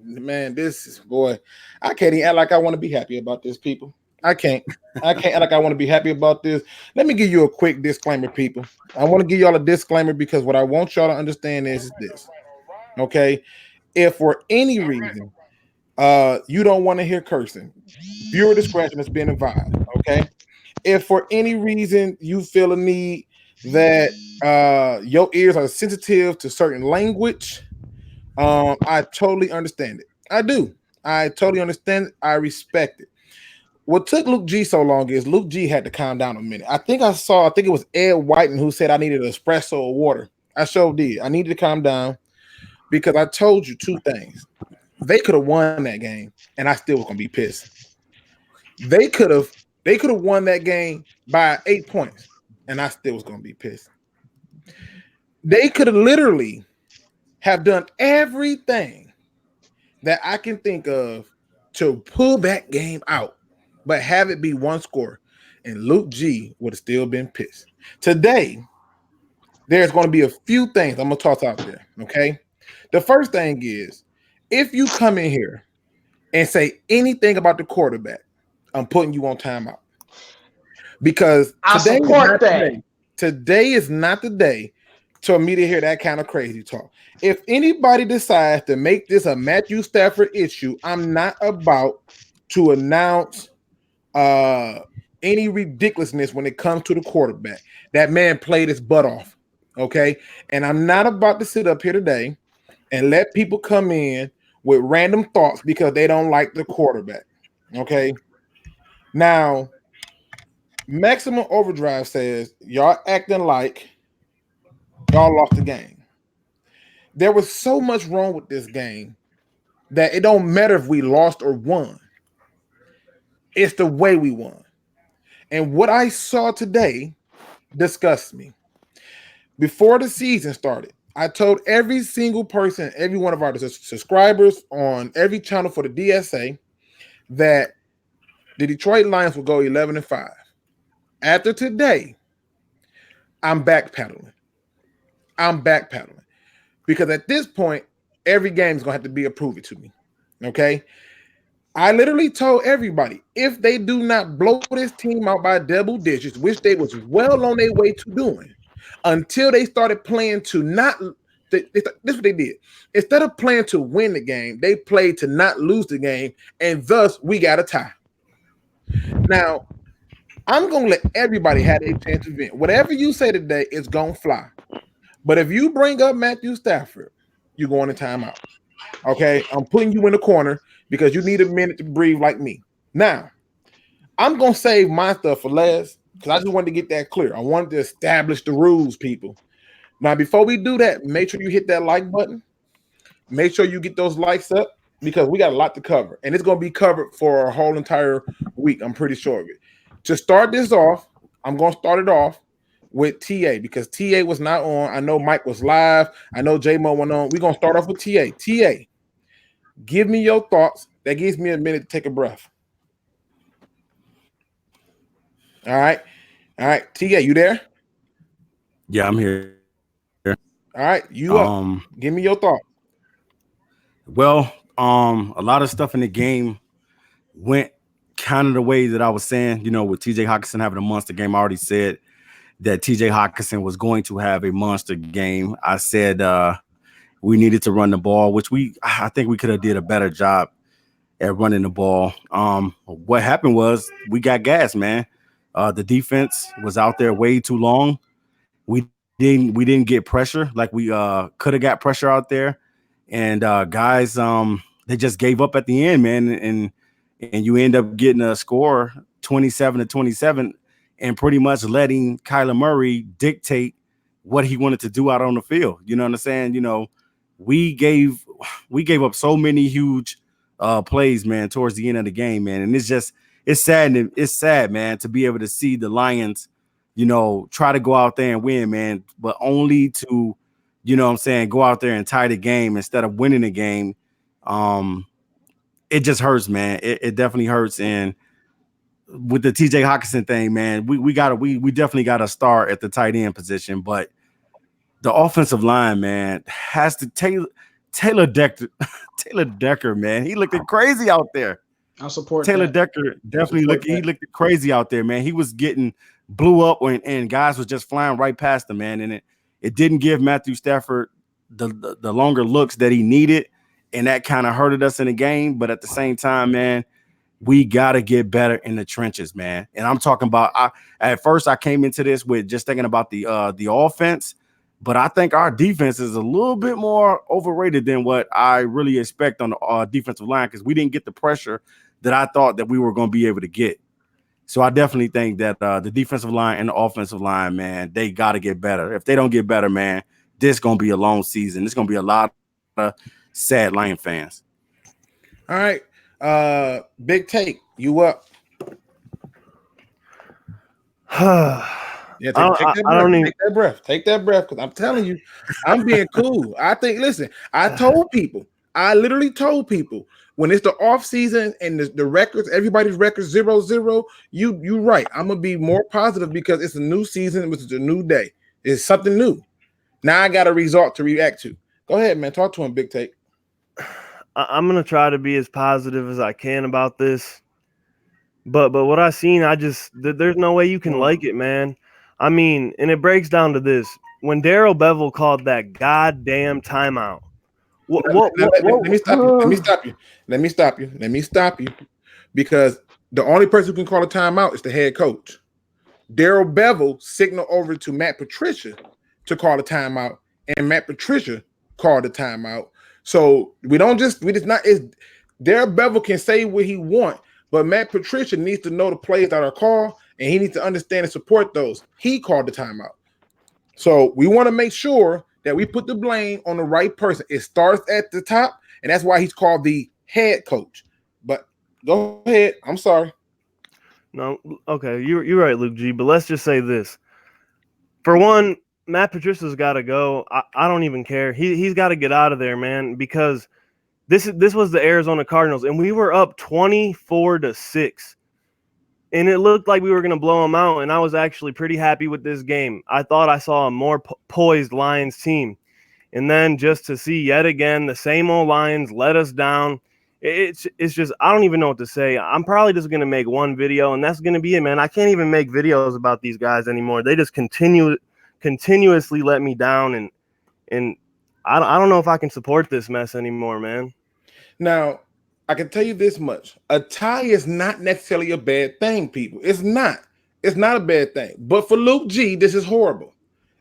Man, this is boy. I can't even act like I want to be happy about this, people. I can't. I can't act like I want to be happy about this. Let me give you a quick disclaimer, people. I want to give y'all a disclaimer because what I want y'all to understand is this. Okay. If for any reason you don't want to hear cursing, viewer discretion has been advised. Okay. If for any reason you feel a need that your ears are sensitive to certain language, I totally understand it. I do. I totally understand it. I respect it. What took Luke G so long is Luke G had to calm down a minute. I think it was Ed Whiten who said I needed an espresso or water. I sure did. I needed to calm down because I told you two things. They could have won that game, and I still was gonna be pissed. They could have they could have won that game by 8 points, and I still was gonna be pissed. They could have literally have done everything that I can think of to pull that game out, but have it be one score, and Luke G would have still been pissed. Today, there's going to be a few things I'm going to toss out there. Okay. The first thing is if you come in here and say anything about the quarterback, I'm putting you on timeout because I support that. Today is not the day for me to hear that kind of crazy talk. If anybody decides to make this a Matthew Stafford issue, I'm not about to announce any ridiculousness when it comes to the quarterback. That man played his butt off. Okay. And I'm not about to sit up here today and let people come in with random thoughts because they don't like the quarterback. Okay. Now, Maximum Overdrive says y'all acting like y'all lost the game. There was so much wrong with this game that it don't matter if we lost or won. It's the way we won. And what I saw today disgusts me. Before the season started, I told every single person, every one of our subscribers on every channel for the DSA that the Detroit Lions will go 11-5. After today, I'm backpedaling. Because at this point, every game is going to have to be a prove it to me. Okay? I literally told everybody, if they do not blow this team out by double digits, which they was well on their way to doing, until they started playing to not this is what they did. Instead of playing to win the game, they played to not lose the game, and thus we got a tie. Now, I'm gonna let everybody have a chance to win. Whatever you say today is gonna fly. But if you bring up Matthew Stafford, you're going to timeout. Okay, I'm putting you in the corner because you need a minute to breathe like me. Now, I'm gonna save my stuff for last because I just wanted to get that clear. I wanted to establish the rules, people. Now, before we do that, make sure you hit that like button. Make sure you get those likes up because we got a lot to cover, and it's gonna be covered for a whole entire week. I'm pretty sure of it. To start this off, I'm gonna start it off with TA because TA was not on. I know Mike was live. I know J-Mo went on. We're gonna start off with TA. TA, give me your thoughts. That gives me a minute to take a breath. All right. All right. TA, you there? Yeah, I'm here. All right, you up. Give me your thoughts. Well, a lot of stuff in the game went kind of the way that I was saying, with TJ Hawkinson having a monster game. I already said that TJ Hawkinson was going to have a monster game. I said we needed to run the ball, which I think we could have did a better job at running the ball. What happened was we got gas, man. The defense was out there way too long. We didn't get pressure like we could have got pressure out there. And guys, they just gave up at the end, man. And you end up getting a score 27-27 and pretty much letting Kyler Murray dictate what he wanted to do out on the field. You know what I'm saying? We gave up so many huge plays, man, towards the end of the game, man. And it's sad, man, to be able to see the Lions, try to go out there and win, man, but only to, go out there and tie the game instead of winning the game. It just hurts, man. It definitely hurts. And with the TJ Hawkinson thing, man, we definitely got to start at the tight end position, but the offensive line, man, has to Taylor Decker, Taylor Decker, man, he looked crazy out there. I support Taylor that. Decker definitely looked crazy out there, man. He was getting blew up and guys was just flying right past him, man. And it didn't give Matthew Stafford the longer looks that he needed, and that kind of hurted us in the game. But at the same time, man, we got to get better in the trenches, man. And I'm talking about at first I came into this with just thinking about the offense, but I think our defense is a little bit more overrated than what I really expect on the defensive line, because we didn't get the pressure that I thought that we were going to be able to get. So I definitely think that the defensive line and the offensive line, man, they got to get better. If they don't get better, man, this is going to be a long season. It's going to be a lot of sad Lion fans. All right. Big Take, you up. Yeah, take that breath, because I'm telling you, I'm being cool. I literally told people when it's the off season and the records, everybody's records 0-0. You right. I'm gonna be more positive because it's a new season, which is a new day. It's something new. Now I got a result to react to. Go ahead, man. Talk to him, Big Take. I'm gonna try to be as positive as I can about this, but what I seen, there's no way you can like it, man. I mean, and it breaks down to this: when Darrell Bevel called that goddamn timeout. Let me stop you, because the only person who can call a timeout is the head coach. Darrell Bevel signaled over to Matt Patricia to call a timeout, and Matt Patricia called a timeout. So Darrell Bevel can say what he wants, but Matt Patricia needs to know the plays that are called, and he needs to understand and support those. He called the timeout. So we want to make sure that we put the blame on the right person. It starts at the top, and that's why he's called the head coach. But go ahead. I'm sorry. No, okay, you're right, Luke G. But let's just say this: for one, Matt Patricia's got to go. I don't even care. He's got to get out of there, man, because this was the Arizona Cardinals, and we were up 24-6. And it looked like we were going to blow them out, and I was actually pretty happy with this game. I thought I saw a more poised Lions team. And then just to see yet again the same old Lions let us down, it's just, I don't even know what to say. I'm probably just going to make one video, and that's going to be it, man. I can't even make videos about these guys anymore. They just continuously let me down, and I don't know if I can support this mess anymore, man. Now, I can tell you this much. A tie is not necessarily a bad thing, people. It's not. It's not a bad thing. But for Luke G, this is horrible.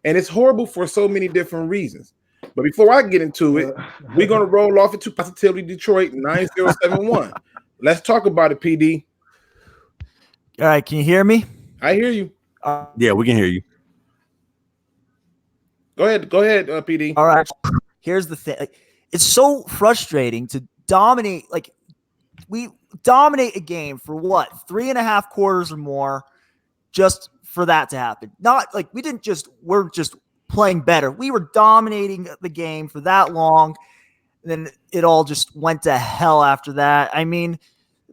And it's horrible for so many different reasons. But before I get into it, we're going to roll off into Positivity Detroit 9071. Let's talk about it, PD. All right, can you hear me? I hear you. Yeah, we can hear you. Go ahead, PD. All right. Here's the thing. It's so frustrating to dominate. Like, we dominate a game for what? 3.5 quarters or more just for that to happen. Not like we're just playing better. We were dominating the game for that long. Then it all just went to hell after that. I mean,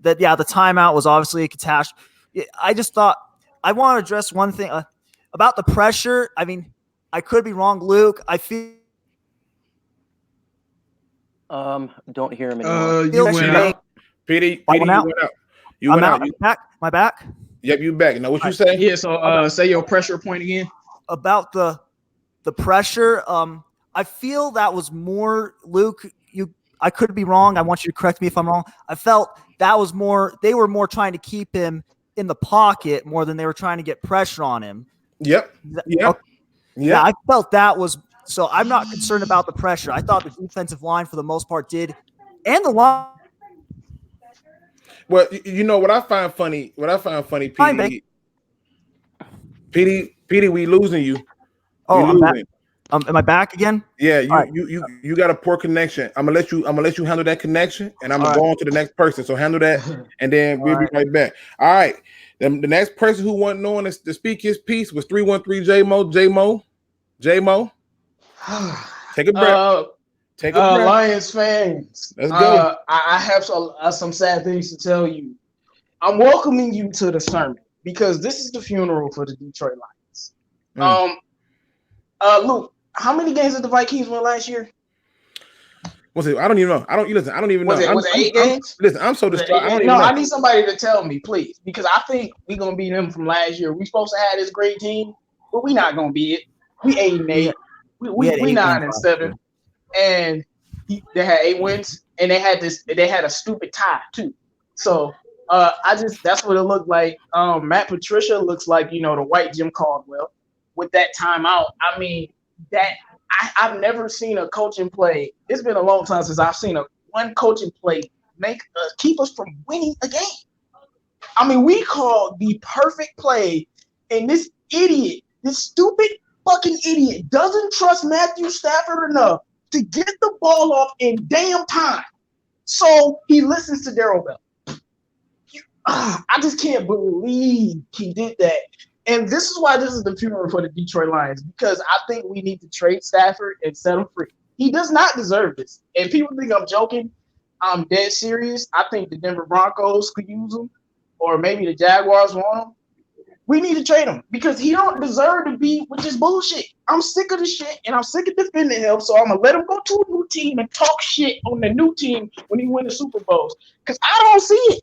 the timeout was obviously a catastrophe. I just thought I want to address one thing about the pressure. I mean, I could be wrong, Luke. I feel. Don't hear him anymore. You went out. PD, you went out. You went out. Back. My back. Yep, you back. Now what you say? Yeah. So say your pressure point again. About the pressure. I feel that was more, Luke. I could be wrong. I want you to correct me if I'm wrong. I felt that was more. They were more trying to keep him in the pocket more than they were trying to get pressure on him. Yep. Yeah. I felt that was. So I'm not concerned about the pressure. I thought the defensive line, for the most part, did, and the line. Well, you know what I find funny. PD, we losing you. Oh, I'm back. Am I back again? Yeah, you got a poor connection. I'm gonna let you handle that connection, and I'm gonna go on to the next person. So handle that, and then we'll be right back. All right. The next person who wasn't knowing to speak his piece was 313 J-Mo. Take a breath. Take a breath. Lions fans. Let's go. I have some sad things to tell you. I'm welcoming you to the sermon because this is the funeral for the Detroit Lions. Luke, how many games did the Vikings win last year? Was it? I don't even know. I don't even know. Was it 8 games? Listen, I'm so distraught. I don't even No, know. I need somebody to tell me, please, because I think we're gonna beat them from last year. We supposed to have this great team, but we not gonna beat it. We 8-8. We 9-7, and they had 8 wins, and they had a stupid tie too. So that's what it looked like. Matt Patricia looks like the white Jim Caldwell with that timeout. I mean that. I've never seen a coaching play. It's been a long time since I've seen one coaching play keep us from winning a game. I mean, we called the perfect play, and this stupid fucking idiot, doesn't trust Matthew Stafford enough to get the ball off in damn time. So he listens to Darrell Bell. I just can't believe he did that. And this is why this is the funeral for the Detroit Lions, because I think we need to trade Stafford and set him free. He does not deserve this. And people think I'm joking. I'm dead serious. I think the Denver Broncos could use him, or maybe the Jaguars want him. We need to trade him because he don't deserve to be with this bullshit. I'm sick of the shit, and I'm sick of defending him, so I'm going to let him go to a new team and talk shit on the new team when he wins the Super Bowls, because I don't see it.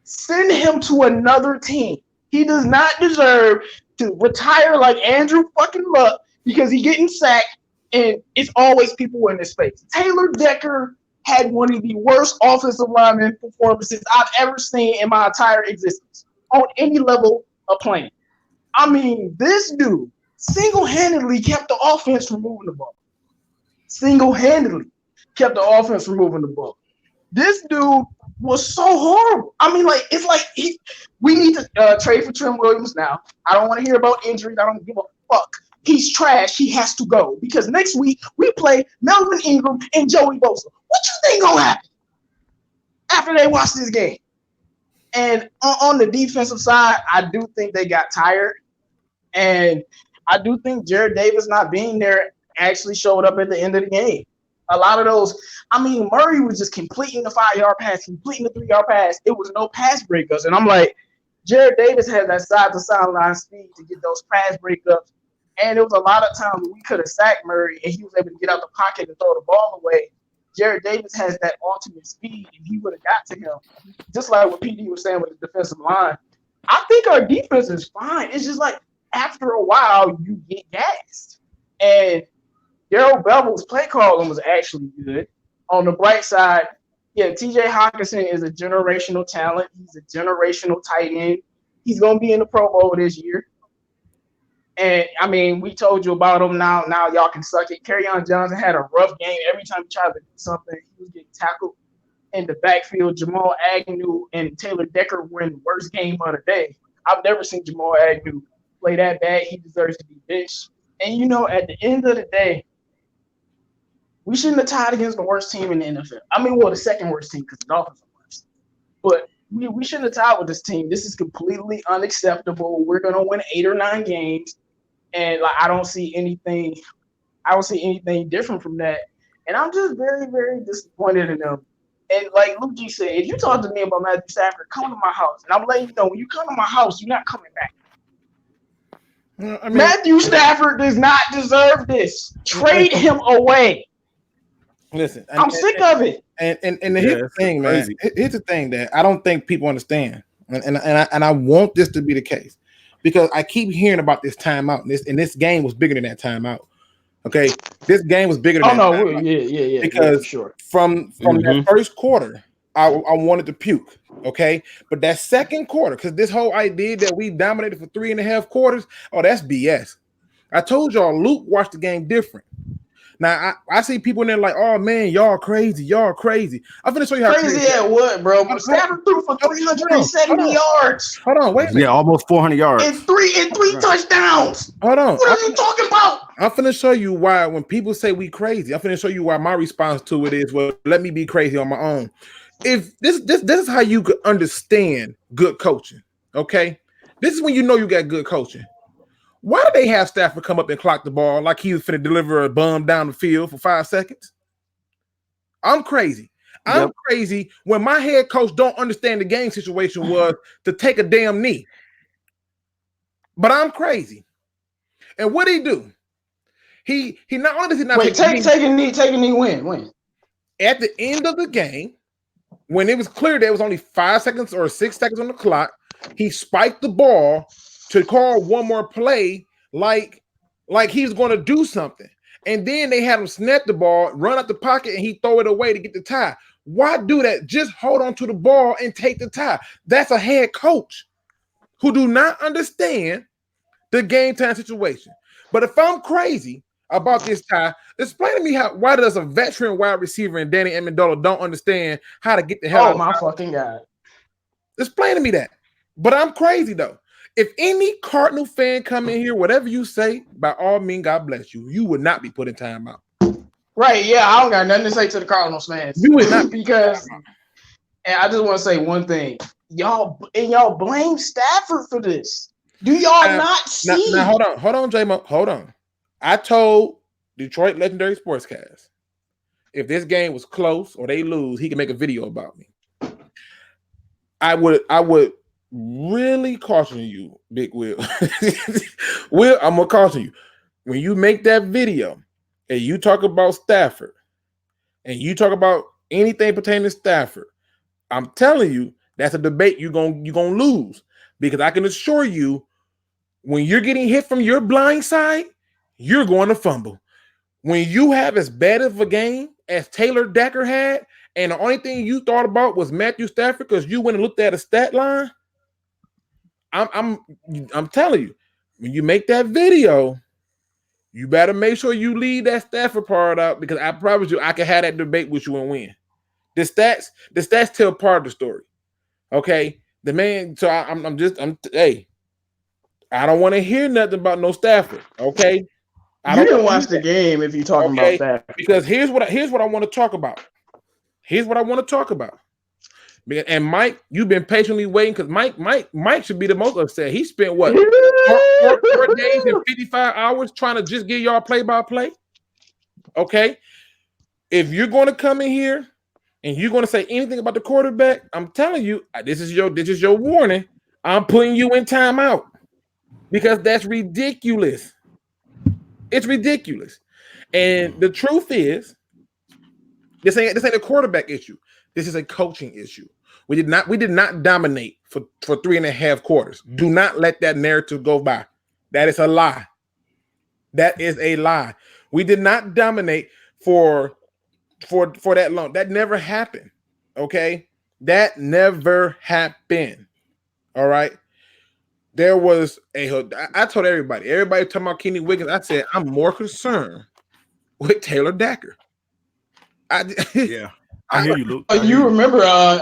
Send him to another team. He does not deserve to retire like Andrew fucking Luck because he's getting sacked and it's always people in his face. Taylor Decker had one of the worst offensive lineman performances I've ever seen in my entire existence on any level of playing. I mean, this dude single-handedly kept the offense from moving the ball. Single-handedly kept the offense from moving the ball. This dude was so horrible. I mean, it's like we need to trade for Trent Williams now. I don't want to hear about injuries. I don't give a fuck. He's trash. He has to go because next week we play Melvin Ingram and Joey Bosa. What you think gonna happen after they watch this game? And on the defensive side, I do think they got tired, and I do think Jared Davis not being there actually showed up at the end of the game. A lot of those, I mean, Murray was just completing the 5-yard pass, completing the 3-yard pass. It was no pass breakups. And I'm like, Jared Davis had that side-to-side line speed to get those pass breakups. And there was a lot of times we could have sacked Murray and he was able to get out the pocket and throw the ball away. Jared Davis has that ultimate speed, and he would have got to him. Just like what PD was saying with the defensive line. I think our defense is fine. It's just like after a while, you get gassed. And Darrell Bevel's play calling was actually good. On the bright side, TJ Hawkinson is a generational talent. He's a generational tight end. He's going to be in the Pro Bowl this year. And, I mean, we told you about him. Now y'all can suck it. Kerryon Johnson had a rough game. Every time he tried to do something, he was getting tackled in the backfield. Jamal Agnew and Taylor Decker were in the worst game of the day. I've never seen Jamal Agnew play that bad. He deserves to be benched. And, at the end of the day, we shouldn't have tied against the worst team in the NFL. I mean, the second worst team because the Dolphins are worse. But we shouldn't have tied with this team. This is completely unacceptable. We're going to win 8 or 9 games. And I don't see anything different from that. And I'm just very, very disappointed in them. And like Luke G said, if you talk to me about Matthew Stafford, come to my house. And I'm letting you know, when you come to my house, you're not coming back. I mean, Matthew Stafford does not deserve this. Trade him away. Listen, I'm sick of it. And here's the thing, man. Here's the thing that I don't think people understand, and I want this to be the case because I keep hearing about this timeout, and this game was bigger than that timeout. Okay, this game was bigger than that. Oh no, yeah. Because sure. from that first quarter, I wanted to puke. Okay, but that second quarter, because this whole idea that we dominated for 3.5 quarters, that's BS. I told y'all Luke watched the game different. Now I see people in there like, oh man, y'all crazy. I'm finna show you how crazy at what, bro? Stafford threw for 370 yards. Hold on, wait a minute. Yeah, almost 400 yards. And three touchdowns. Hold on. What are you talking about? I'm finna show you why when people say we crazy, I'm finna show you why my response to it is, well, let me be crazy on my own. If this is how you could understand good coaching, okay? This is when you know you got good coaching. Why do they have Stafford come up and clock the ball like he was finna deliver a bomb down the field for 5 seconds? I'm crazy. I'm crazy when my head coach don't understand the game situation was to take a damn knee. But I'm crazy. And what did he do? He not only does he not take a knee when? at the end of the game, when it was clear there was only 5 seconds or 6 seconds on the clock, he spiked the ball to call one more play like he's going to do something. And then they had him snap the ball, run out the pocket, and he throw it away to get the tie. Why do that? Just hold on to the ball and take the tie. That's a head coach who do not understand the game time situation. But if I'm crazy about this tie, explain to me why does a veteran wide receiver and Danny Amendola don't understand how to get the hell out of my fucking God. Explain to me that. But I'm crazy though. If any Cardinal fan come in here, whatever you say, by all means, God bless you. You would not be put in timeout. Right, yeah, I don't got nothing to say to the Cardinals fans. You would not because, and I just want to say one thing. Y'all blame Stafford for this. Do y'all not see? Now hold on, J-Mo. Hold on. I told Detroit Legendary Sportscast, if this game was close or they lose, he can make a video about me. I would really caution you, Big Will. Will, I'm gonna caution you. When you make that video and you talk about Stafford and you talk about anything pertaining to Stafford, I'm telling you, that's a debate you're gonna lose. Because I can assure you, when you're getting hit from your blind side, you're going to fumble. When you have as bad of a game as Taylor Decker had, and the only thing you thought about was Matthew Stafford because you went and looked at a stat line, I'm telling you, when you make that video, you better make sure you leave that Stafford part out, because I promise you, I can have that debate with you and win. The stats tell part of the story. Okay, the man. So hey, I don't want to hear nothing about no Stafford. Okay, you didn't watch the game if you're talking about Stafford. Because here's what I want to talk about. Here's what I want to talk about. And Mike, you've been patiently waiting because Mike should be the most upset. He spent what 4 days and 55 hours trying to just get y'all play-by-play. Okay, if you're going to come in here and you're going to say anything about the quarterback, I'm telling you, this is your warning. I'm putting you in timeout because that's ridiculous. It's ridiculous. And the truth is, this ain't a quarterback issue. This is a coaching issue. We did not dominate for 3.5 quarters. Do not let that narrative go by. That is a lie. That is a lie. We did not dominate for that long. That never happened. Okay? That never happened. All right. There was I told everybody talking about Kenny Wiggins. I said, I'm more concerned with Taylor Decker. I hear you, Luke. You remember? I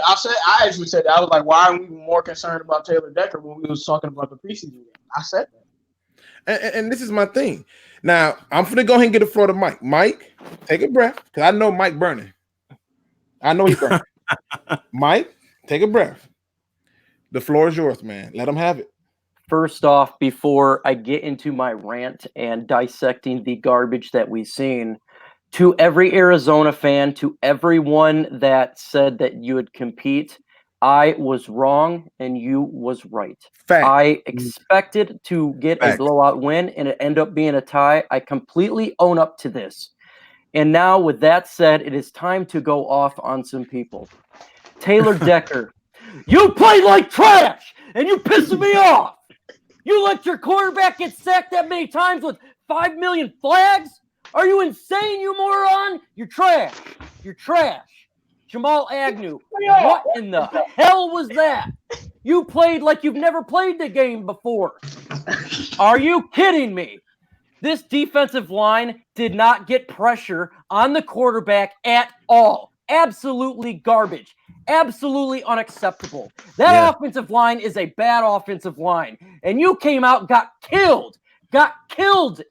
actually said that. I was like, "Why are we more concerned about Taylor Decker when we was talking about the preseason game?" I said that. And this is my thing. Now I'm gonna go ahead and get the floor to Mike. Mike, take a breath, because I know Mike burning. I know he's burning. Mike, take a breath. The floor is yours, man. Let him have it. First off, before I get into my rant and dissecting the garbage that we've seen, to every Arizona fan, to everyone that said that you would compete, I was wrong and you was right. Fact. I expected to get a blowout win and it ended up being a tie. I completely own up to this. And now with that said, it is time to go off on some people. Taylor Decker, you played like trash and you pissing me off. You let your quarterback get sacked that many times with 5 million flags? Are you insane, you moron? You're trash. You're trash. Jamal Agnew, what in the hell was that? You played like you've never played the game before. Are you kidding me? This defensive line did not get pressure on the quarterback at all. Absolutely garbage. Absolutely unacceptable. That offensive line is a bad offensive line. And you came out, got killed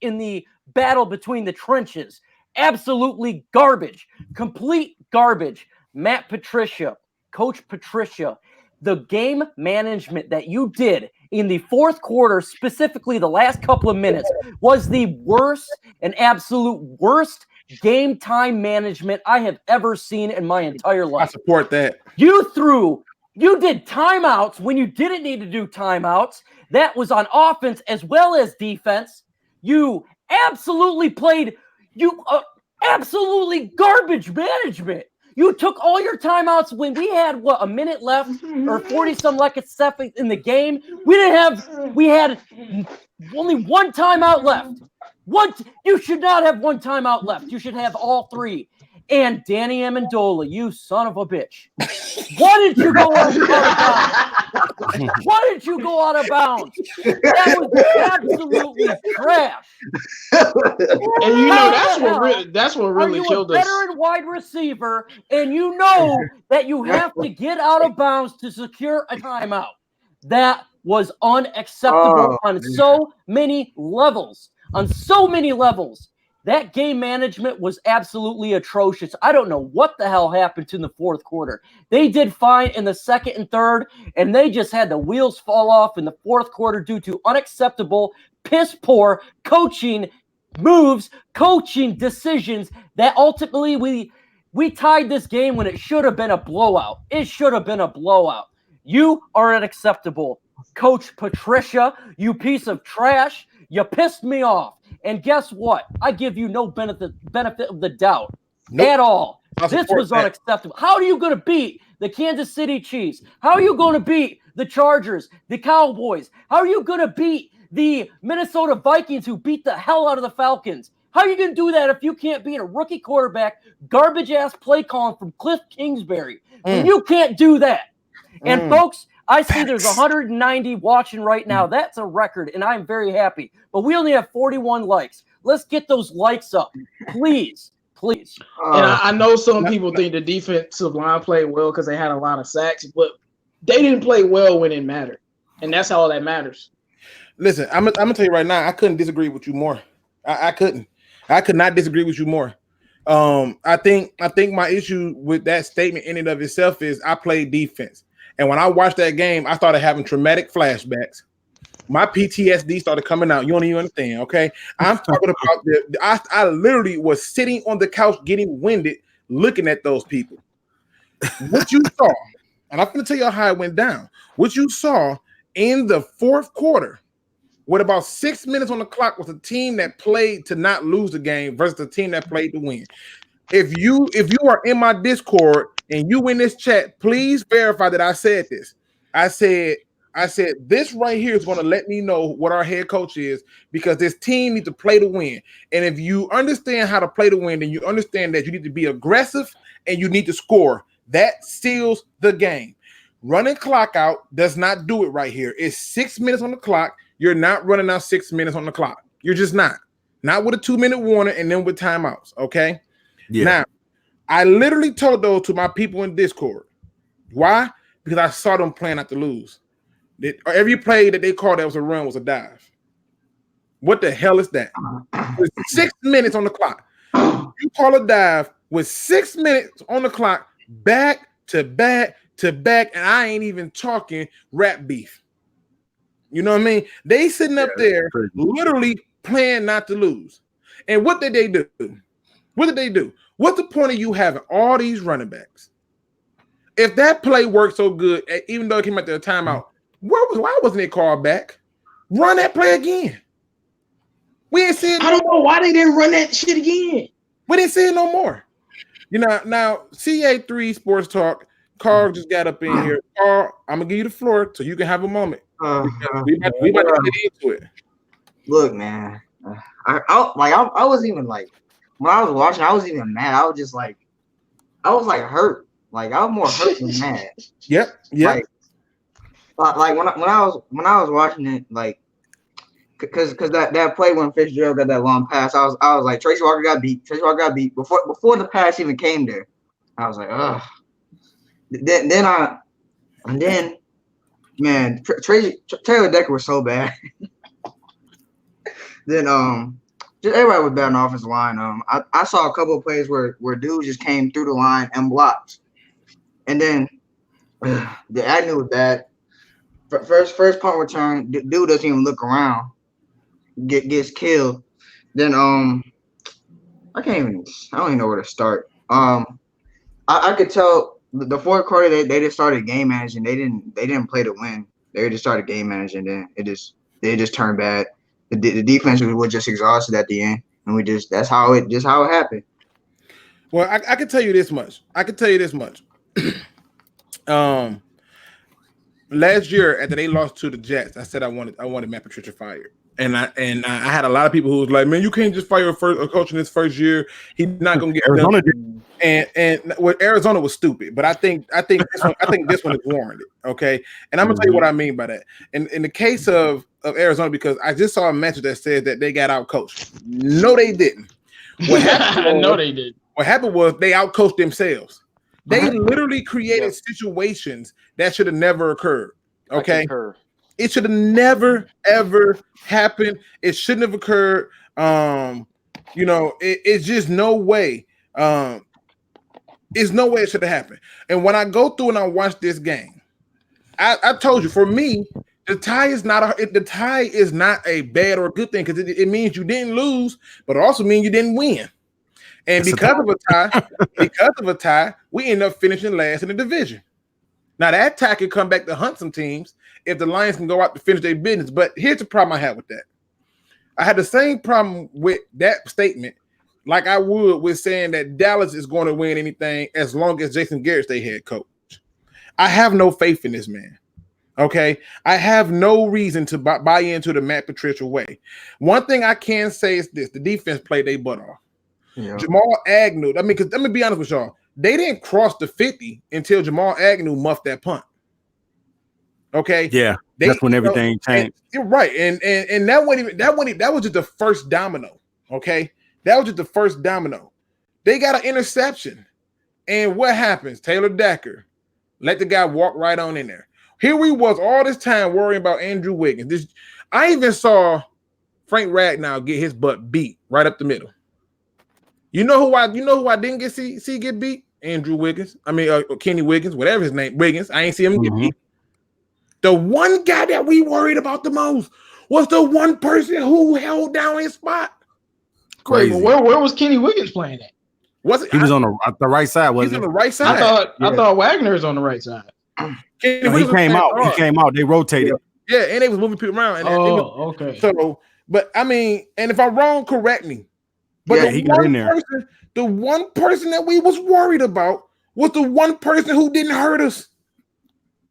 in the battle between the trenches. Absolutely garbage. Complete garbage. Matt Patricia, Coach Patricia, the game management that you did in the fourth quarter, specifically the last couple of minutes, was the worst and absolute worst game time management I have ever seen in my entire life. I support that. You did timeouts when you didn't need to do timeouts. That was on offense as well as defense. You absolutely played absolutely garbage management. You took all your timeouts when we had a minute left or 40-some like a second in the game. We had only one timeout left. You should not have one timeout left. You should have all three. And Danny Amendola, you son of a bitch. Why did you go out of bounds? Why did you go out of bounds? That was absolutely trash. And you know that's what really killed us. You're a veteran wide receiver, and you know that you have to get out of bounds to secure a timeout. That was unacceptable on so many levels. On so many levels. That game management was absolutely atrocious. I don't know what the hell happened to the fourth quarter. They did fine in the second and third, and they just had the wheels fall off in the fourth quarter due to unacceptable, piss-poor coaching moves, coaching decisions that ultimately we tied this game when it should have been a blowout. It should have been a blowout. You are unacceptable. Coach Patricia, you piece of trash. You pissed me off. And guess what? I give you no benefit of the doubt at all. This was unacceptable. How are you going to beat the Kansas City Chiefs? How are you going to beat the Chargers, the Cowboys? How are you going to beat the Minnesota Vikings who beat the hell out of the Falcons? How are you going to do that if you can't beat a rookie quarterback, garbage-ass play calling from Cliff Kingsbury? When you can't do that. And folks, I see there's 190 watching right now. That's a record, and I'm very happy. But we only have 41 likes. Let's get those likes up. Please. And I know some people think the defensive line played well because they had a lot of sacks, but they didn't play well when it mattered. And that's all that matters. Listen, I'm gonna tell you right now, I couldn't disagree with you more. I couldn't. I could not disagree with you more. I think my issue with that statement in and of itself is I played defense. And when I watched that game, I started having traumatic flashbacks. My PTSD started coming out. You don't even understand, okay? I'm talking about I literally was sitting on the couch getting winded looking at those people. What you saw, and I'm going to tell you how it went down. What you saw in the fourth quarter, with about 6 minutes on the clock, was a team that played to not lose the game versus a team that played to win. If you are in my Discord and you in this chat, please verify that I said this. I said this right here is going to let me know what our head coach is, because this team needs to play to win. And if you understand how to play to win, then you understand that you need to be aggressive and you need to score. That seals the game. Running clock out does not do it right here. It's 6 minutes on the clock. You're not running out 6 minutes on the clock. You're just not. Not with a 2-minute warning and then with timeouts, okay? Yeah. Now, I literally told those to my people in Discord. Why? Because I saw them playing not to lose. Every play that they called that was a run was a dive. What the hell is that? With 6 minutes on the clock. You call a dive with 6 minutes on the clock, back to back to back, and I ain't even talking rap beef. You know what I mean? They sitting up there literally playing not to lose. And what did they do? What did they do? What's the point of you having all these running backs? If that play worked so good, even though it came out to a timeout, why wasn't it called back? Run that play again. We ain't seeing. I don't know why they didn't run that shit again. We didn't see it no more. You know, now CA3 Sports Talk, Carl just got up in here. Carl, I'm gonna give you the floor so you can have a moment. We about to get into it. Look, man, I was even like, when I was watching, I was even mad. I was just like, I was like hurt. Like I was more hurt than mad. Yep. Like when I was watching it, like, cause that play when Fitzgerald got that long pass, I was like, Tracy Walker got beat. Before the pass even came there. I was like, ugh. Then man, Taylor Decker was so bad. Then just everybody was bad on the offensive line. I saw a couple of plays where dudes just came through the line and blocked, and then the Agnew was bad. First punt return, dude doesn't even look around, gets killed. Then I don't even know where to start. I could tell the fourth quarter they just started game managing. They didn't play to win. They just started game managing. Then they just turned bad. The defense was just exhausted at the end, and that's how it happened. Well, I can tell you this much. Last year after they lost to the Jets, I said I wanted Matt Patricia fired. And I had a lot of people who was like, man, you can't just fire a coach in his first year. He's not gonna get Arizona did. And what Arizona was stupid, but I think this one is warranted. Okay, and I'm gonna tell you what I mean by that. In the case of Arizona, because I just saw a message that said that they got out coached. No, they didn't. What happened? No, they did. What happened was they outcoached themselves. They literally created situations that should have never occurred. Okay. It should have never ever happened. It shouldn't have occurred. It's just no way. It's no way it should have happened. And when I go through and I watch this game, I told you, for me, the tie is not a bad or a good thing, because it means you didn't lose, but it also means you didn't win. And because of a tie, we end up finishing last in the division. Now that tie can come back to hunt some teams if the Lions can go out to finish their business. But here's the problem I have with that. I had the same problem with that statement like I would with saying that Dallas is going to win anything as long as Jason Garrett's their head coach. I have no faith in this man. Okay, I have no reason to buy into the Matt Patricia way. One thing I can say is this: the defense played their butt off. Yeah. Jamal Agnew. I mean, because let me be honest with y'all, they didn't cross the 50 until Jamal Agnew muffed that punt. Okay. Yeah, that's when everything changed. You're right, and that was just the first domino. Okay, that was just the first domino. They got an interception, and what happens? Taylor Decker let the guy walk right on in there. Here we was all this time worrying about Andrew Wiggins. I even saw Frank Ragnow get his butt beat right up the middle. You know who I didn't get see get beat? Andrew Wiggins. I mean, Kenny Wiggins, whatever his name, Wiggins. I ain't see him get beat. The one guy that we worried about the most was the one person who held down his spot. Crazy. Wait, where was Kenny Wiggins playing at? He was on the right side, wasn't he? On the right side. I thought Wagner's on the right side. He came out. They rotated. Yeah, and they was moving people around. Okay. So, but I mean, and if I'm wrong, correct me. But he got in there. The one person that we was worried about was the one person who didn't hurt us.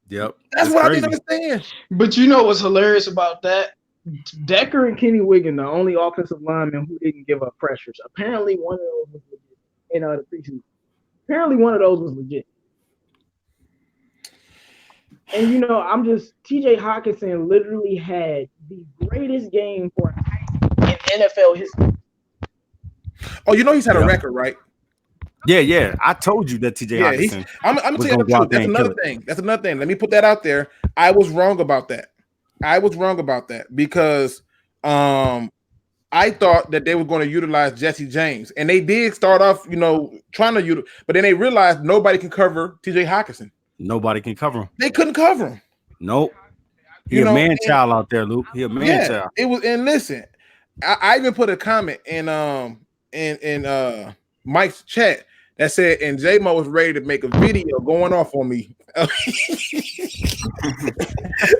Yep. That's what crazy. I didn't understand. But you know what's hilarious about that? Decker and Kenny Wiggins, the only offensive linemen who didn't give up pressures. Apparently one of those was legit in the preseason. Apparently one of those was legit. And TJ Hockenson literally had the greatest game for in NFL history. Oh, he's had a record, right? Yeah. I told you that TJ Hockenson. I'm gonna tell you the truth. That's another thing. Let me put that out there. I was wrong about that because I thought that they were going to utilize Jesse James, and they did start off, trying to utilize, but then they realized nobody can cover TJ Hockenson. Nobody can cover him. They couldn't cover him. Nope. He a man child out there, Luke. He a man child. It was, and listen, I even put a comment in Mike's chat that said, and J-Mo was ready to make a video going off on me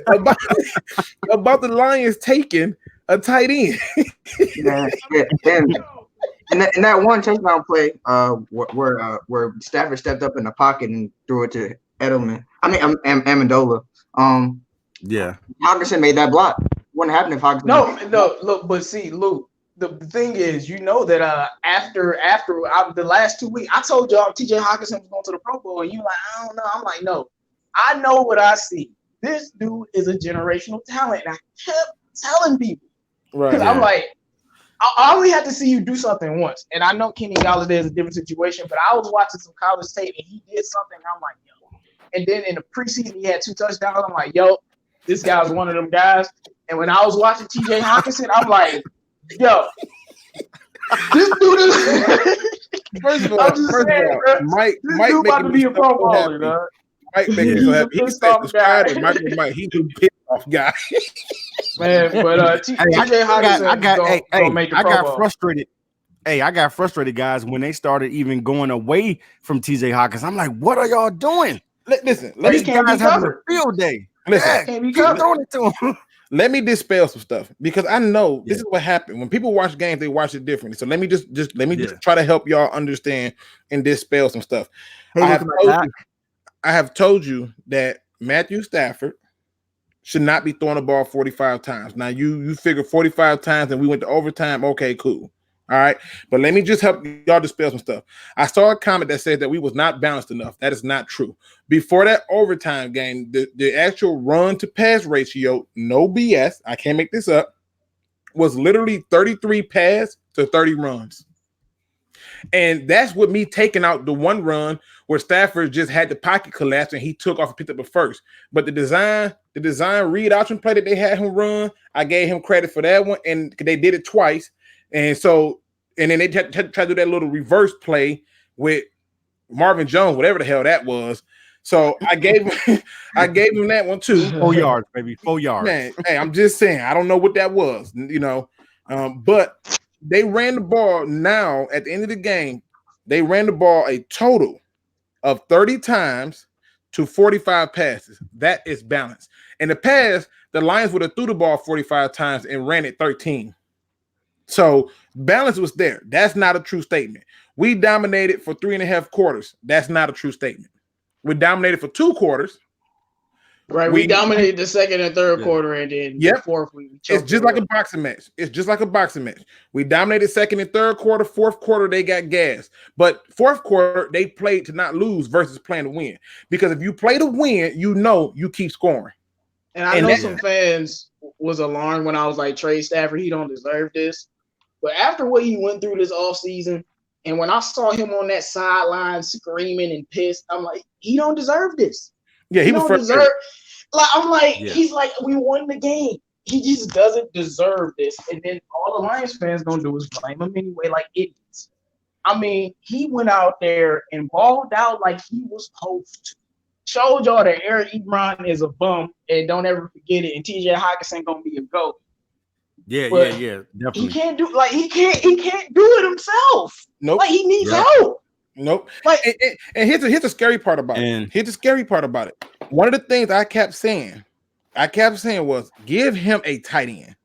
about the Lions taking a tight end. And that one touchdown play, where Stafford stepped up in the pocket and threw it to Edelman. Amendola. Hockenson made that block. Wouldn't happen if Hockenson. No. Look, but see, Luke. The thing is, that after the last 2 weeks, I told y'all TJ Hockenson was going to the Pro Bowl, and you like, I don't know. I'm like, no, I know what I see. This dude is a generational talent, and I kept telling people, right? Because I'm like, I only had to see you do something once, and I know Kenny Galladay is a different situation, but I was watching some college tape, and he did something. I'm like, yo. And then in the preseason, he had 2 touchdowns. I'm like, yo, this guy's one of them guys. And when I was watching TJ Hockenson, I'm like, yo, this dude is. First of all, Mike about to be a Pro Bowler, dog. Mike making me so happy. He said the Mike, he's a pissed off guy. Man, but TJ Hockenson, I got frustrated. Hey, I got frustrated, guys, when they started even going away from TJ Hockenson. I'm like, what are y'all doing? Listen, these guys having a field day. Listen, keep throwing it to him. let me dispel some stuff because I know this is what happened when people watch games. They watch it differently. So let me just try to help y'all understand and dispel some stuff. Hey, I have told you that Matthew Stafford should not be throwing the ball 45 times. Now you figure 45 times and we went to overtime. Okay, cool. All right. But let me just help y'all dispel some stuff. I saw a comment that said that we was not balanced enough. That is not true. Before that overtime game, the actual run to pass ratio, no BS, I can't make this up, was literally 33 pass to 30 runs. And that's with me taking out the one run where Stafford just had the pocket collapse and he took off and picked up a first. But the design read option play that they had him run, I gave him credit for that one, and they did it twice. And then they tried to do that little reverse play with Marvin Jones, whatever the hell that was. So I gave him that one too. 4 yards, baby, 4 yards. Man, hey, I'm just saying, I don't know what that was, but they ran the ball now at the end of the game. They ran the ball a total of 30 times to 45 passes. That is balance. In the past, the Lions would have threw the ball 45 times and ran it 13. So balance was there. That's not a true statement. We dominated for 3.5 quarters. That's not a true statement. We dominated for 2 quarters. Right, we dominated the second and third quarter, and then the fourth we it's just like a boxing match. It's just like a boxing match. We dominated second and third quarter. Fourth quarter, they got gas. But fourth quarter, they played to not lose versus playing to win. Because if you play to win, you keep scoring. And I know some fans was alarmed when I was like, Trey Stafford, he don't deserve this. But after what he went through this offseason, and when I saw him on that sideline screaming and pissed, I'm like, he don't deserve this. Yeah, he don't deserve. He's like, we won the game. He just doesn't deserve this. And then all the Lions fans gonna do is blame him anyway, like idiots. I mean, he went out there and balled out like he was supposed to. Showed y'all that Eric Ebron is a bum, and don't ever forget it. And TJ Hockenson gonna be a GOAT. Yeah, definitely. He can't do it himself. Nope. Like he needs help. Nope. Like, and here's the scary part about it. Here's the scary part about it. One of the things I kept saying was give him a tight end.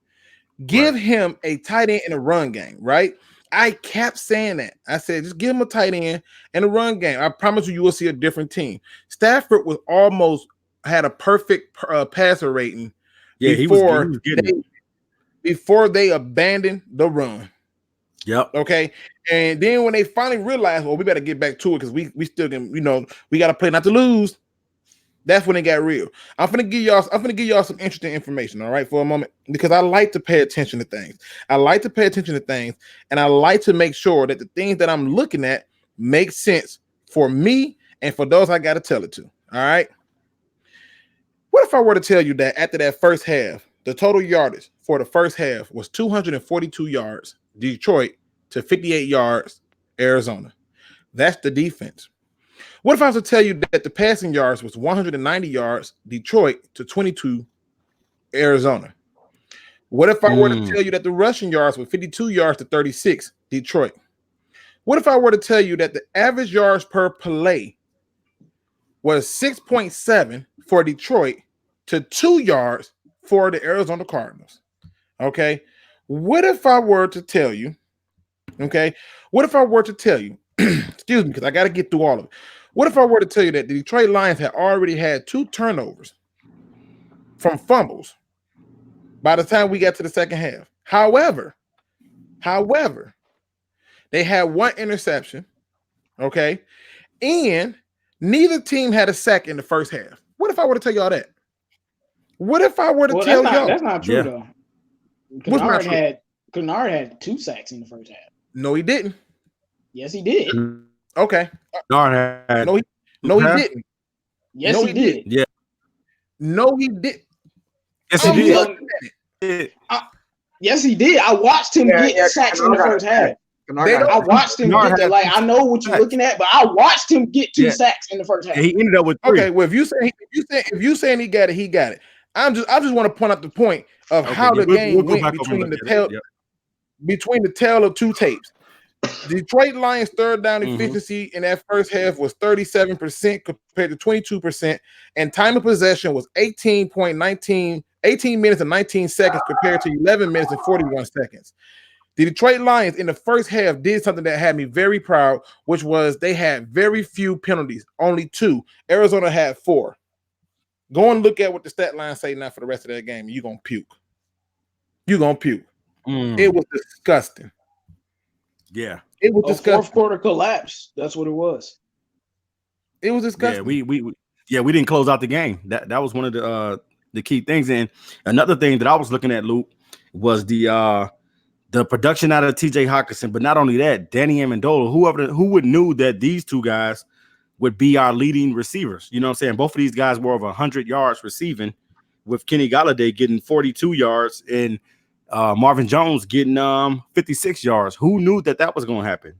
Give him a tight end in a run game, right? I kept saying that. I said, just give him a tight end and a run game. I promise you will see a different team. Stafford was almost had a perfect passer rating before they abandoned the run. Yep. Okay. And then when they finally realized, well, we better get back to it because we still can, we got to play not to lose. That's when it got real. I'm gonna give y'all some interesting information, all right, for a moment, because I like to pay attention to things. And I like to make sure that the things that I'm looking at make sense for me and for those I got to tell it to. All right. What if I were to tell you that after that first half, the total yardage for the first half was 242 yards, Detroit, to 58 yards, Arizona? That's the defense. What if I was to tell you that the passing yards was 190 yards, Detroit, to 22, Arizona? What if I were to tell you that the rushing yards were 52 yards to 36, Detroit? What if I were to tell you that the average yards per play was 6.7 for Detroit to 2 yards for the Arizona Cardinals? Okay. What if I were to tell you, excuse me, because I got to get through all of it. What if I were to tell you that the Detroit Lions had already had 2 turnovers from fumbles by the time we got to the second half? However, they had 1 interception, okay? And neither team had a sack in the first half. What if I were to tell y'all that? What if I were to tell y'all? That's not true, though. Kennard had 2 sacks in the first half. No, he didn't. Yes, he did. Okay. No, he didn't. Yes, he did. Yeah. No, he did. Yes, he did. Yes, he did. I watched him get sacks in the first half. I watched him get that. Like, I know what you're looking at, but I watched him get 2 sacks in the first half. He ended up with 3. Okay, well, if you saying he got it, he got it. I just want to point out the point of how the game went between the tail of 2 tapes. Detroit Lions third down efficiency in that first half was 37% compared to 22%, and time of possession was 18.19 18 minutes and 19 seconds compared to 11 minutes and 41 seconds. The Detroit Lions in the first half did something that had me very proud, which was they had very few penalties, only 2. Arizona had 4. Go and look at what the stat line say now for the rest of that game. You're going to puke. You're going to puke. It was disgusting. Yeah. It was disgusting. Fourth quarter collapse. That's what it was. It was disgusting. Yeah, we didn't close out the game. That was one of the key things. And another thing that I was looking at, Luke, was the production out of TJ Hockenson, but not only that, Danny Amendola, who would knew that these two guys would be our leading receivers. You know what I'm saying? Both of these guys were over 100 yards receiving, with Kenny Golladay getting 42 yards and Marvin Jones getting 56 yards. Who knew that was going to happen?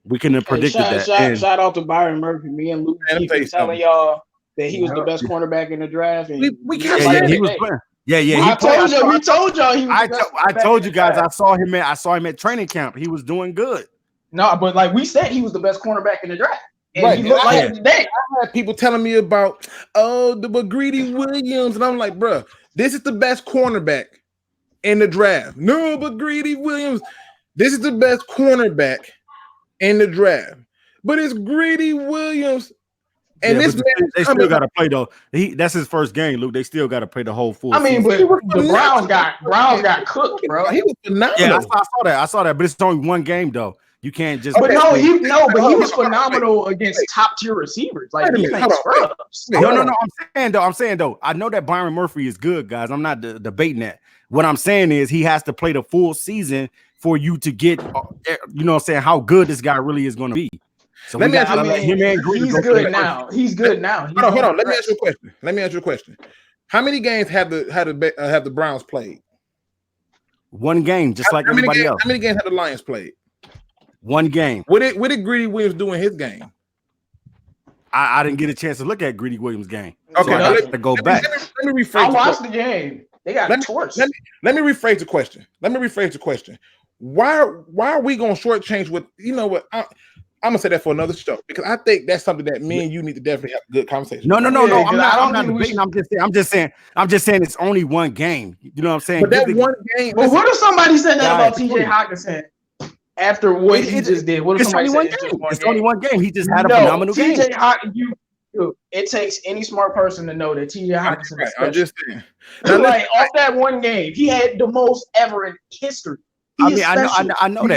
We couldn't have predicted that. Shout out to Byron Murphy. Me and Luke keep telling y'all that he was the best cornerback in the draft. And we kept saying he was playing. Yeah. We told y'all he was. I told you guys. I saw him at training camp. He was doing good. No, but like we said, he was the best cornerback in the draft. And right. He looked like it today. I had people telling me about the McGreedy Williams, and I'm like, bro, this is the best cornerback in the draft. No, but Greedy Williams, this is the best cornerback in the draft. But it's Greedy Williams. And this man, they still got to play though. That's his first game, Luke. They still got to play the whole full. I mean, season. but the Browns got cooked, bro. He was phenomenal. Yeah, I saw that. But it's only one game though. You can't just. But he was phenomenal against top tier receivers. Like he makes scrubs. No. I'm saying though. I know that Byron Murphy is good, guys. I'm not debating that. What I'm saying is he has to play the full season for you to get, you know what I'm saying, how good this guy really is going to be. So he's good now. He's good now. Hold on. Let me ask you a question. How many games have the Browns played? One game, just like everybody else. How many games have the Lions played? One game. What did Greedy Williams do in his game? I didn't get a chance to look at Greedy Williams' game. Okay, so I have to go back. Let me rephrase. I watched the game. They got torched. Let me rephrase the question. Why are we going to shortchange with, you know what? I'm going to say that for another show, because I think that's something that me and you need to definitely have a good conversation. No. I'm not debating. I'm just saying it's only one game. You know what I'm saying? But that one game. But what if somebody said that about TJ Hockenson after what he just did? What if somebody said it's only one game? He just had a phenomenal game. TJ Hockenson, it takes any smart person to know that TJ Hockenson is special. I'm just saying. Like off that one game, he had the most ever in history. I know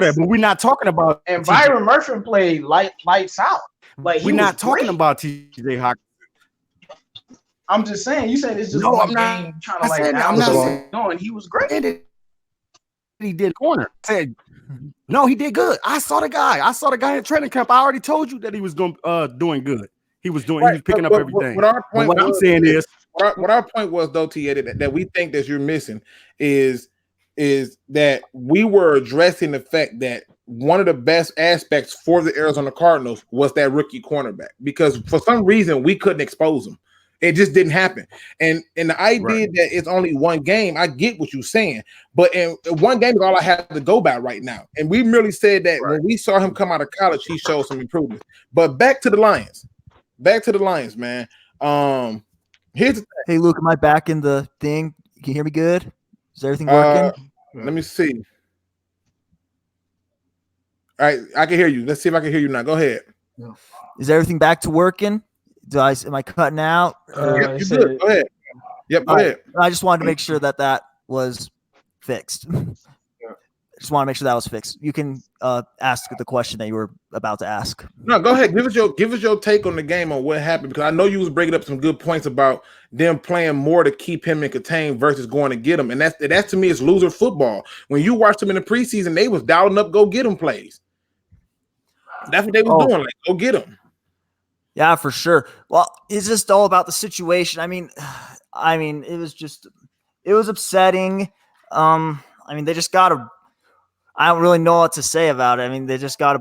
that, but we're not talking about. And Byron Murphy played lights out. Like we're not talking about TJ Hockenson. I'm just saying. You said it's just one game trying to like. I'm not saying no, and he was great. He did corner. No, he did good. I saw the guy in training camp. I already told you that he was doing good. He was picking up everything. What I'm saying is, what our point was, though, T. that we think that you're missing is that we were addressing the fact that one of the best aspects for the Arizona Cardinals was that rookie cornerback, because for some reason we couldn't expose him. It just didn't happen. And the idea that it's only one game, I get what you're saying, but in one game is all I have to go by right now. And we merely said that when we saw him come out of college, he showed some improvement. But back to the Lions, man. Here's the thing. Hey, Luke, am I back in the thing? Can you hear me good? Is everything working? Let me see. All right, I can hear you. Let's see if I can hear you now. Go ahead. Is everything back to working? Am I cutting out? You're good. Go ahead. Yep, go ahead. I just wanted to make sure that was fixed. Just want to make sure that was fixed. You can ask the question that you were about to ask. No, go ahead. Give us your take on the game, on what happened, because I know you was bringing up some good points about them playing more to keep him in contain versus going to get him, and that to me is loser football. When you watched them in the preseason, they was dialing up go get him plays. That's what they was doing, like go get him. Yeah, for sure. Well, it's just all about the situation. I mean, it was upsetting. They just gotta. I don't really know what to say about it. I mean, they just got to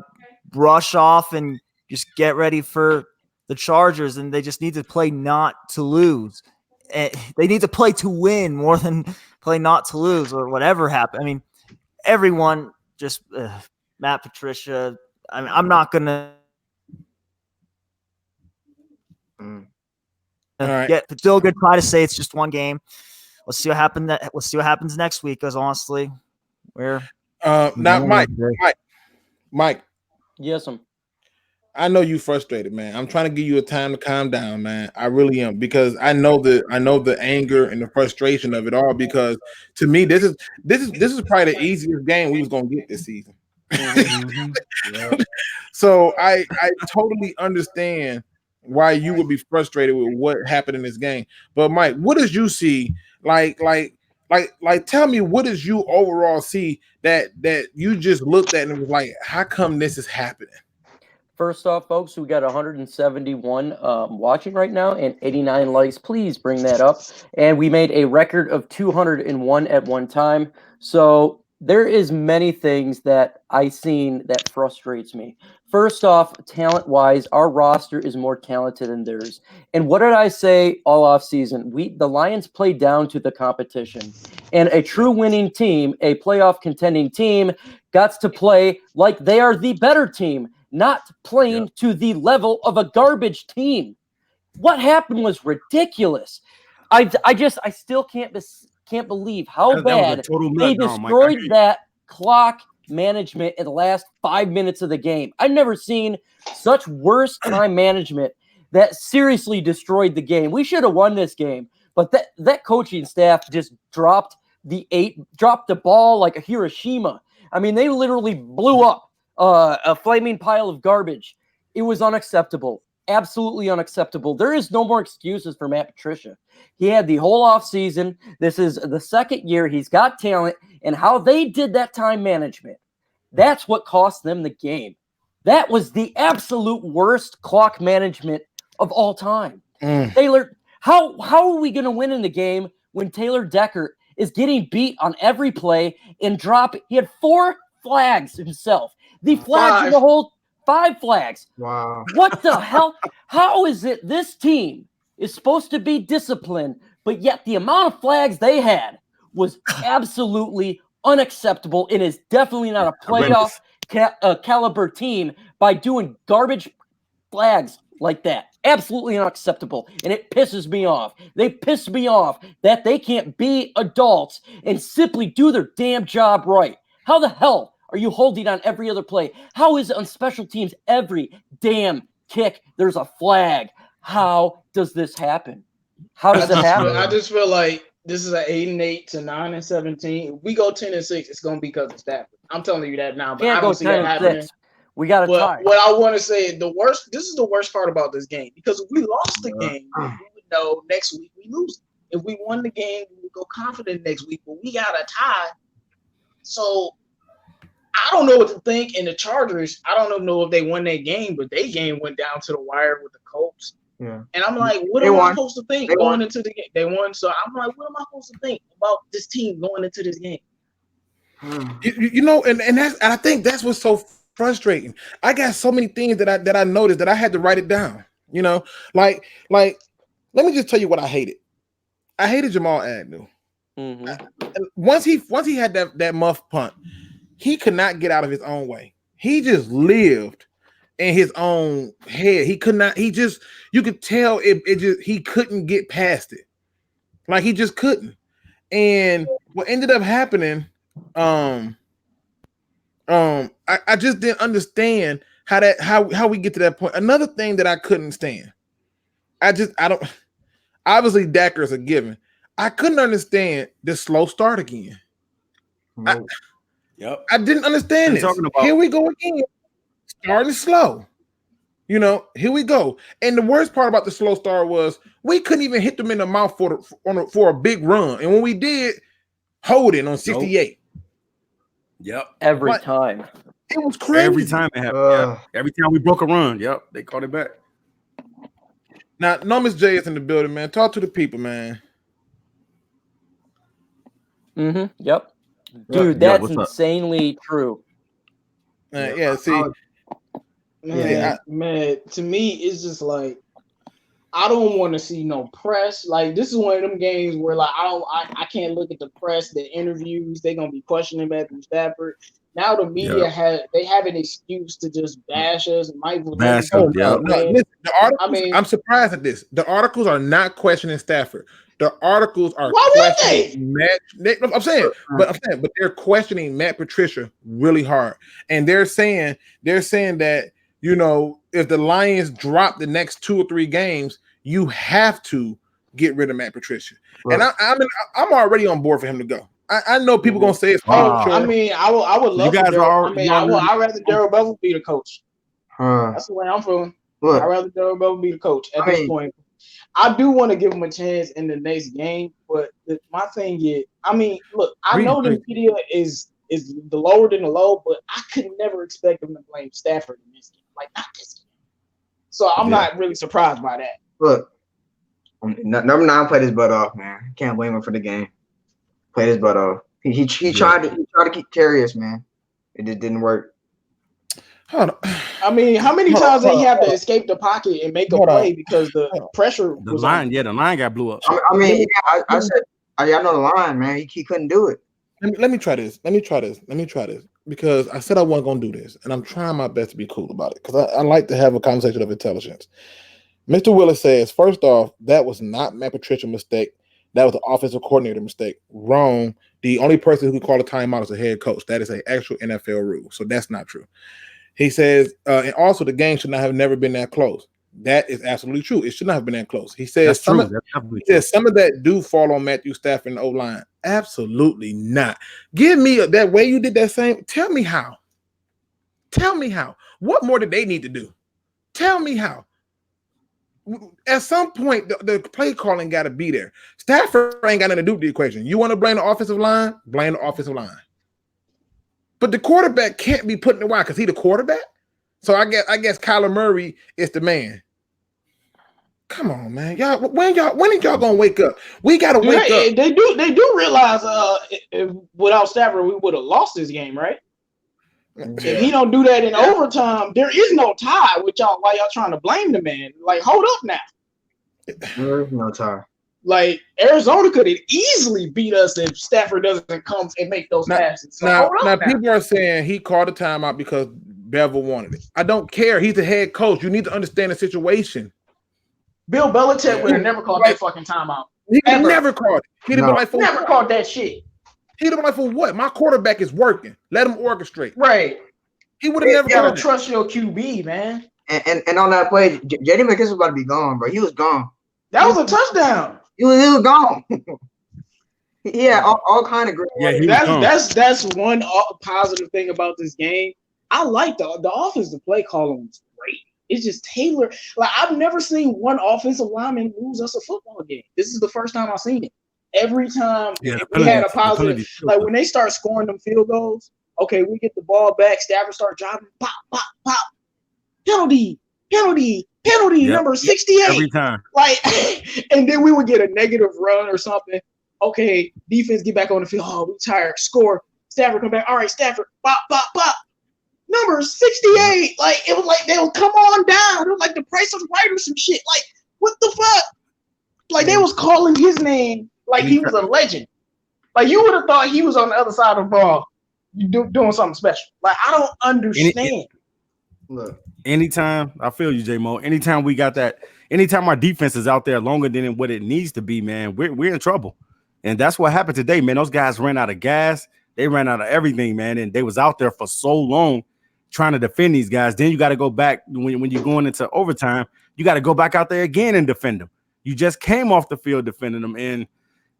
brush off and just get ready for the Chargers, and they just need to play not to lose. They need to play to win more than play not to lose or whatever happened. I mean, everyone just Matt Patricia. I mean, I'm not going to get still good. Try to say it's just one game. Let's see what happens next week. Because honestly, we're now, Mike. Yes, I'm. I know you frustrated, man. I'm trying to give you a time to calm down, man. I really am because I know the anger and the frustration of it all. Because to me, this is probably the easiest game we was gonna get this season. So I totally understand why you would be frustrated with what happened in this game. But Mike, what did you see? Tell me, what did you overall see that you just looked at and was like, how come this is happening? First off, folks, we got 171 watching right now and 89 likes. Please bring that up. And we made a record of 201 at one time. So there is many things that I seen that frustrates me. First off, talent-wise, our roster is more talented than theirs. And what did I say all off season? The Lions play down to the competition. And a true winning team, a playoff contending team, got to play like they are the better team, not playing to the level of a garbage team. What happened was ridiculous. I still can't believe how bad they destroyed that clock management in the last 5 minutes of the game. I've never seen such worse time management that seriously destroyed the game. We should have won this game, but that coaching staff just dropped the ball like a Hiroshima. I mean, they literally blew up a flaming pile of garbage. It was unacceptable. Absolutely unacceptable. There is no more excuses for Matt Patricia. He had the whole offseason. This is the second year. He's got talent. And how they did that time management, that's what cost them the game. That was the absolute worst clock management of all time. Taylor, how are we going to win in the game when Taylor Decker is getting beat on every play and he had 4 flags himself. The flags in the whole 5 flags. Wow. What the hell? How is it this team is supposed to be disciplined, but yet the amount of flags they had was absolutely unacceptable and is definitely not a playoff caliber team by doing garbage flags like that. Absolutely unacceptable. And it pisses me off. They piss me off that they can't be adults and simply do their damn job right. How the hell are you holding on every other play? How is it on special teams every damn kick there's a flag? How does this happen? How does it happen? I just feel like this is an 8-8 to 9-17. If we go 10-6, it's gonna be because of Stafford. I'm telling you that now, but I don't see that happening. We got to tie. What I want to say, this is the worst part about this game, because if we lost the game, we would know next week we lose. If we won the game, we would go confident next week, but we got a tie. So I don't know what to think. And the Chargers, I don't know if they won that game, but their game went down to the wire with the Colts. Yeah. And I'm like, what am I supposed to think going into the game? They won. So I'm like, what am I supposed to think about this team going into this game? You know, and I think that's what's so frustrating. I got so many things that I noticed that I had to write it down. You know, like let me just tell you what I hated. I hated Jamal Agnew. Once he had that muff punt, he could not get out of his own way. He just lived in his own head. He could not. You could tell he couldn't get past it. Like he just couldn't. And what ended up happening, I just didn't understand how we get to that point. Another thing that I couldn't stand. I don't. Obviously, Dakker's a given. I couldn't understand the slow start again. I didn't understand this. Here we go again, starting slow. You know, here we go. And the worst part about the slow start was we couldn't even hit them in the mouth for a big run. And when we did, holding on 68. Every time. It was crazy. Every time it happened. Every time we broke a run. They caught it back. Now, no, Miss J is in the building, man. Talk to the people, man. Yep. Dude, that's insanely true. Man, to me, it's just like I don't want to see no press. Like this is one of them games where like I can't look at the press, the interviews. They're gonna be questioning Matthew Stafford. now the media have an excuse to just bash us. And Mike will never Bash do us, that, man. Listen, the articles, I mean, I'm surprised at this. The articles are not questioning Stafford. The articles are why would they? questioning Matt. I'm saying, but they're questioning Matt Patricia really hard, and they're saying that if the Lions drop the next 2 or 3 games, you have to get rid of Matt Patricia. Right. And I'm already on board for him to go. I know people gonna say it's premature. I mean, I would love for Daryl. I'd rather Daryl Bevell be the coach. That's the way I'm feeling. I'd rather Daryl Bevell be the coach at this point. I do want to give him a chance in the next game, but my thing is, I mean, look, I know the media is the lower than the low, but I could never expect them to blame Stafford in this game, like not this game. So I'm not really surprised by that. Look, number 9 played his butt off, man. Can't blame him for the game. Played his butt off. He tried to carry us, man. It just didn't work. I mean, how many times did he have to escape the pocket and make a play because the pressure was on? The line got blew up. I mean, I said, I know the line, man. He couldn't do it. Let me try this. Because I said I wasn't going to do this, and I'm trying my best to be cool about it because I like to have a conversation of intelligence. Mr. Willis says, first off, that was not Matt Patricia's mistake. That was the offensive coordinator mistake. Wrong. The only person who can call a timeout is a head coach. That is an actual NFL rule. So that's not true. He says, and also the game should not have never been that close. That is absolutely true. It should not have been that close. He says some of that do fall on Matthew Stafford and the O-line. Absolutely not. Give me that way you did that same. Tell me how. What more did they need to do? Tell me how. At some point, the play calling got to be there. Stafford ain't got nothing to do with the equation. You want to blame the offensive line? Blame the offensive line. But the quarterback can't be put in the wide because he's the quarterback. So I guess Kyler Murray is the man. Come on, man. When are y'all gonna wake up? We gotta wake up. They do realize without Stafford, we would have lost this game, right? Yeah. If he don't do that in overtime, there is no tie with y'all while y'all trying to blame the man. Like, hold up now. There is no tie. Like, Arizona could have easily beat us if Stafford doesn't come and make those passes. So now, people are saying he called a timeout because Bevel wanted it. I don't care. He's the head coach. You need to understand the situation. Bill Belichick would have never called that fucking timeout. He never called it. He'd have been like, never called that shit. He'd have been like, for what? My quarterback is working. Let him orchestrate. Right. He would have never gotta trust your QB, man. And on that play, J.D. McKissick was about to be gone, bro. He was gone. That was a touchdown. He was gone. Yeah, all kind of great. Yeah, that's one positive thing about this game. I like the offensive play calling was great. It's just tailored. Like, I've never seen one offensive lineman lose us a football game. This is the first time I've seen it. Every time we had a positive, like when they start scoring them field goals, okay, we get the ball back, Stafford start driving, pop, pop, pop, penalty, number 68. Every time. Like, and then we would get a negative run or something. Okay, defense get back on the field. Oh, we tired. Score. Stafford come back. All right, Stafford, pop, pop, pop. Number 68. Like, it was like they would come on down. It was like the Price of Right or some shit. Like, what the fuck? Like, they was calling his name like he was a legend. Like, you would have thought he was on the other side of the ball doing something special. Like, I don't understand. Look, anytime, I feel you, J-Mo. Anytime we got that, anytime our defense is out there longer than what it needs to be, man, we're in trouble. And that's what happened today, man. Those guys ran out of gas. They ran out of everything, man. And they was out there for so long trying to defend these guys. Then you got to go back when you're going into overtime. You got to go back out there again and defend them. You just came off the field defending them, and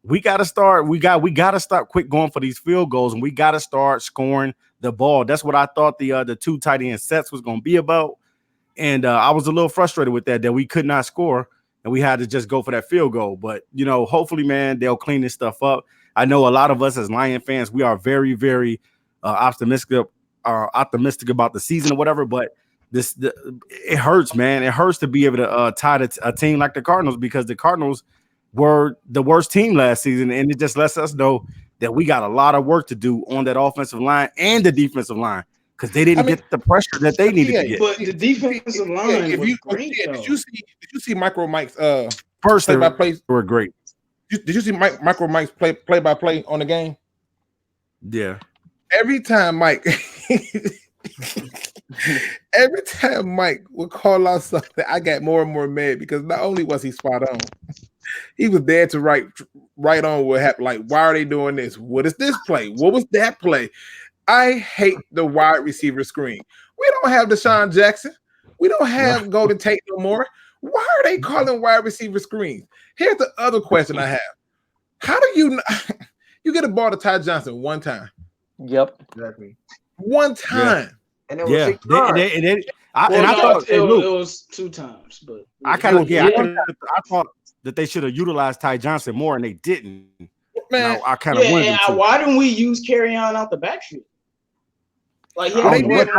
we got to start. We got to start quick going for these field goals, and we got to start scoring the ball. That's what I thought the 2 tight end sets was going to be about, and I was a little frustrated with that we could not score, and we had to just go for that field goal. But hopefully, man, they'll clean this stuff up. I know a lot of us as Lion fans, we are very, very optimistic about the season or whatever, but it hurts, man. It hurts to be able to tie a team like the Cardinals, because the Cardinals were the worst team last season, and it just lets us know that we got a lot of work to do on that offensive line and the defensive line, because they didn't get the pressure that they needed to get. But the defensive line was great. Did you see Micro Mike's first play-by-play? Were great. Did you see Micro Mike's play-by-play on the game? Yeah. every time Mike every time Mike would call out something, I got more and more mad because not only was he spot on, he was there to right on what happened. Like, why are they doing this? What is this play? What was that play? I hate the wide receiver screen. We don't have Deshaun Jackson. We don't have Golden Tate no more. Why are they calling wide receiver screens? Here's the other question I have. How do you get a ball to Ty Johnson one time? Yep. Exactly. One time. Yeah. And it was 6 yards. I thought it was 2 times, but I thought that they should have utilized Ty Johnson more, and they didn't. Man, I kind of wondered. Why didn't we use Kerryon out the backfield? Like they did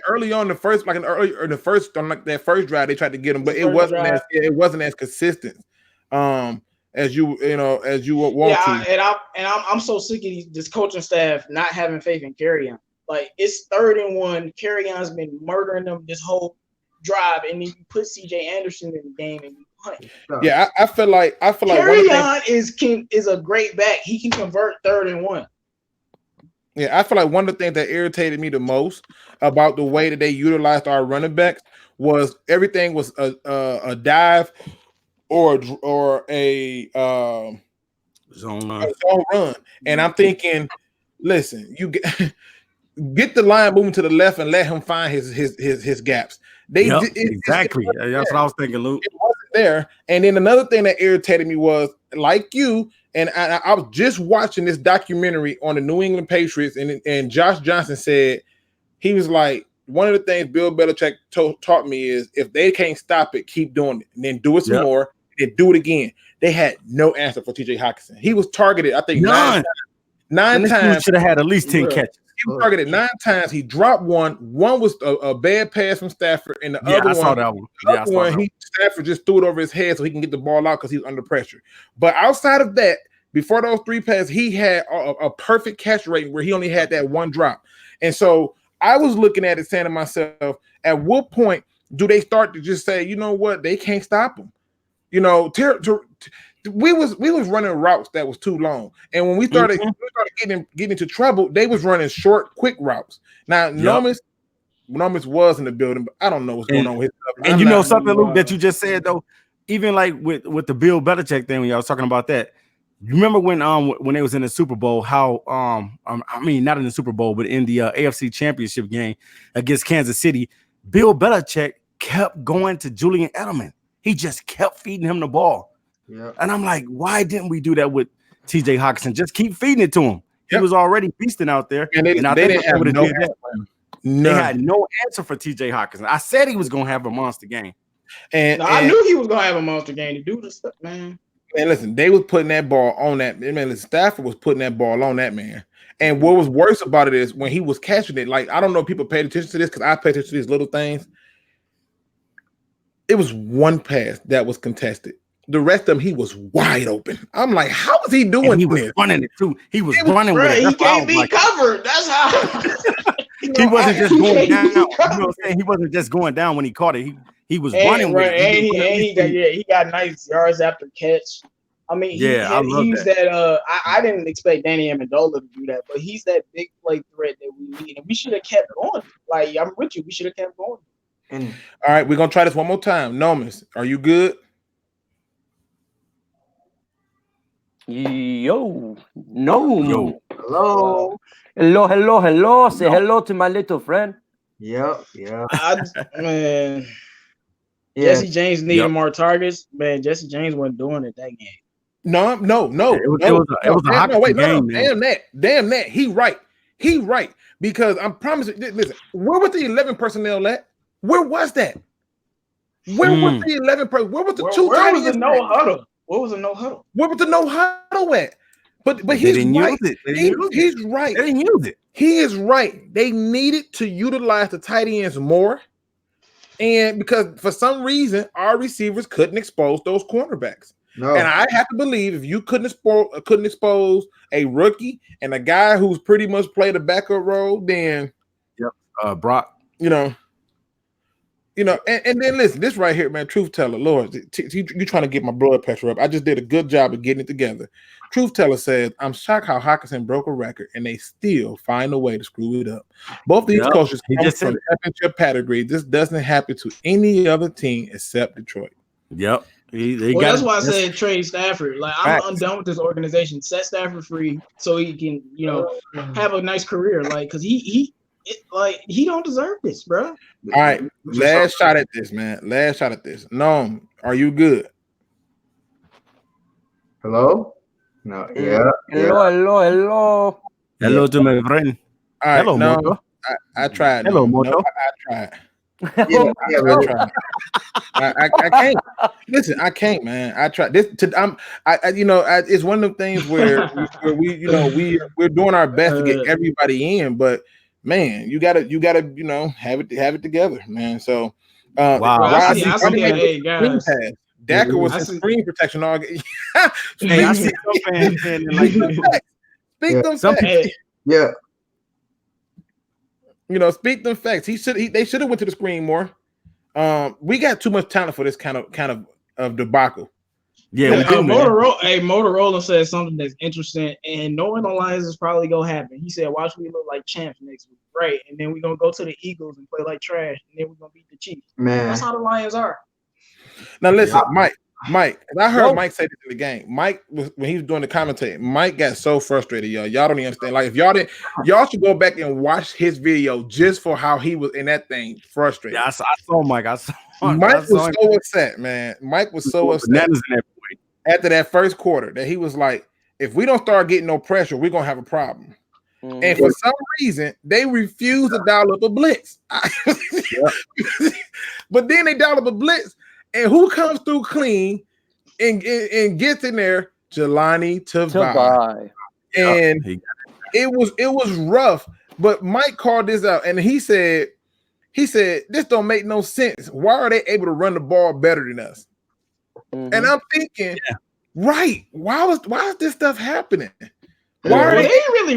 early on the first, like in the first on like that first drive, they tried to get him, but it wasn't as consistent. As you would want to. I'm so sick of this coaching staff not having faith in Kerryon. Like, it's 3rd and 1. Kerryon's been murdering them this whole drive, and then you put CJ Anderson in the game and you punt. Yeah, I feel like Kerryon is a great back. He can convert 3rd and 1. Yeah, I feel like one of the things that irritated me the most about the way that they utilized our running backs was everything was a dive or a zone run. And I'm thinking, listen, you get the line moving to the left and let him find his gaps. Exactly. That's what I was thinking, Luke. It wasn't there. And then another thing that irritated me was, like you, and I was just watching this documentary on the New England Patriots, and Josh Johnson said, he was like, one of the things Bill Belichick taught me is if they can't stop it, keep doing it, and then do it some more, and do it again. They had no answer for TJ Hockenson. He was targeted, I think, nine times. Should have had at least 10 catches. He was targeted 9 times. He dropped one. One was a bad pass from Stafford, and the other one, Stafford just threw it over his head so he can get the ball out because he was under pressure. But outside of that, before those 3 passes, he had a perfect catch rate where he only had that one drop. And so I was looking at it, saying to myself, at what point do they start to just say, you know what, they can't stop him? You know, we was running routes that was too long, and when we started getting into trouble, they was running short, quick routes. Now, Nomis was in the building, but I don't know what's going on with his stuff. And you know something, Luke, that you just said though, even like with the Bill Belichick thing, when y'all was talking about that, you remember when they was in the Super Bowl, how I mean, not in the Super Bowl, but in the AFC Championship game against Kansas City, Bill Belichick kept going to Julian Edelman. He just kept feeding him the ball. Yeah. And I'm like, why didn't we do that with TJ Hockenson? Just keep feeding it to him. He was already feasting out there. And they didn't have no answer. They had no answer for TJ Hockenson. I said he was going to have a monster game. And I knew he was going to have a monster game to do this stuff, man. And listen, they was putting that ball on that man. Listen, Stafford was putting that ball on that man. And what was worse about it is when he was catching it, like, I don't know if people paid attention to this because I paid attention to these little things. It was one pass that was contested. The rest of them, he was wide open. I'm like, how is he doing this? He was running it too. He was running with it. He can't be covered. That's how. He wasn't just going down. You know what I'm saying? He wasn't just going down when he caught it. He was running with it. He got nice yards after catch. I mean, he's that. I didn't expect Danny Amendola to do that, but he's that big play threat that we need, and we should have kept going. Like, I'm with you. We should have kept going. All right, we're gonna try this one more time. Nomis, are you good? Yo. Hello. Say hello to my little friend. Yep. Man. Jesse James needed more targets. Man, Jesse James wasn't doing it that game. No. It was a hockey game, man. Damn that. He right. Because I'm promising. Listen, where was the 11 personnel at? Where was that? Where was the 11 personnel? Where was the two? Where was the no huddle? What was the no huddle? Where was the no huddle at? But he's right. He's right. They didn't use it. He is right. They needed to utilize the tight ends more. And because for some reason, our receivers couldn't expose those cornerbacks. No. And I have to believe if you couldn't expose a rookie and a guy who's pretty much played a backup role, then Brock. You know, You know, and then listen, this right here, man, truth teller, Lord, you trying to get my blood pressure up. I just did a good job of getting it together. Truth teller says, I'm shocked how Hawkinson broke a record and they still find a way to screw it up. Both these coaches come from championship pedigree. This doesn't happen to any other team except Detroit. Yep. That's why I said trade Stafford. Like, I'm done with this organization. Set Stafford free so he can, have a nice career. Like, because he don't deserve this, bro. All right, last shot at this, man. Last shot at this. Noam, are you good? Hello? No, yeah. Hello to my friend. All right, hello, no, Moto. I tried. Hello, no, Moto. I tried. I tried. I can't. Listen, I can't, man. I tried this. It's one of the things where we're doing our best to get everybody in, but man, you gotta have it together, man. So, wow, I see that, guys. Dakar was in screen protection all game. Hey, I see some fans saying like, speak them facts. Yeah. Speak them facts. They should have went to the screen more. We got too much talent for this kind of debacle. Yeah, Motorola said something that's interesting, and knowing the Lions is probably gonna happen. He said, "Watch me look like champs next week, right? And then we're gonna go to the Eagles and play like trash, and then we're gonna beat the Chiefs." Man, that's how the Lions are. Now listen, Mike. I heard Mike say this in the game. Mike when he was doing the commentary, Mike got so frustrated, y'all. Y'all don't even understand. Like if y'all should go back and watch his video just for how he was in that thing frustrated. Yeah, I saw Mike. Mike was so upset, man. Mike was so upset after that first quarter that he was like, if we don't start getting no pressure, we're gonna have a problem. And for some reason, they refused to dial up a blitz. But then they dial up a blitz. And who comes through clean and gets in there? Jelani Tavai. And it was rough. But Mike called this out, and he said, this don't make no sense. Why are they able to run the ball better than us? And I'm thinking, right? Why is this stuff happening? Why they didn't really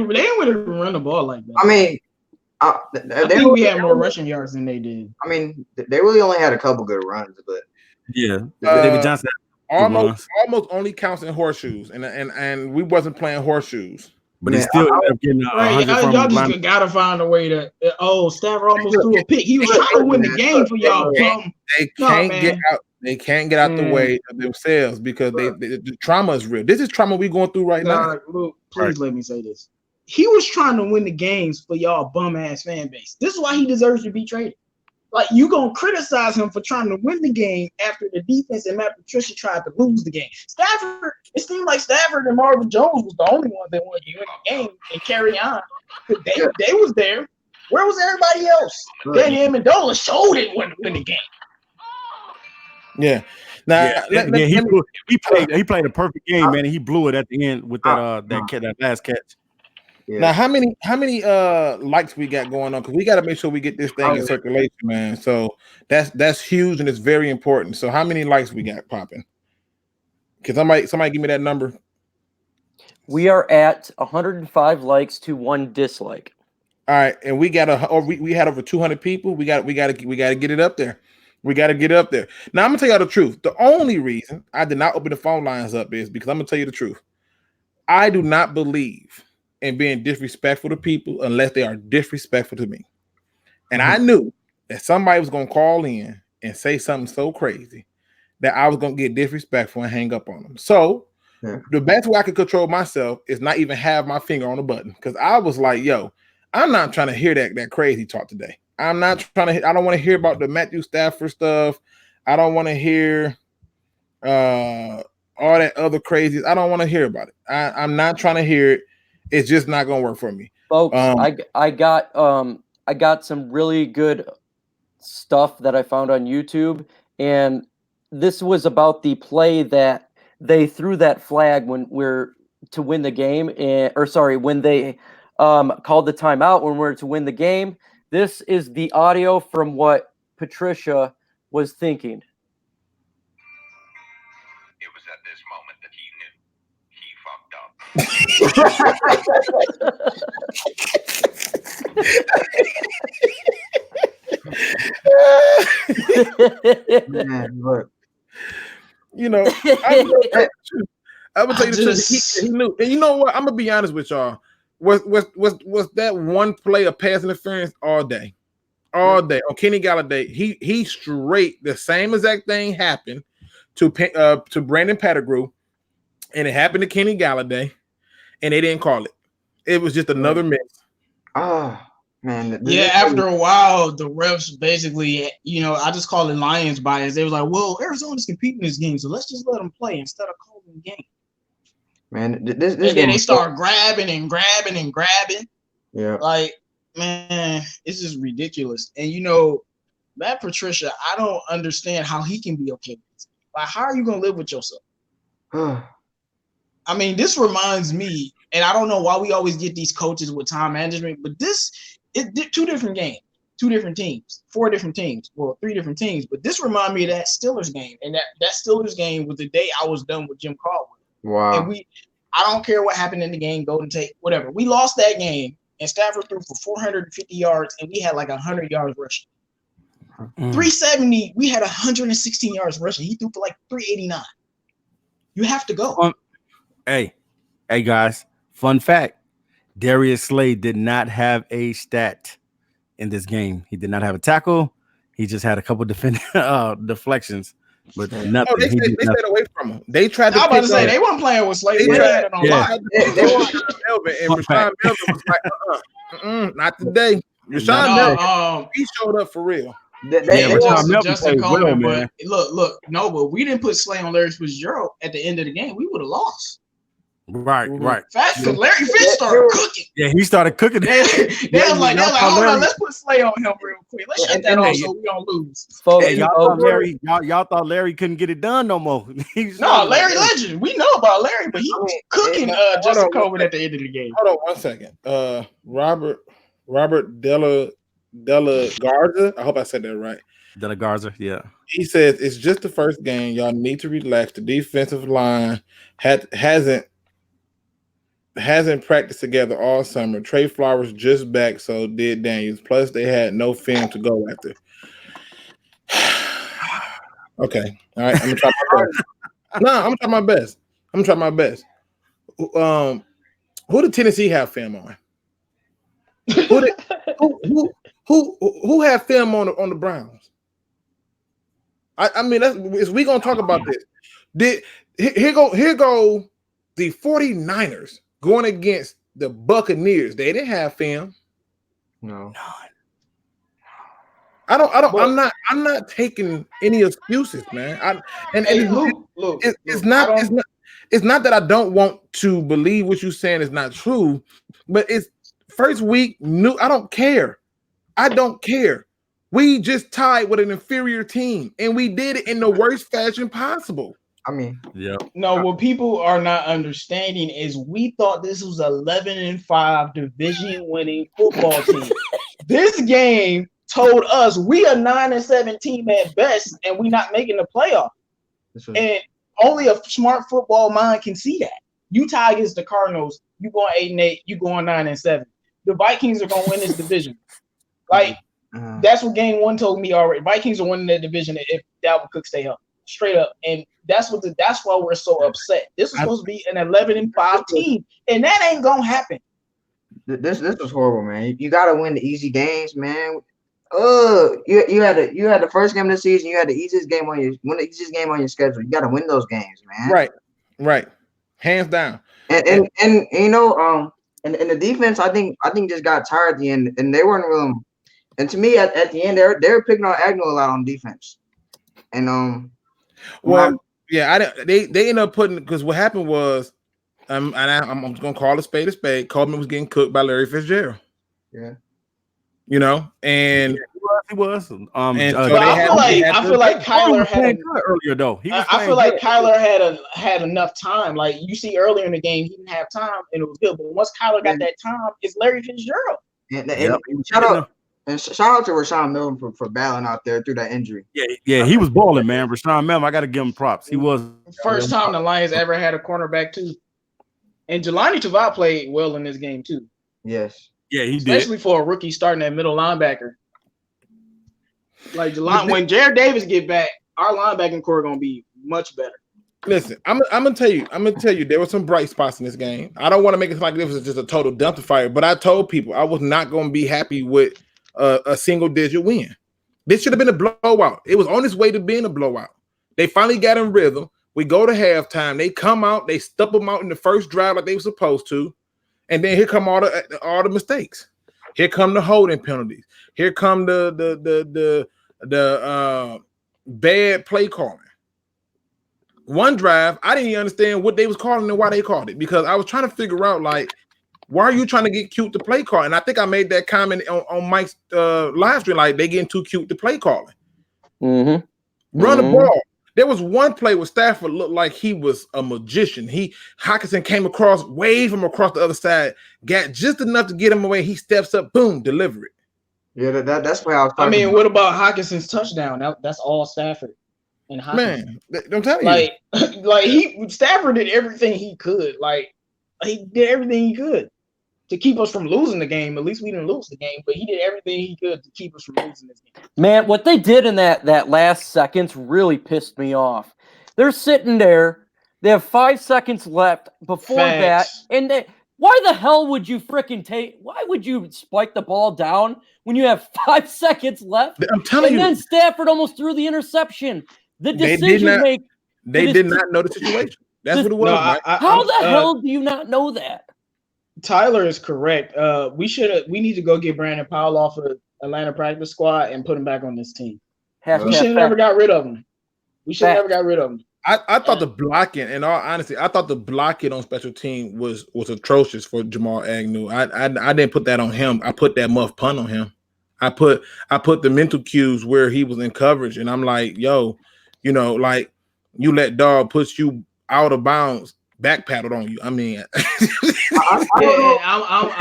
run the ball like that? I mean, I think we had more rushing yards than they did. I mean, they really only had a couple good runs, but David Johnson almost only counts in horseshoes, and we wasn't playing horseshoes. But he still ended up getting 100 from y'all just gotta find a way to. Stafford almost threw a pick. He was trying to win the game for y'all. They can't get out. They can't get out the way of themselves because the trauma is real. This is trauma we going through right now. Luke, please let me say this. He was trying to win the games for y'all bum ass fan base. This is why he deserves to be traded. Like, you gonna criticize him for trying to win the game after the defense and Matt Patricia tried to lose the game. Stafford, it seemed like Stafford and Marvin Jones was the only ones that wanted to win the game and carry on. They was there. Where was everybody else? Danny Amendola showed it when to win the game. Yeah. Now he played a perfect game, man, and he blew it at the end with that last catch. Yeah. Now, how many likes we got going on? Because we got to make sure we get this thing in circulation, man. So that's huge and it's very important. So how many likes we got popping? Can somebody give me that number? We are at 105 likes to 1 dislike. All right, and we got we had over 200 people. We got to get it up there. We got to get it up there. Now I'm gonna tell y'all the truth. The only reason I did not open the phone lines up is because I'm gonna tell you the truth. I do not believe in being disrespectful to people unless they are disrespectful to me. And I knew that somebody was going to call in and say something so crazy that I was going to get disrespectful and hang up on them. So the best way I could control myself is not even have my finger on the button. Because I was like, yo, I'm not trying to hear that crazy talk today. I'm not trying to, I don't want to hear about the Matthew Stafford stuff. I don't want to hear all that other crazy. I don't want to hear about it. I'm not trying to hear it. It's just not gonna work for me, folks. I got some really good stuff that I found on YouTube, and this was about the play that they threw that flag when we're to win the game, when they called the timeout when we're to win the game. This is the audio from what Patricia was thinking. It was at this moment that he knew he fucked up. Man, look. You know, I'm gonna tell you the truth. He knew, and you know what? I'm gonna be honest with y'all. Was that one play of pass interference all day on Kenny Galladay? He straight the same exact thing happened to Brandon Pettigrew, and it happened to Kenny Galladay, and they didn't call it. It was just another miss. Oh man, Yeah, after a while, the refs basically, I just call it Lions bias. They was like, well, Arizona's competing this game, so let's just let them play instead of calling the game. Man, this and then they start grabbing and grabbing and grabbing. Yeah. Like, man, it's just ridiculous. And Matt Patricia, I don't understand how he can be okay with this. Like, how are you gonna live with yourself? I mean, this reminds me, and I don't know why we always get these coaches with time management, but this is 2 different games, 2 different teams, 4 different teams, well, 3 different teams. But this reminded me of that Steelers game, and that Steelers game was the day I was done with Jim Caldwell. Wow. And I don't care what happened in the game, Golden Tate, whatever. We lost that game, and Stafford threw for 450 yards, and we had like 100 yards rushing. 370, we had 116 yards rushing. He threw for like 389. You have to go. Hey guys, fun fact. Darius Slade did not have a stat in this game. He did not have a tackle. He just had a couple deflections, but nothing. They stayed away from him. They tried to. I was about to say they weren't playing with Slade. They had it on lock. They wanted Melvin, and Rashawn Melvin was like, not today. Rashawn Melvin, he showed up for real. They lost Justin Coleman, but look, no, but we didn't put Slay on Larry Fitzgerald at the end of the game. We would have lost. Right. Fast because Larry Fitz started cooking. Yeah, he started cooking. They was like, hold on, let's put Slay on him real quick. Let's shut that off so we don't lose. Y'all thought Larry couldn't get it done no more. No, Larry Legend. We know about Larry, but he was cooking Justin Coleman at the end of the game. Hold on 1 second. Robert Della Garza. I hope I said that right. Della Garza, yeah. He says it's just the first game. Y'all need to relax. The defensive line hasn't practiced together all summer. Trey Flowers just back, so did Daniels. Plus, they had no film to go after. Okay, all right. I'm gonna try my best. I'm gonna try my best. Who did Tennessee have film on? Who had film on the Browns? I mean, we gonna talk about this. Here go the 49ers going against the Buccaneers. They didn't have film. No. I'm not taking any excuses, man. It's not that I don't want to believe what you're saying is not true, but it's first week new. I don't care. We just tied with an inferior team, and we did it in the worst fashion possible. I mean, yeah. No, what people are not understanding is we thought this was 11-5 division-winning football team. This game told us we a 9-7 team at best, and we not making the playoff. And only a smart football mind can see that. You tie against the Cardinals, you going 8-8, you going 9-7. The Vikings are going to win this division. Like, that's what game 1 told me already. Vikings are winning that division if Dalvin Cook stay up. Straight up. And that's why we're so upset. This was supposed to be an 11-5 team, and that ain't gonna happen. This was horrible, man. You gotta win the easy games, man. You had the first game of the season. You had the easiest game on your schedule. You gotta win those games, man. Right. Hands down. And the defense, I think just got tired at the end, and they weren't really. And to me, at the end, they were picking on Agnew a lot on defense, and they ended up putting, because what happened was, and I'm gonna call a spade. Coleman was getting cooked by Larry Fitzgerald. Yeah, and he was. I feel like Kyler had earlier though. I feel like Kyler had enough time. Like you see earlier in the game, he didn't have time, and it was good. But once Kyler got that time, it's Larry Fitzgerald. And shout out to Rashawn Melvin for battling out there through that injury. Yeah, he was balling, man. Rashawn Melvin, I got to give him props. He was first time the Lions ever had a cornerback too. And Jelani Tavai played well in this game too. Yes. Yeah, he especially for a rookie starting at middle linebacker. Like when Jared Davis get back, our linebacking core gonna be much better. Listen, I'm gonna tell you, there were some bright spots in this game. I don't want to make it like this was just a total dumpster fire, but I told people I was not gonna be happy with a single digit win. This should have been a blowout. It was on its way to being a blowout. They finally got in rhythm. We go to halftime. They come out. They stuff them out in the first drive like they were supposed to, and then here come all the mistakes. Here come the holding penalties. Here come the bad play calling. One drive, I didn't even understand what they was calling and why they called it, because I was trying to figure out, like, why are you trying to get cute to play call? And I think I made that comment on Mike's live stream, like they getting too cute to play calling. Run the ball. There was one play where Stafford looked like he was a magician. Hockenson came across, waved him across the other side, got just enough to get him away. He steps up, boom, deliver it. Yeah, that's why I was. I mean, what about Hawkinson's touchdown? That's all Stafford. And man, I'm telling you, like Stafford did everything he could. Like he did everything he could to keep us from losing the game. At least we didn't lose the game, but he did everything he could to keep us from losing this game. Man, what they did in that last seconds really pissed me off. They're sitting there. They have 5 seconds left before Facts. that, and why the hell would you why would you spike the ball down when you have 5 seconds left? I'm telling you. And then Stafford almost threw the interception. The They decision did not know the situation. That's what it was. How the hell do you not know that? Tyler is correct. We need to go get Brandon Powell off of Atlanta practice squad and put him back on this team. We should have never got rid of him. I thought the blocking, in all honesty, I thought the blocking on special team was atrocious for Jamal Agnew. I didn't put that on him. I put that muff punt on him. I put the mental cues where he was in coverage, and I'm like, yo, like you let dog push you out of bounds, backpedaled on you. I mean,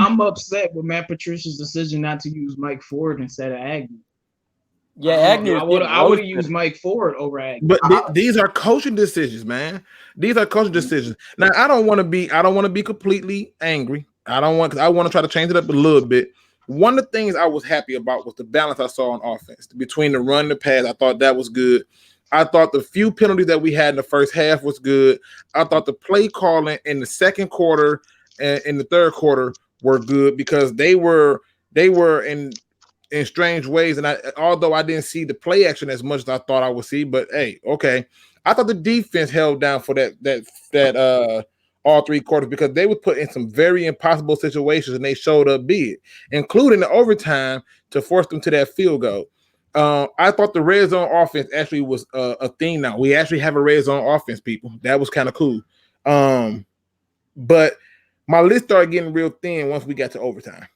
I'm upset with Matt Patricia's decision not to use Mike Ford instead of Agnew. Yeah, Agnew. I would have used Mike Ford over Agnew. But these are coaching decisions, man. These are coaching decisions. Now, I don't want to be completely angry. I want to try to change it up a little bit. One of the things I was happy about was the balance I saw on offense between the run and the pass. I thought that was good. I thought the few penalties that we had in the first half was good. I thought the play calling in the second quarter and in the third quarter were good because they were in strange ways. And although I didn't see the play action as much as I thought I would see, but hey, okay. I thought the defense held down for that all 3 quarters because they were put in some very impossible situations and they showed up big, including the overtime to force them to that field goal. I thought the red zone offense actually was a thing now. We actually have a red zone offense, people. That was kind of cool. But my list started getting real thin once we got to overtime.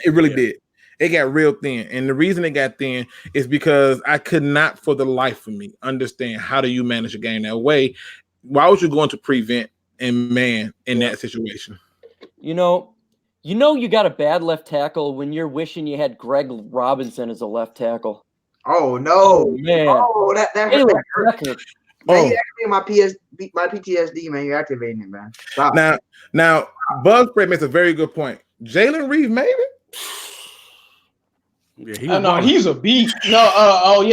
It really did. It got real thin. And the reason it got thin is because I could not for the life of me understand how do you manage a game that way. Why would you go into prevent and man in that situation? You got a bad left tackle when you're wishing you had Greg Robinson as a left tackle. Oh no, man! Oh, that hurt. Oh, you activating my PTSD, man. You're activating it, man. Stop. Now, Bug Spray makes a very good point. Jalen Reed made it. Yeah, he's a beast. Carl.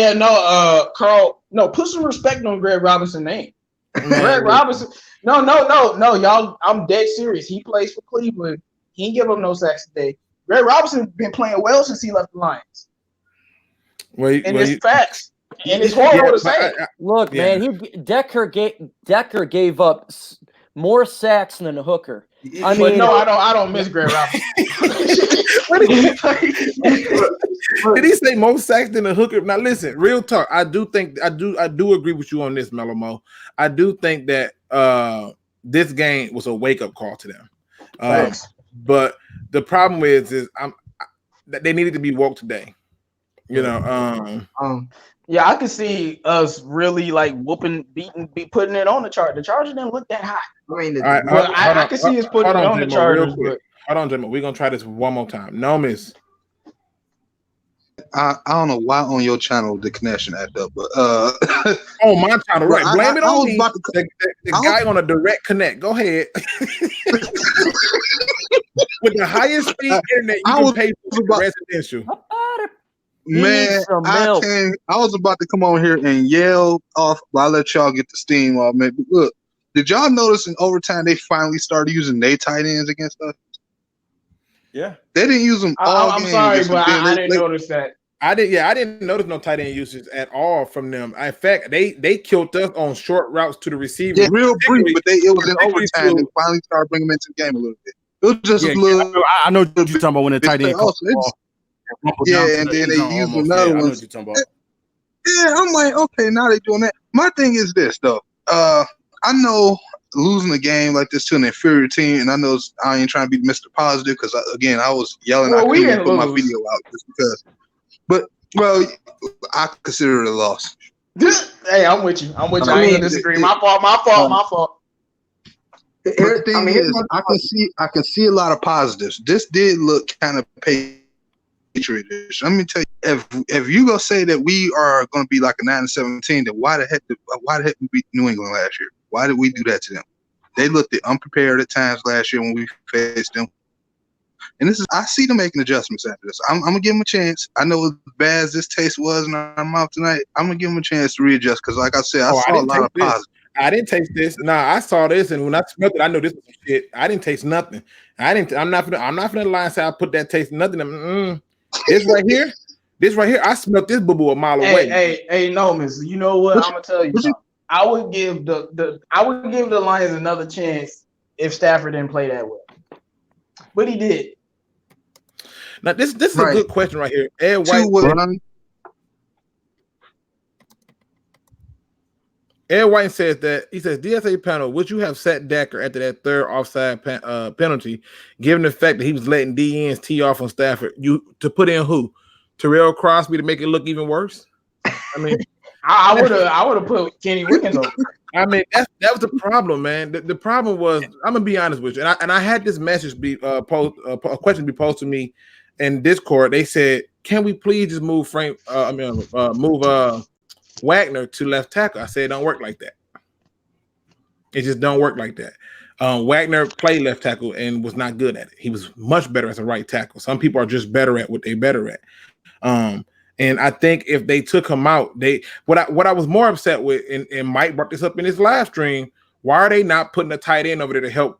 No, put some respect on Greg Robinson's name. Greg Robinson. No, y'all. I'm dead serious. He plays for Cleveland. He ain't give up no sacks today. Greg Robinson been playing well since he left the Lions. It's facts. And it's horrible to say. Look, man, Decker gave up more sacks than Hooker. I don't miss Greg Robinson. Did he say more sacks than a Hooker? Now listen, real talk. I do agree with you on this, Mellow Mo. I do think that this game was a wake up call to them. But the problem is that they needed to be woke today. Yeah, I could see us really like putting it on the chart. The Chargers didn't look that high. I can see us putting it on the Chargers. Hold on, Jimmy. We're gonna try this one more time. No miss. I don't know why on your channel the connection act up, but on my channel, right? Blame it on me. The guy on a direct connect. Go ahead. With the highest speed internet you can pay for residential. He needs some milk. I was about to come on here and yell off, but I let y'all get the steam off, man. But look, did y'all notice in overtime they finally started using their tight ends against us? Yeah. They didn't use them all I'm game sorry, against but them. I didn't notice that. I didn't notice no tight end usage at all from them. In fact, they killed us on short routes to the receiver. Yeah, real brief, but it was in overtime. They finally started bringing them into the game a little bit. It was just a little. I know what you're talking about when the tight end caught the ball. Yeah, and then they used another one. I know what you're talking about. Yeah, I'm like, okay, now they're doing that. My thing is this, though. I know losing a game like this to an inferior team, and I know I ain't trying to be Mr. Positive because, again, I was yelling. Well, I couldn't put my video out just because. But, well, I consider it a loss. Hey, I'm with you. I ain't gonna disagree. My fault. The thing is, I can see a lot of positives. This did look kind of patriotish. Let me tell you, if you gonna say that we are gonna be like a 9-17, then why the heck did we beat New England last year? Why did we do that to them? They looked unprepared at times last year when we faced them. And I see them making adjustments after this. I'm gonna give them a chance. I know as bad as this taste was in our mouth tonight, I'm gonna give them a chance to readjust because, like I said, I saw a lot of positives. I didn't taste this. Nah, I saw this, and when I smelled it, I know this was shit. I didn't taste nothing. I'm not gonna lie and say I put that taste nothing. This right here, I smelled this boo-boo a mile away. Hey, no, miss. You know what? I'm gonna tell you something. I would give the Lions another chance if Stafford didn't play that well, but he did. Now this is a good question right here. Ed White says that he says DSA panel, would you have sat Decker after that third offside penalty, given the fact that he was letting DNs tee off on Stafford? You to put in who? Terrell Crosby to make it look even worse? I mean, I would have put Kenny Wiggins over. I mean, that was the problem, man. The problem was, I'm gonna be honest with you, and I had this message be a question be posed to me in Discord. They said, "Can we please just move Wagner to left tackle?" I said, "It don't work like that. It just don't work like that." Wagner played left tackle and was not good at it. He was much better as a right tackle. Some people are just better at what they're better at. And I think if they took him out, what I was more upset with, and Mike brought this up in his live stream, why are they not putting a tight end over there to help?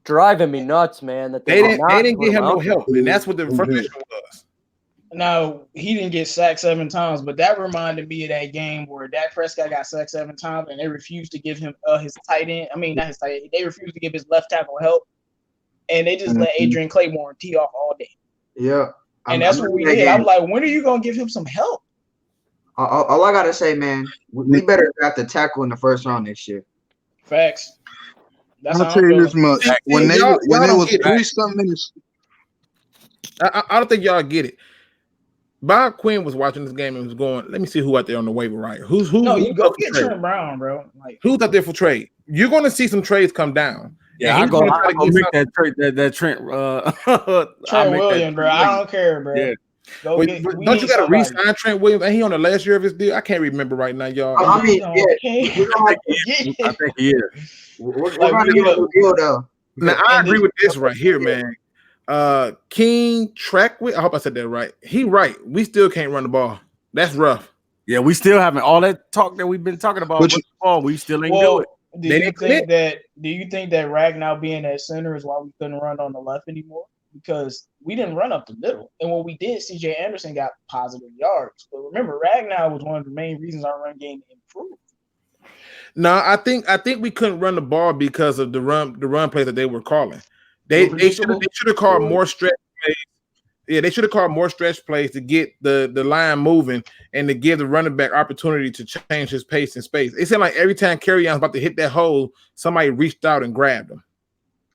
Driving me nuts, man. That they didn't get him no help, and that's what the frustration was. No, he didn't get sacked 7 times, but that reminded me of that game where Dak Prescott got sacked 7 times, and they refused to give him his tight end. I mean, not his tight end. They refused to give his left tackle help, and they just let Adrian Claiborne tee off all day. Yeah. And that's what we did. I was like, when are you going to give him some help? All I got to say, man, we better draft a tackle in the first round next year. Facts. That's I'll tell you this much. When it was 3-something minutes. I don't think y'all get it. Bob Quinn was watching this game and was going, let me see who out there on the waiver wire. Who's you go get Trent Brown, bro. Like, who's out there for trade? You're going to see some trades come down. Yeah, I go make that Trent Williams, bro. I don't care, bro. Yeah. Don't you got to re-sign Trent Williams? And he on the last year of his deal? I can't remember right now, y'all. I mean, I think he is. We're going to give a deal, though. Now, I agree with this right here, man. King Trackwit, I hope I said that right. He right. We still can't run the ball. That's rough. Yeah, we still haven't. All that talk that we've been talking about with the ball, we still ain't do it. Do you think that Ragnow being at center is why we couldn't run on the left anymore? Because we didn't run up the middle. And when we did, CJ Anderson got positive yards. But remember, Ragnow was one of the main reasons our run game improved. No, I think we couldn't run the ball because of the run plays that they were calling. They should have called more stretch plays. Yeah, they should have called more stretch plays to get the line moving and to give the running back opportunity to change his pace and space. It seemed like every time Kerryon's about to hit that hole, somebody reached out and grabbed him.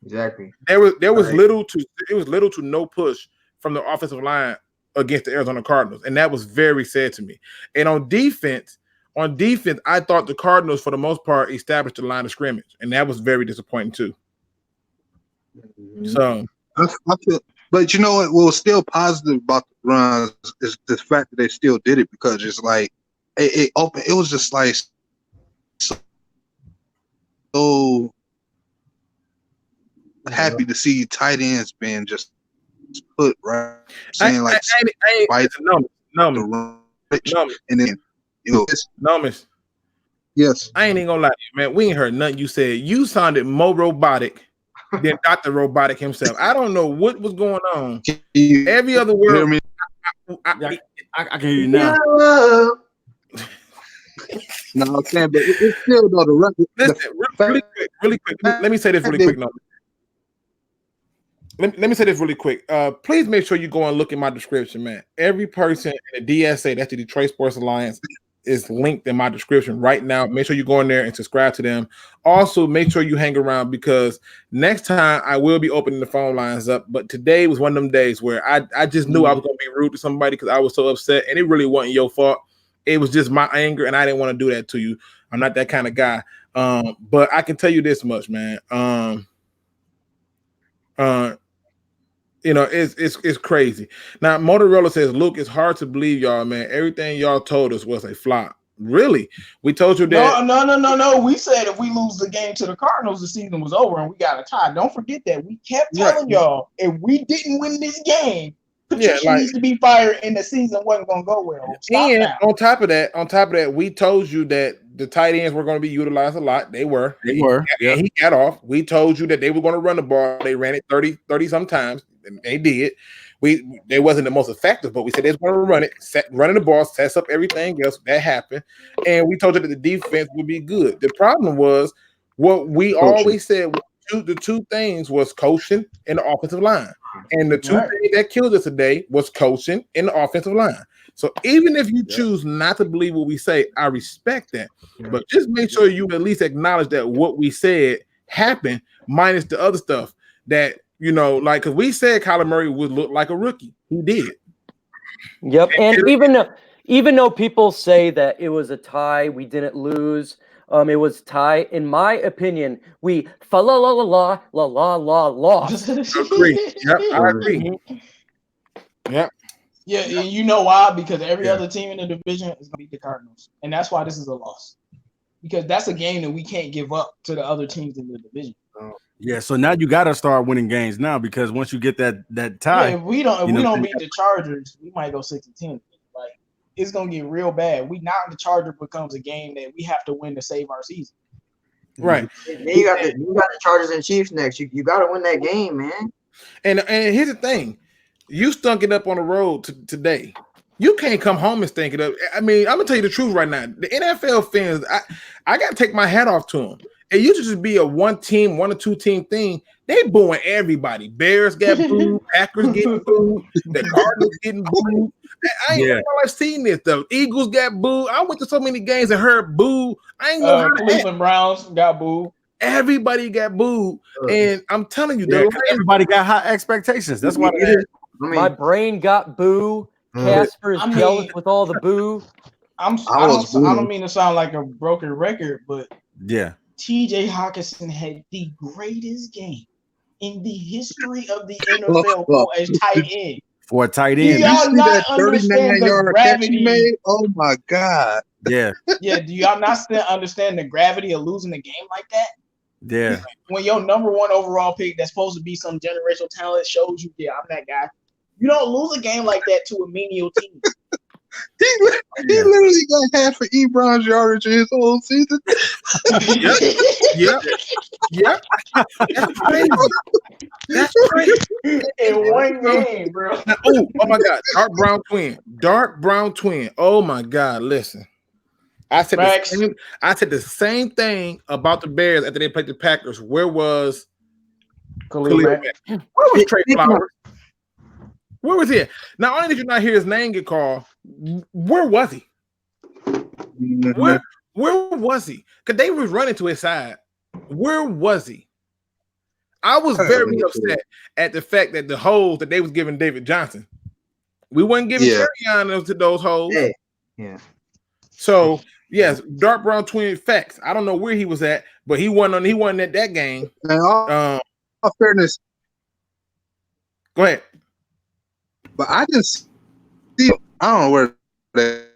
Exactly. There was little to no push from the offensive line against the Arizona Cardinals, and that was very sad to me. And on defense, I thought the Cardinals, for the most part, established the line of scrimmage, and that was very disappointing too. So I feel, but you know what was still positive about the runs is the fact that they still did it, because it's like it was just like so happy to see tight ends being just put right saying like fight no, and then Nomis. Yes. I ain't even gonna lie to you, man. We ain't heard nothing you said. You sounded more robotic than Dr. Robotic himself. I don't know what was going on. Every other word. I can hear you now. No, I'm saying, but it's still though the record. Listen, really quick. Let me say this really quick. No. Let me say this really quick. Please make sure you go and look at my description, man. Every person in the DSA, that's the Detroit Sports Alliance, is linked in my description right now. Make sure you go in there and subscribe to them. Also, make sure you hang around because next time I will be opening the phone lines up. But today was one of them days where I just knew I was going to be rude to somebody because I was so upset, and it really wasn't your fault. It was just my anger, and I didn't want to do that to you. I'm not that kind of guy. But I can tell you this much, man. You know, it's crazy. Now, Motorola says, Luke, it's hard to believe y'all, man. Everything y'all told us was a flop. Really? We told you that. No. We said if we lose the game to the Cardinals, the season was over and we got a tie. Don't forget that. We kept telling y'all if we didn't win this game, Patricia needs to be fired and the season wasn't going to go well. And on top of that, we told you that the tight ends were going to be utilized a lot. They were. Yeah. He got off. We told you that they were going to run the ball. They ran it 30 sometimes. And they did. They wasn't the most effective, but we said they was going to run it, running the ball, sets up everything else. That happened. And we told you that the defense would be good. The problem was what we always said, the two things was coaching and the offensive line. And the two things that killed us today was coaching and the offensive line. So even if you choose not to believe what we say, I respect that. But just make sure you at least acknowledge that what we said happened, minus the other stuff that, you know, like, because we said Kyler Murray would look like a rookie. He did. Yep. And even though people say that it was a tie, we didn't lose. It was tie. In my opinion, we lost. Agree. Yep, I agree. Yep. Yeah, and you know why? Because every other team in the division is going to beat the Cardinals, and that's why this is a loss. Because that's a game that we can't give up to the other teams in the division. Yeah, so now you got to start winning games now because once you get that tie, if we don't beat the Chargers, we might go 6-10. Like it's gonna get real bad. We not the Charger becomes a game that we have to win to save our season. Right. Then you got the Chargers and Chiefs next. You got to win that game, man. And here's the thing, you stunk it up on the road today. You can't come home and stink it up. I mean, I'm gonna tell you the truth right now. The NFL fans, I gotta take my hat off to them. It used to just be a one or two team thing. They booing everybody. Bears got booed, Packers getting booed, the Cardinals getting booed. I ain't know I've seen this though. Eagles got booed. I went to so many games and heard boo. I ain't know how Cleveland Browns got booed. Everybody got booed, and I'm telling you, everybody got high expectations. That's why my brain got boo. Casper is jealous with all the boo. I don't mean to sound like a broken record, but yeah. TJ Hawkinson had the greatest game in the history of the NFL for a tight end. For a tight Do end. y'all not understand the gravity? Oh my God. Yeah. Yeah. Do y'all not still understand the gravity of losing a game like that? Yeah. When your number one overall pick that's supposed to be some generational talent shows you, yeah, I'm that guy. You don't lose a game like that to a menial team. He literally got half of Ebron's yardage in his whole season. Yeah. That's crazy. In one game, bro. Now, oh my God. Dark brown twin. Oh my God. Listen. I said the same thing about the Bears after they played the Packers. Where was Khalil Mack? Where was Trey Flowers? Where was he? Not only did you not hear his name get called, where was he? Where was he? Because they was running to his side. Where was he? I was very upset at the fact that the holes that they was giving David Johnson, we wasn't giving Carry to those holes. Yeah. So yes, dark brown twin facts. I don't know where he was at, but he wasn't at that game. And all fairness, go ahead. But I just see. I don't know where that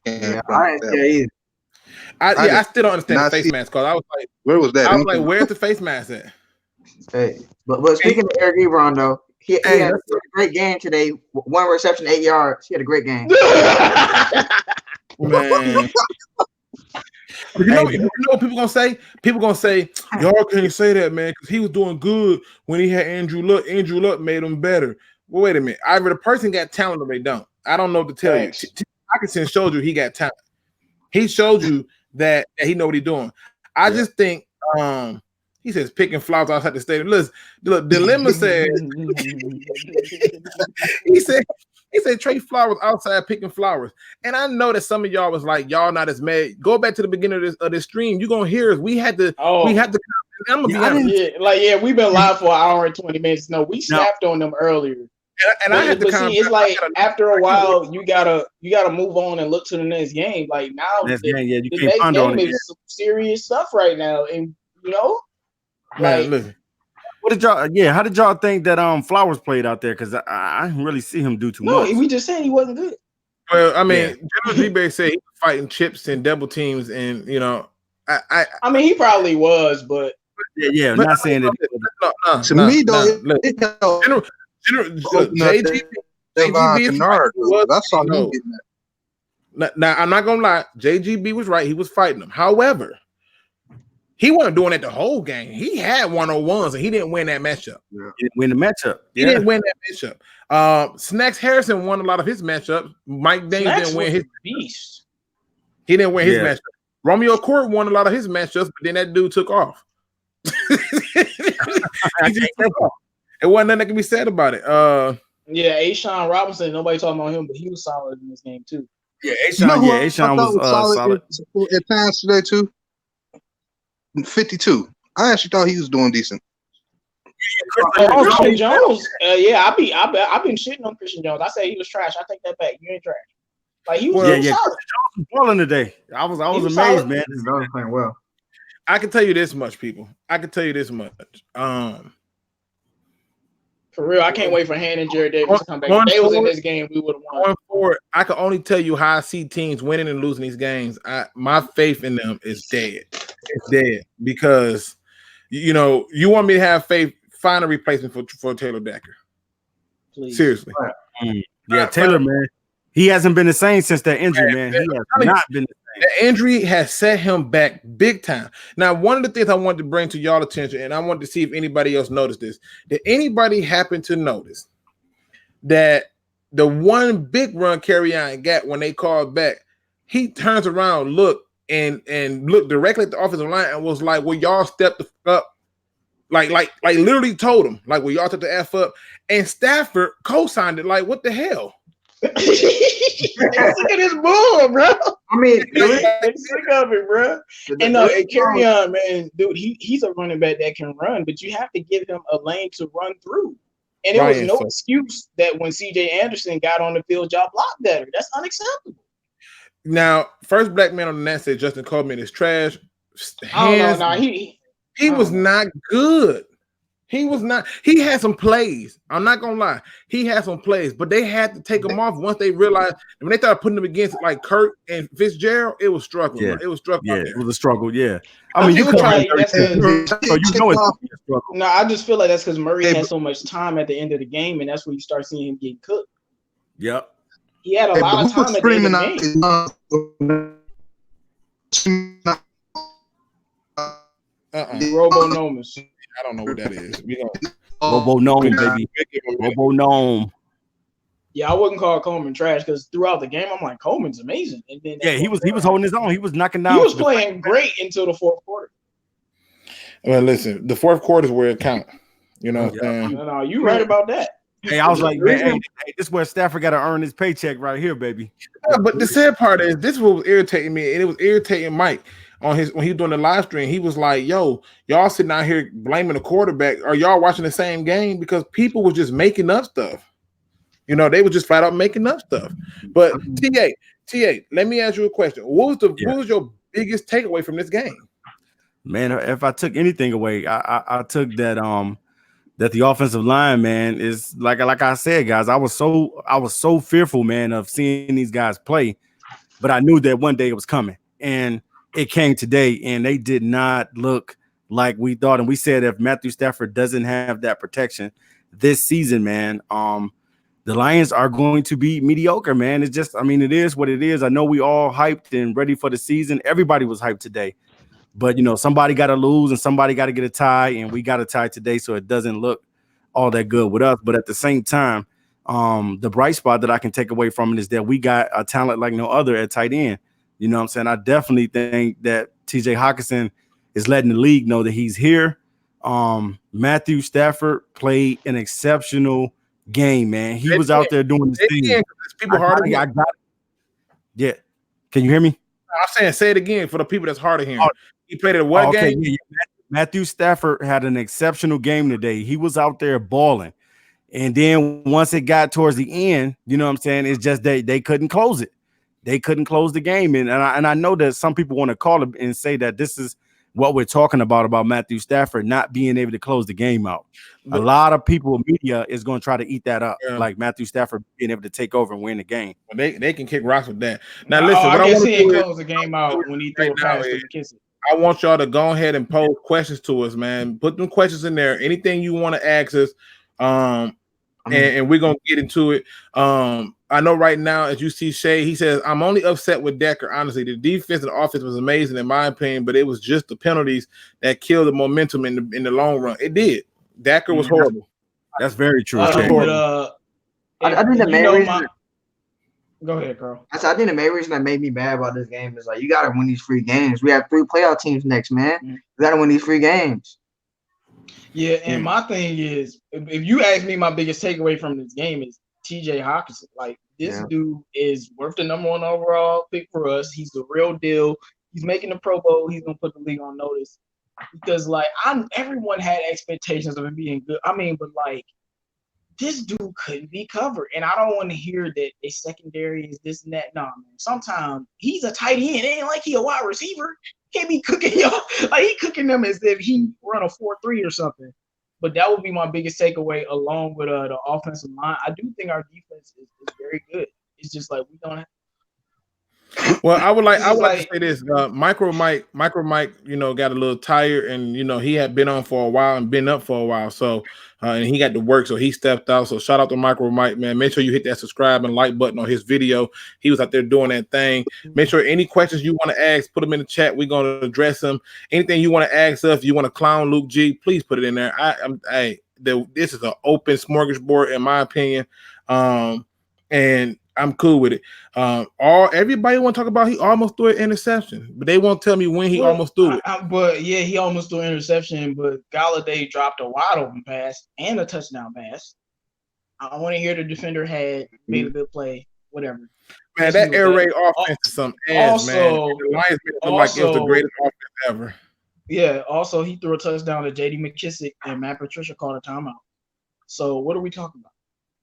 came from. I didn't see either. I still don't understand the face mask because I was like, where was that? I was like, where's the face mask at? Hey, but speaking of Eric Ebron though, He had a great game today. 1 reception, 8 yards. He had a great game. Man. You know what people gonna say? People gonna say, y'all can't say that, man, because he was doing good when he had Andrew Luck. Andrew Luck made him better. Well, wait a minute. Either the person got talent or they don't. I don't know what to tell you. Hockenson showed you he got talent. He showed you that he know what he's doing. I just think he says picking flowers outside the stadium. Look, Dilemma said he said Trey Flowers outside picking flowers. And I know that some of y'all was like, y'all not as mad. Go back to the beginning of this stream. You're gonna hear us. We had to. I'm gonna be honest. We've been live for an hour and 20 minutes. No, we snapped on them earlier. And I had to it's like after a while, you gotta move on and look to the next game. Like now, the next game is some serious stuff right now, and you know, man, listen. What did y'all? Yeah, how did y'all think that Flowers played out there? Because I didn't really see him do too much. No, we just saying he wasn't good. Well, I mean, General G-Bay said he was fighting chips and double teams, and you know, I mean, he probably was, but I'm not saying that. To me, though, JGB that's all him getting at. Now, I'm not gonna lie, JGB was right. He was fighting them. However, he wasn't doing it the whole game. He had 1-on-1s and he didn't win that matchup. Yeah. He didn't win the matchup. He didn't win that matchup. Snacks Harrison won a lot of his matchups. Mike Daniels didn't win his beast. He didn't win his matchup. Romeo Court won a lot of his matchups, but then that dude took off. He just took off. It wasn't nothing that can be said about it. Ashawn Robinson, nobody talking about him, but he was solid in this game too. Yeah, Ashawn was solid. At times today too. 52. I actually thought he was doing decent. Christian Jones, I've been shitting on Christian Jones. I say he was trash. I take that back. You ain't trash. Like he was solid. Christian Jones was balling today. I was amazed, solid. Man. He was playing well. I can tell you this much, people. For real, I can't wait for Han and Jared Davis to come back. If they was in this game, we would have won. Going forward, I can only tell you how I see teams winning and losing these games. My faith in them is dead. It's dead because you know you want me to have faith. Find a replacement for Taylor Decker. Please. Seriously. Yeah, Taylor, man, he hasn't been the same since that injury, man. He has not been the same. The injury has set him back big time. Now, one of the things I wanted to bring to y'all attention, and I wanted to see if anybody else noticed this. Did anybody happen to notice that the one big run Kerryon got when they called back, he turns around, looked directly at the offensive line and was like, well, y'all stepped the fuck up. Like literally told him, like, well, y'all took the F up. And Stafford co-signed it. Like, what the hell? Look at this bull, bro. I mean, sick of it, bro. And no, Kerryon, man, dude, he's a running back that can run, but you have to give him a lane to run through. And there was no excuse that when CJ Anderson got on the field, y'all blocked better. That's unacceptable. Now, first black man on the net said Justin Coleman is trash. He was not good. He was not. He had some plays. I'm not gonna lie. He had some plays, but they had to take him off once they realized when they started putting him against like Kurt and Fitzgerald. It was struggling. Yeah. It was struggling. Yeah, it was a struggle. Yeah, I mean, you come so you know it's a struggle. No, I just feel like that's because Murray had so much time at the end of the game, and that's when you start seeing him getting cooked. Yep. He had a lot of time at the end of the game. Robo Nomus. I don't know what that is. Robo Gnome, baby. Robo Gnome. Yeah, I wouldn't call Coleman trash because throughout the game, I'm like, Coleman's amazing. And then he was holding his own. He was knocking down. He was playing great until the fourth quarter. Well, listen, the fourth quarter is where it counts. You know what I'm saying? No, you right about that. Hey, I was like, man, this is where Stafford got to earn his paycheck right here, baby. Yeah, but the sad part is this was irritating me, and it was irritating Mike. When he was doing the live stream, he was like, yo, y'all sitting out here blaming the quarterback. Are y'all watching the same game? Because people was just making up stuff. You know, they were just flat out making up stuff. But TA, let me ask you a question. What was your biggest takeaway from this game? Man, if I took anything away, I took that that the offensive line, man, is like I said, guys, I was so fearful, man, of seeing these guys play, but I knew that one day it was coming. And it came today, and they did not look like we thought. And we said if Matthew Stafford doesn't have that protection, this season, man. The Lions are going to be mediocre, man. It's just, I mean, it is what it is. I know we all hyped and ready for the season. Everybody was hyped today. But, somebody got to lose and somebody got to get a tie, and we got a tie today, so it doesn't look all that good with us. But at the same time, the bright spot that I can take away from it is that we got a talent like no other at tight end. You know what I'm saying? I definitely think that TJ Hockenson is letting the league know that he's here. Matthew Stafford played an exceptional game, man. He was out there doing his thing. People hard to hear. I got it. Yeah. Can you hear me? I'm saying, say it again for the people that's hard of hearing. He played at what game? Yeah. Matthew Stafford had an exceptional game today. He was out there balling. And then once it got towards the end, you know what I'm saying? It's just they couldn't close it. They couldn't close the game. And I know that some people want to call it and say that this is what we're talking about Matthew Stafford not being able to close the game out. But a lot of people, media is going to try to eat that up, like Matthew Stafford being able to take over and win the game. They can kick rocks with that. Now, listen, what I guess want he to do close the game out when he threw a pass to McKissick. I want y'all to go ahead and pose questions to us, man. Put them questions in there. Anything you want to ask us, and we're gonna get into it. I know right now, as you see Shay, he says, I'm only upset with Decker. Honestly, the defense and the offense was amazing in my opinion, but it was just the penalties that killed the momentum in the long run. It did. Decker was horrible. That's very true. I think the main reason. Go ahead, Carl. I think the main reason that made me mad about this game is like you got to win these free games. We have 3 playoff teams next, man. You got to win these free games. Yeah, and my thing is, if you ask me, my biggest takeaway from this game is TJ Hockenson. Like, this dude is worth the #1 overall pick for us. He's the real deal. He's making the Pro Bowl. He's gonna put the league on notice because, like, everyone had expectations of him being good. I mean, but like, this dude couldn't be covered, and I don't want to hear that a secondary is this and that. No, man. Sometimes he's a tight end. It ain't like he a wide receiver. Can't be cooking y'all like he cooking them as if he run a 4-3 or something. But that would be my biggest takeaway, along with the offensive line. I do think our defense is very good. It's just like we don't have. Well, I would like to say this. Micro Mike, got a little tired, and he had been on for a while and been up for a while. So, and he got to work, so he stepped out. So, shout out to Micro Mike, man. Make sure you hit that subscribe and like button on his video. He was out there doing that thing. Make sure any questions you want to ask, put them in the chat. We're gonna address them. Anything you want to ask us, if you want to clown Luke G, please put it in there. This is an open smorgasbord, in my opinion, and I'm cool with it. Everybody want to talk about he almost threw an interception, but they won't tell me when he almost threw it. But yeah, he almost threw an interception, but Galladay dropped a wide open pass and a touchdown pass. I want to hear the defender had made a good play, whatever. Man, that air raid offense is some ass, man. The Lions made it look like it was the greatest offense ever. Yeah, also he threw a touchdown to J.D. McKissick, and Matt Patricia called a timeout. So what are we talking about?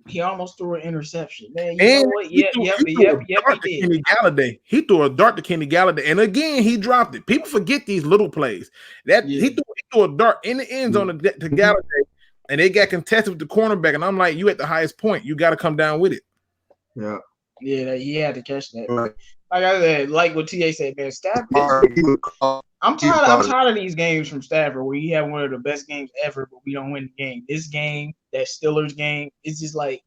He almost threw an interception. Man, you know what? He did. Galladay. He threw a dart to Kenny Galladay, and again he dropped it. People forget these little plays. He threw a dart in the end zone to Galladay, and they got contested with the cornerback. And I'm like, you at the highest point, you got to come down with it. Yeah, he had to catch that. Right. Like I said, like what TA said, man, Stafford. I'm tired of these games from Stafford where he had one of the best games ever, but we don't win the game. This game, that Steelers game, it's just like,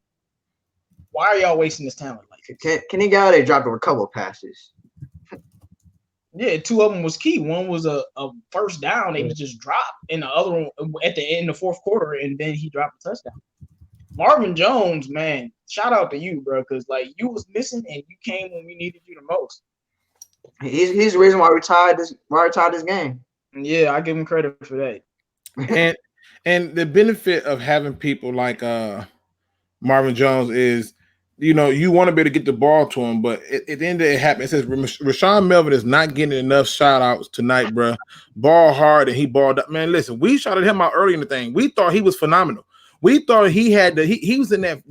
why are y'all wasting this talent? Like, Kenny Galladay dropped a couple of passes. Yeah, 2 of them was key. One was a first down, they just dropped, and the other one at the end of the fourth quarter, and then he dropped a touchdown. Marvin Jones, man, shout out to you, bro, because like you was missing and you came when we needed you the most. He's the reason why we tied this game. Yeah, I give him credit for that. and the benefit of having people like Marvin Jones is, you want to be able to get the ball to him, but at the end of it happens. It says Rashawn Melvin is not getting enough shout outs tonight, bro. Ball hard and he balled up. Man, listen, we shouted him out early in the thing. We thought he was phenomenal. We thought he had he was in that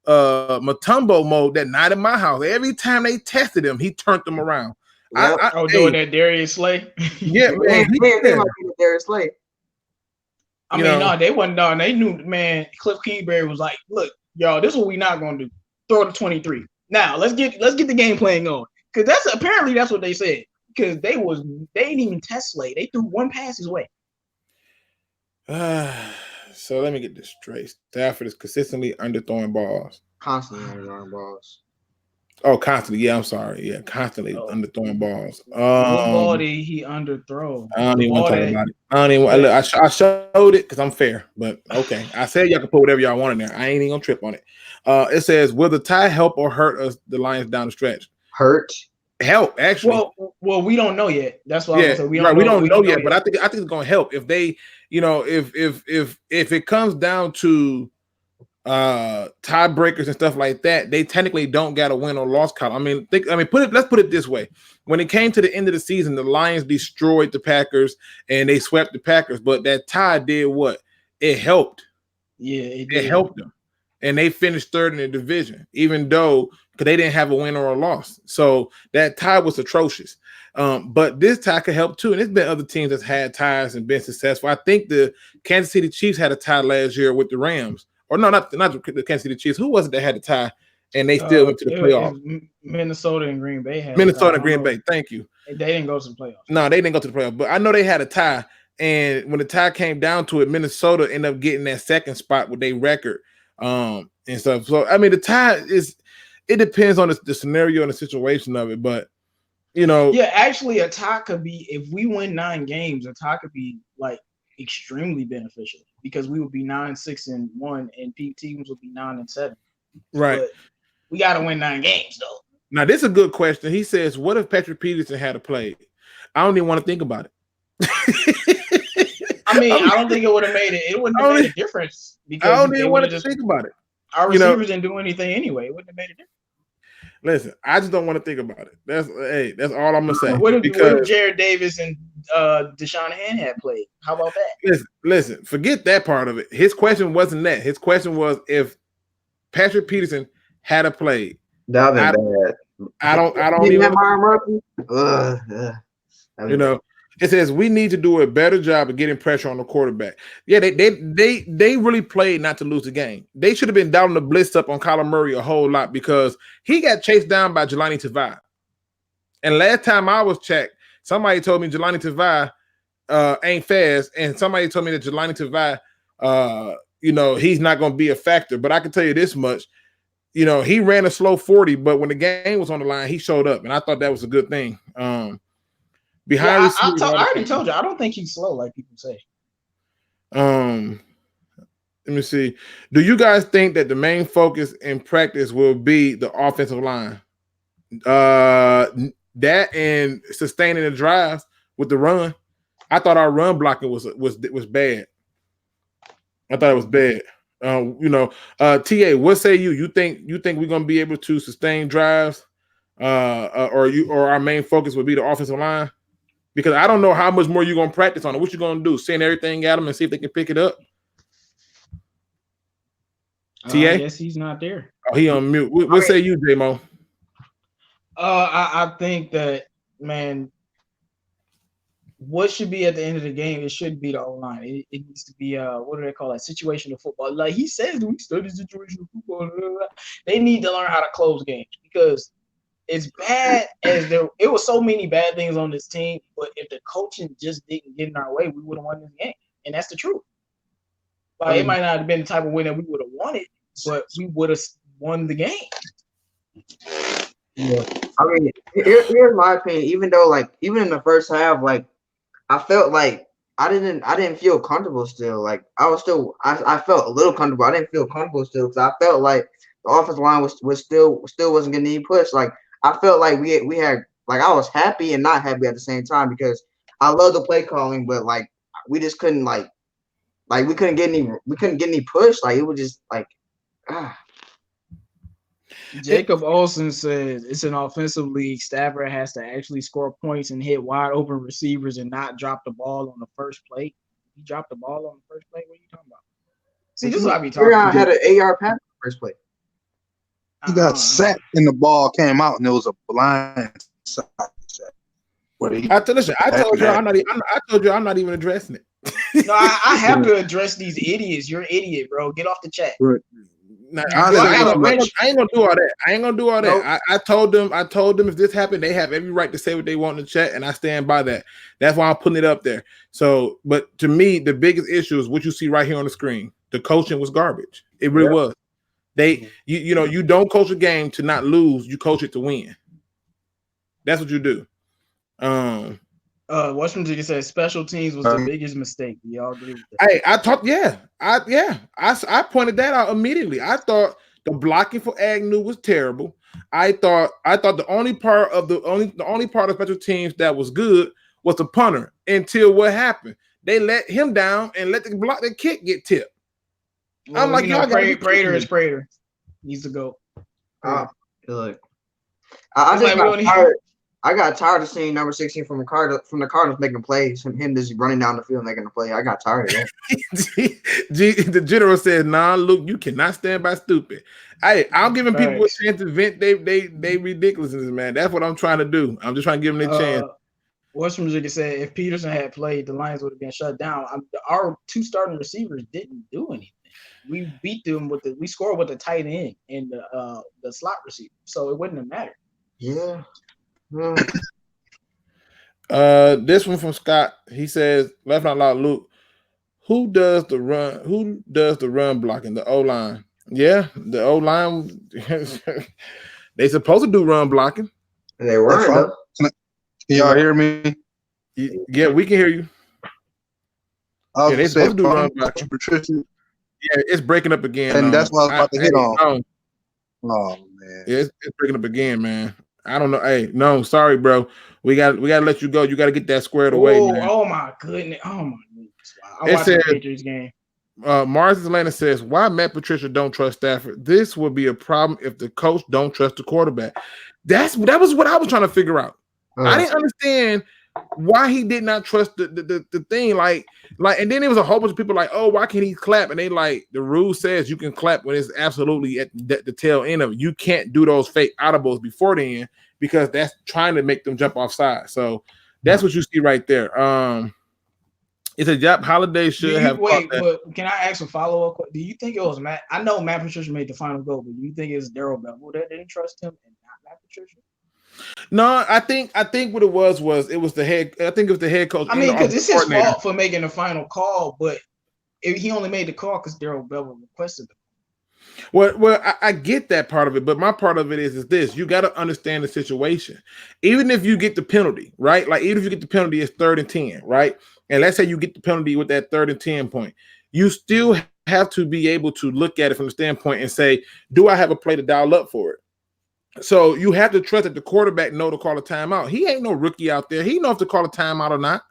Matumbo mode that night in my house. Every time they tested him, he turned them around. Yep. Doing that Darius Slay. Yeah, man. Darius Slay. They wasn't done. They knew, man. Cliff Kingsbury was like, "Look, y'all, this is what we not gonna do. Throw the 23. Now let's get the game plan going." Because that's what they said. Because they didn't even test Slay. They threw one pass his way. So let me get this straight. Stafford is consistently underthrowing balls. Constantly underthrowing balls. Oh, constantly. Yeah, I'm sorry. Yeah, constantly underthrowing balls. What ball did he underthrow? I don't even want to talk about it. I don't even. Look, I showed it because I'm fair, but okay. I said y'all can put whatever y'all want in there. I ain't even gonna trip on it. It says, "Will the tie help or hurt us? The Lions down the stretch." Hurt. Help, actually. Well, we don't know yet. That's why I was gonna say we right. don't We don't know yet, but I think it's gonna help if they, if it comes down to tiebreakers and stuff like that, they technically don't got a win or loss column. Let's put it this way: when it came to the end of the season, the Lions destroyed the Packers and they swept the Packers, but that tie did what? It helped. Yeah, it helped them, and they finished third in the division, even though because they didn't have a win or a loss. So that tie was atrocious. But this tie could help too, and there's been other teams that's had ties and been successful. I think the Kansas City Chiefs had a tie last year with the Rams. Or no, not the Kansas City Chiefs. Who was it that had the tie and they still went to the playoffs? Minnesota and Green Bay had Minnesota and Green Bay. Thank you. They didn't go to the playoffs. No, they didn't go to the playoffs. But I know they had a tie. And when the tie came down to it, Minnesota ended up getting that second spot with their record and stuff. So the tie it depends on the scenario and the situation of it. But yeah, actually, a tie could be if we win 9 games. A tie could be like extremely beneficial because we would be 9-6-1 and teams would be 9-7. Right. But we got to win 9 games though. Now this is a good question. He says, "What if Patrick Peterson had a play?" I don't even want to think about it. I don't think it would have made it. It wouldn't have made a difference because I don't even want to think about it. Our receivers didn't do anything anyway. It wouldn't have made a difference. Listen, I just don't want to think about it. That's all I'm gonna say. What if Jared Davis and Deshaun Hand had played? How about that? Listen, forget that part of it. His question wasn't that. His question was if Patrick Peterson had a play. That would bad. I don't even. It says we need to do a better job of getting pressure on the quarterback. Yeah, they really played not to lose the game. They should have been down the blitz up on Kyler Murray a whole lot because he got chased down by Jelani Tavai. And last time I was checked, somebody told me Jelani Tavai ain't fast, and somebody told me that Jelani Tavai, he's not going to be a factor. But I can tell you this much, he ran a slow 40, but when the game was on the line, he showed up, and I thought that was a good thing. I already told you. I don't think he's slow like people say. Let me see. Do you guys think that the main focus in practice will be the offensive line? That and sustaining the drives with the run. I thought our run blocking was bad. I thought it was bad. TA, what say you? You think we're gonna be able to sustain drives? Or our main focus would be the offensive line? Because I don't know how much more you're going to practice on it. What you going to do? Send everything at them and see if they can pick it up? TA? I guess he's not there. Oh, he on mute. What say you, J-Mo? I think that, man, what should be at the end of the game, it should be the O-line. It needs to be, what do they call it? Situational football. Like he says, we study situational football. They need to learn how to close games because as bad as it was so many bad things on this team, but if the coaching just didn't get in our way, we would have won this game. And that's the truth. Like it might not have been the type of win that we would have wanted, but we would have won the game. Yeah. Here's my opinion. Even though, even in the first half, I felt like I didn't feel comfortable still. I felt a little comfortable. I didn't feel comfortable still because I felt like the offensive line was still wasn't gonna need push. I felt like we had I was happy and not happy at the same time because I love the play calling, but we just couldn't we couldn't get any push. It was just Jacob Olsen says it's an offensive league. Stafford has to actually score points and hit wide open receivers and not drop the ball on the first play. He dropped the ball on the first play. What are you talking about? See, this is what I be talking about. Had an AR pass first play. He got sacked and the ball came out and it was a blind side sack. I told you I'm not even addressing it. No, I have to address these idiots. You're an idiot, bro. Get off the chat. Nah, I ain't gonna do all that. I ain't gonna do all that. I told them if this happened, they have every right to say what they want in the chat, and I stand by that. That's why I'm putting it up there. So, but to me, the biggest issue is what you see right here on the screen. The coaching was garbage. It really was. You don't coach a game to not lose. You coach it to win. That's what you do. Washington Jiggy says special teams was the biggest mistake. Do y'all agree with that? Hey, I pointed that out immediately. I thought the blocking for Agnew was terrible. I thought the only part of special teams that was good was the punter until what happened. They let him down and let the kick get tipped. Well, I'm like, y'all Prater is Prater. He's the GOAT. Look, I got tired of seeing number 16 from the Cardinals making plays. Him just running down the field making a play. I got tired of that. The general said, "Nah, Luke, you cannot stand by stupid." Hey, I'm giving people a chance to vent. They ridiculousness, man. That's what I'm trying to do. I'm just trying to give them a chance. Western Jiggy said, if Peterson had played, the Lions would have been shut down. Our two starting receivers didn't do anything. We beat them we scored with the tight end and the slot receiver, so it wouldn't have mattered. Yeah. This one from Scott. He says, "Laugh out loud, Luke. Who does the run blocking? The O line. Yeah, the O line. They supposed to do run blocking. They weren't. Can y'all hear me? Yeah, we can hear you. They supposed to do run blocking. Patricia. Yeah, it's breaking up again. And that's what I was about to hit on. Oh man, yeah, it's breaking up again, man. I don't know. Hey, no, sorry, bro. We got to let you go. You got to get that squared away, man. Oh my goodness. Oh my goodness. I watched the Patriots game. Mars Atlanta says, why Matt Patricia don't trust Stafford? This would be a problem if the coach don't trust the quarterback. That was what I was trying to figure out. I didn't understand why he did not trust the thing. Like, and then there was a whole bunch of people like, oh, why can't he clap? And they like, the rule says you can clap when it's absolutely at the tail end of it. You can't do those fake audibles before then because that's trying to make them jump off side. So that's what you see right there. It's a job. Holiday should have. Wait, but can I ask a follow up? Do you think it was Matt? I know Matt Patricia made the final goal, but do you think it's Daryl Bevel that didn't trust him and not Matt Patricia? No, I think what it was it was the head. I think it was the head coach. I mean, because it's his fault for making the final call, but he only made the call because Daryl Bevel requested it. Well, I get that part of it, but my part of it is this: you got to understand the situation. Even if you get the penalty, right? Like even if you get the penalty, it's 3rd and 10, right? And let's say you get the penalty with that 3rd and 10 point, you still have to be able to look at it from the standpoint and say, do I have a play to dial up for it? So you have to trust that the quarterback know to call a timeout. He ain't no rookie out there. He knows to call a timeout or not.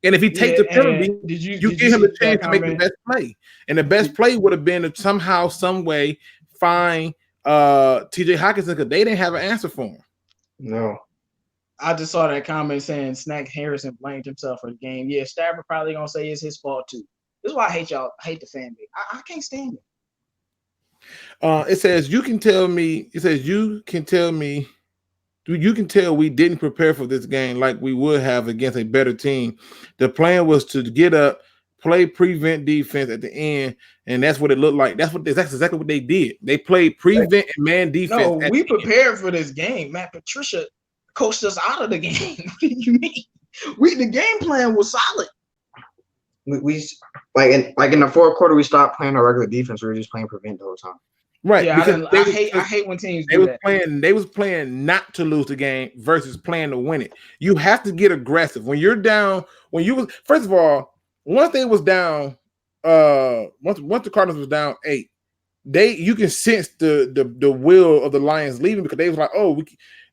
And if he takes the penalty, you give him a chance to make the best play. And the best play would have been to somehow, some way find TJ Hockenson because they didn't have an answer for him. No. I just saw that comment saying Snack Harrison blamed himself for the game. Yeah, Stafford probably going to say it's his fault too. This is why I hate y'all. I hate the fan base. I can't stand it. It says you can tell me we didn't prepare for this game like we would have against a better team. The plan was to get up, play prevent defense at the end, and that's what it looked like. That's exactly what they did. They played prevent and man defense. No, we prepared for this game. Matt Patricia coached us out of the game. What do you mean? The game plan was solid. We like in the fourth quarter, we stopped playing our regular defense. We were just playing prevent the whole time. Right. Yeah, I hate when teams do that. They was playing not to lose the game versus playing to win it. You have to get aggressive when you're down. First of all, once they was down, once the Cardinals was down 8, you can sense the will of the Lions leaving because they was like,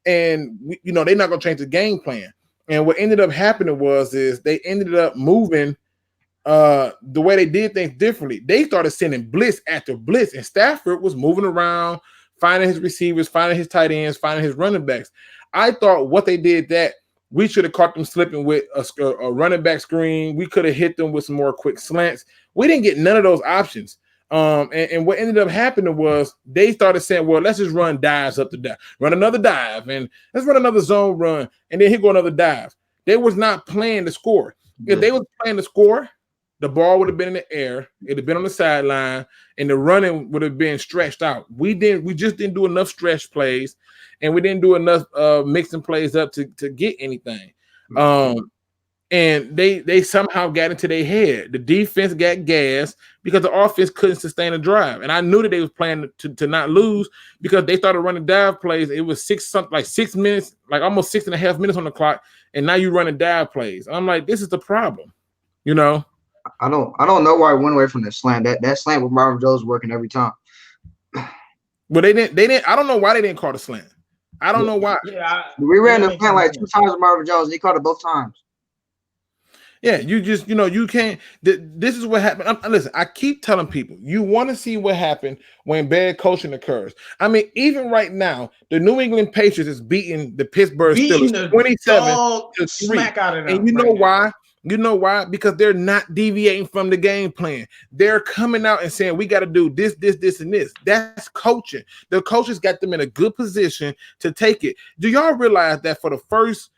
they're not gonna change the game plan. And what ended up happening is they ended up moving. The way they did things differently, they started sending blitz after blitz, and Stafford was moving around, finding his receivers, finding his tight ends, finding his running backs. I thought what they did that we should have caught them slipping with a running back screen. We could have hit them with some more quick slants. We didn't get none of those options. And what ended up happening was they started saying, well, let's just run dives up the dive, run another dive, and let's run another zone run, and then here go another dive. They was not playing to score. If they was playing to score, the ball would have been in the air, it'd have been on the sideline, and the running would have been stretched out. We just didn't do enough stretch plays, and we didn't do enough mixing plays up to get anything. And they somehow got into their head. The defense got gas because the offense couldn't sustain a drive. And I knew that they was playing to not lose because they started running dive plays. It was 6 minutes, like almost 6.5 minutes on the clock, and now you're running dive plays. I'm like, this is the problem, you know. I don't know why I went away from the slant. That slant with Marvin Jones working every time. But they didn't. I don't know why they didn't call the slant. I don't know why. Yeah, we ran the slant like 2 times with Marvin Jones, and he caught it both times. Yeah, you just, you can't. This is what happened. Listen, I keep telling people, you want to see what happened when bad coaching occurs. I mean, even right now, the New England Patriots is beating the Pittsburgh Steelers 27-3. Smack out of them. And you know why? You know why? Because they're not deviating from the game plan. They're coming out and saying, we got to do this, and this. That's coaching. The coaches got them in a good position to take it. Do y'all realize that for the first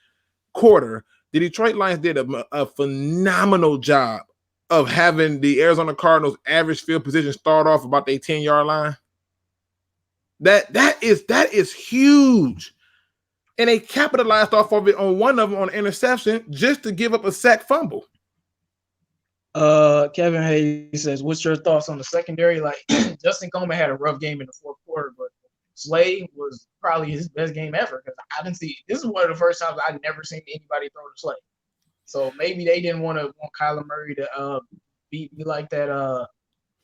quarter, the Detroit Lions did a phenomenal job of having the Arizona Cardinals average field position start off about their 10-yard line? That is huge. And they capitalized off of it on one of them on an interception just to give up a sack fumble. Kevin Hayes says, what's your thoughts on the secondary? Like, Justin Coleman had a rough game in the fourth quarter, but Slay was probably his best game ever because I didn't see. This is one of the first times I've never seen anybody throw to Slay. So maybe they didn't want Kyler Murray to beat me like that.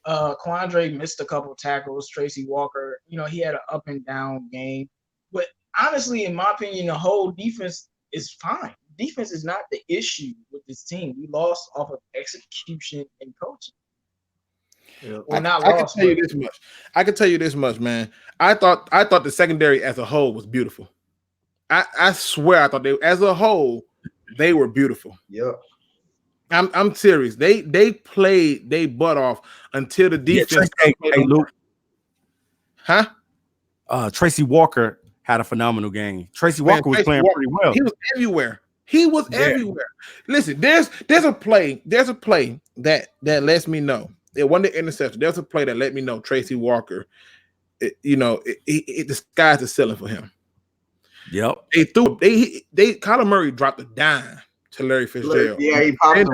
Quandre missed a couple tackles. Tracy Walker, he had an up and down game. But honestly, in my opinion, the whole defense is fine. Defense is not the issue with this team. We lost off of execution and coaching. Yeah. I can tell you this much. I can tell you this much, man. I thought the secondary as a whole was beautiful. I swear I thought they as a whole they were beautiful. Yeah. I'm serious. They played they butt off until the defense. Hey, Luke. Huh? Tracy Walker had a phenomenal game. Tracy Walker was playing pretty well. He was everywhere. Everywhere. Listen, there's a play that lets me know. It wasn't the interception. There's a play that let me know Tracy Walker, the sky's the ceiling for him. Yep. Kyler Murray dropped a dime to Larry Fitzgerald. Yeah, he popped him.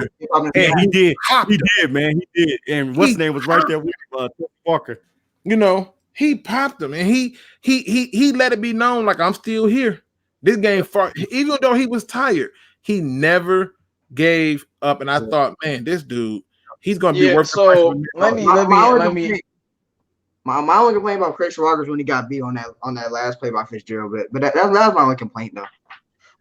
And he did. He did, man. He did. And what's his name was right there with Tracy Walker. He popped him and he let it be known like I'm still here. This game, even though he was tired, he never gave up. And I thought, man, this dude, he's going to be worth. So let me. My only complaint about Chris Rogers when he got beat on that last play by Fitzgerald, but that was my only complaint though.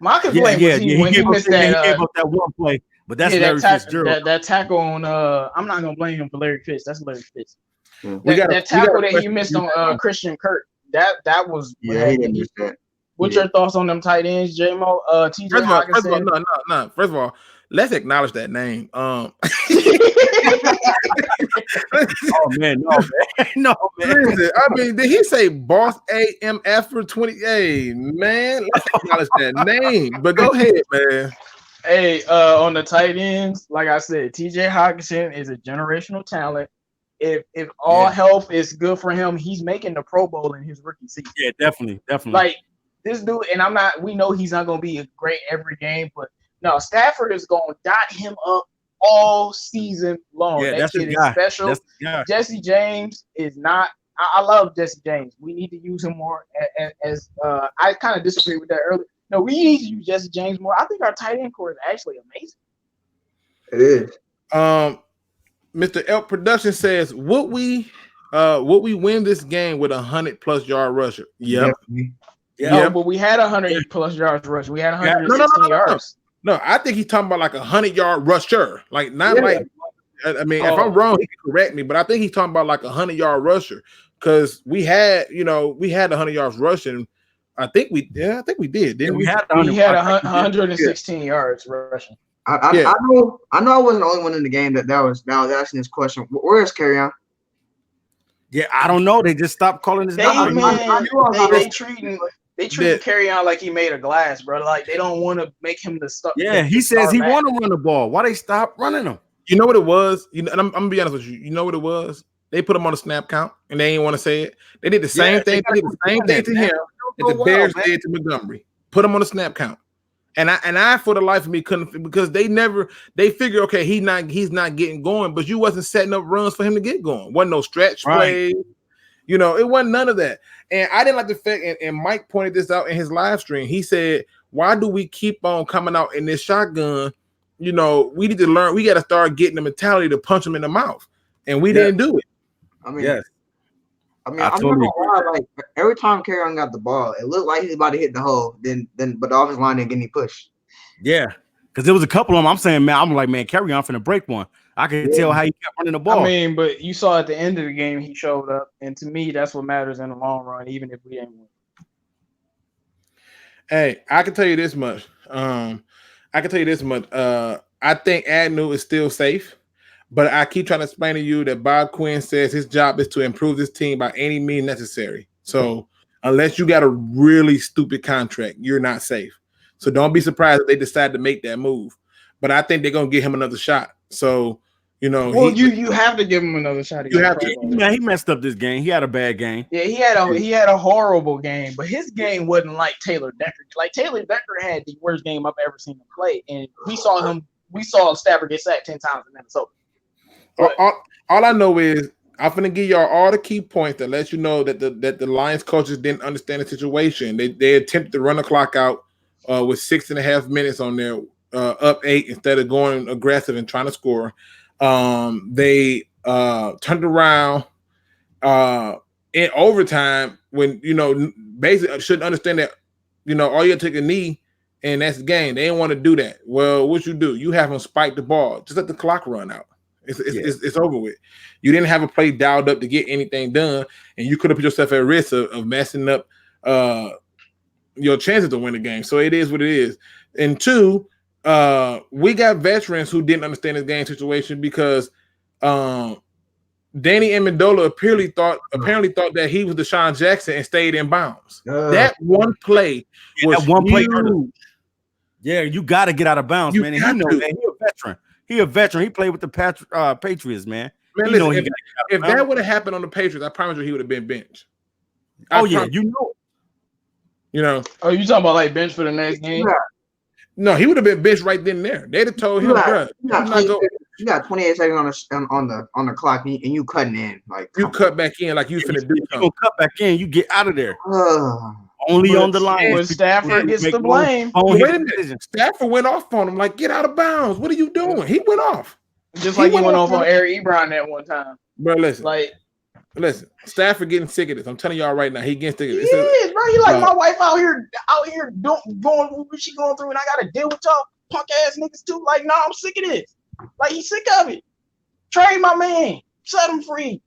My complaint was when he missed that. He gave up that one play, but that's Larry Fitzgerald. That tackle on. I'm not gonna blame him for Larry Fitz. That's Larry Fitz. That tackle that he missed on Christian Kirk. That was. Yeah, he didn't miss that. What's your thoughts on them tight ends, J-Mo? TJ Hockenson. No. First of all, let's acknowledge that name. Oh man, no man. Listen, I mean, did he say Boss AMF for 20? Hey man, let's acknowledge that name. But go ahead, man. Hey, on the tight ends, like I said, TJ Hockenson is a generational talent. If all health is good for him, he's making the Pro Bowl in his rookie season. Yeah, definitely. Like this dude, and we know he's not gonna be a great every game, but no, Stafford is gonna dot him up all season long. Yeah, that kid is special. Jesse James is not. I love Jesse James. We need to use him more. As I kind of disagree with that earlier. No, we need to use Jesse James more. I think our tight end core is actually amazing. It is. Mr. Elk Production says, would we win this game with 100+ yard rusher? Yep. No, but we had 100+ yards rushing. We had 116 yards. No, I think he's talking about like 100-yard rusher. Like not like. I mean, if I'm wrong, he can correct me. But I think he's talking about like 100-yard rusher because we had the 100 yards rushing. I think we did. Didn't we? We had 116 yards rushing. I know I wasn't the only one in the game that was asking this question. Where is Kerryon? Yeah, I don't know. They just stopped calling his name. They treat Kerryon like he made of glass, bro. Like they don't want to make him the stuff. Yeah, he says he want to run the ball. Why they stop running him? You know what it was? You know, and I'm gonna be honest with you. You know what it was? They put him on a snap count, and they didn't want to say it. They did the same thing. They did the same thing to him that the Bears did to Montgomery. Put him on a snap count. And I for the life of me couldn't, because they figure, okay, he's not getting going, but you wasn't setting up runs for him to get going. Wasn't no stretch plays. You know, it wasn't none of that. And I didn't like the fact, and Mike pointed this out in his live stream. He said, why do we keep on coming out in this shotgun? You know, we need to learn, we got to start getting the mentality to punch him in the mouth. And we didn't do it. I mean, I'm not gonna lie, like every time Carrion got the ball, it looked like he was about to hit the hole. But the offensive line didn't get any push. Yeah, because there was a couple of them. I'm saying, man, I'm like, man, Carrion finna break one. I can tell how he kept running the ball. I mean, but you saw at the end of the game he showed up, and to me, that's what matters in the long run, even if we didn't win. Hey, I can tell you this much. I think Agnew is still safe. But I keep trying to explain to you that Bob Quinn says his job is to improve this team by any means necessary. So unless you got a really stupid contract, you're not safe. So don't be surprised if they decide to make that move. But I think they're going to give him another shot. So, you know. Well, you have to give him another shot. You have to. Man, he messed up this game. He had a bad game. Yeah, he had a horrible game. But his game wasn't like Taylor Decker. Like, Taylor Decker had the worst game I've ever seen him play. And we saw Stafford get sacked 10 times in Minnesota. All I know is I'm gonna give y'all all the key points that let you know that the Lions coaches didn't understand the situation. They attempted to run the clock out with 6.5 minutes on there, up 8 instead of going aggressive and trying to score. They turned around in overtime when, you know, basically should understand that, you know, all you have to take a knee and that's the game. They didn't want to do that. Well, what you do? You have them spike the ball. Just let the clock run out. It's over with. You didn't have a play dialed up to get anything done, and you could have put yourself at risk of messing up your chances to win the game. So it is what it is. And two, we got veterans who didn't understand this game situation because Danny Amendola apparently thought that he was Deshaun Jackson and stayed in bounds. That one play was huge. Yeah, you got to get out of bounds, man. And he know that. He a veteran. He played with the Patriots, man. Listen, if that would have happened on the Patriots, I promise you he would have been benched. You know. Oh, you talking about like bench for the next game? Yeah. No, he would have been benched right then and there. They'd have told him, bro, you got 28 seconds on the clock, and you cutting in like you cut back in like you finna do something. You gonna cut back in, you get out of there. Only on the line. When Stafford gets the blame. Wait a minute. Stafford went off on him like, get out of bounds. What are you doing? He went off. Just like he went off on Eric Ebron that one time. Bro, listen. Like, listen, Stafford getting sick of this. I'm telling y'all right now, he getting sick of this. He is, bro. He like, my wife out here going what she going through, and I gotta deal with y'all punk ass niggas too. Like, no, I'm sick of this. Like, he's sick of it. Trade my man. Set him free.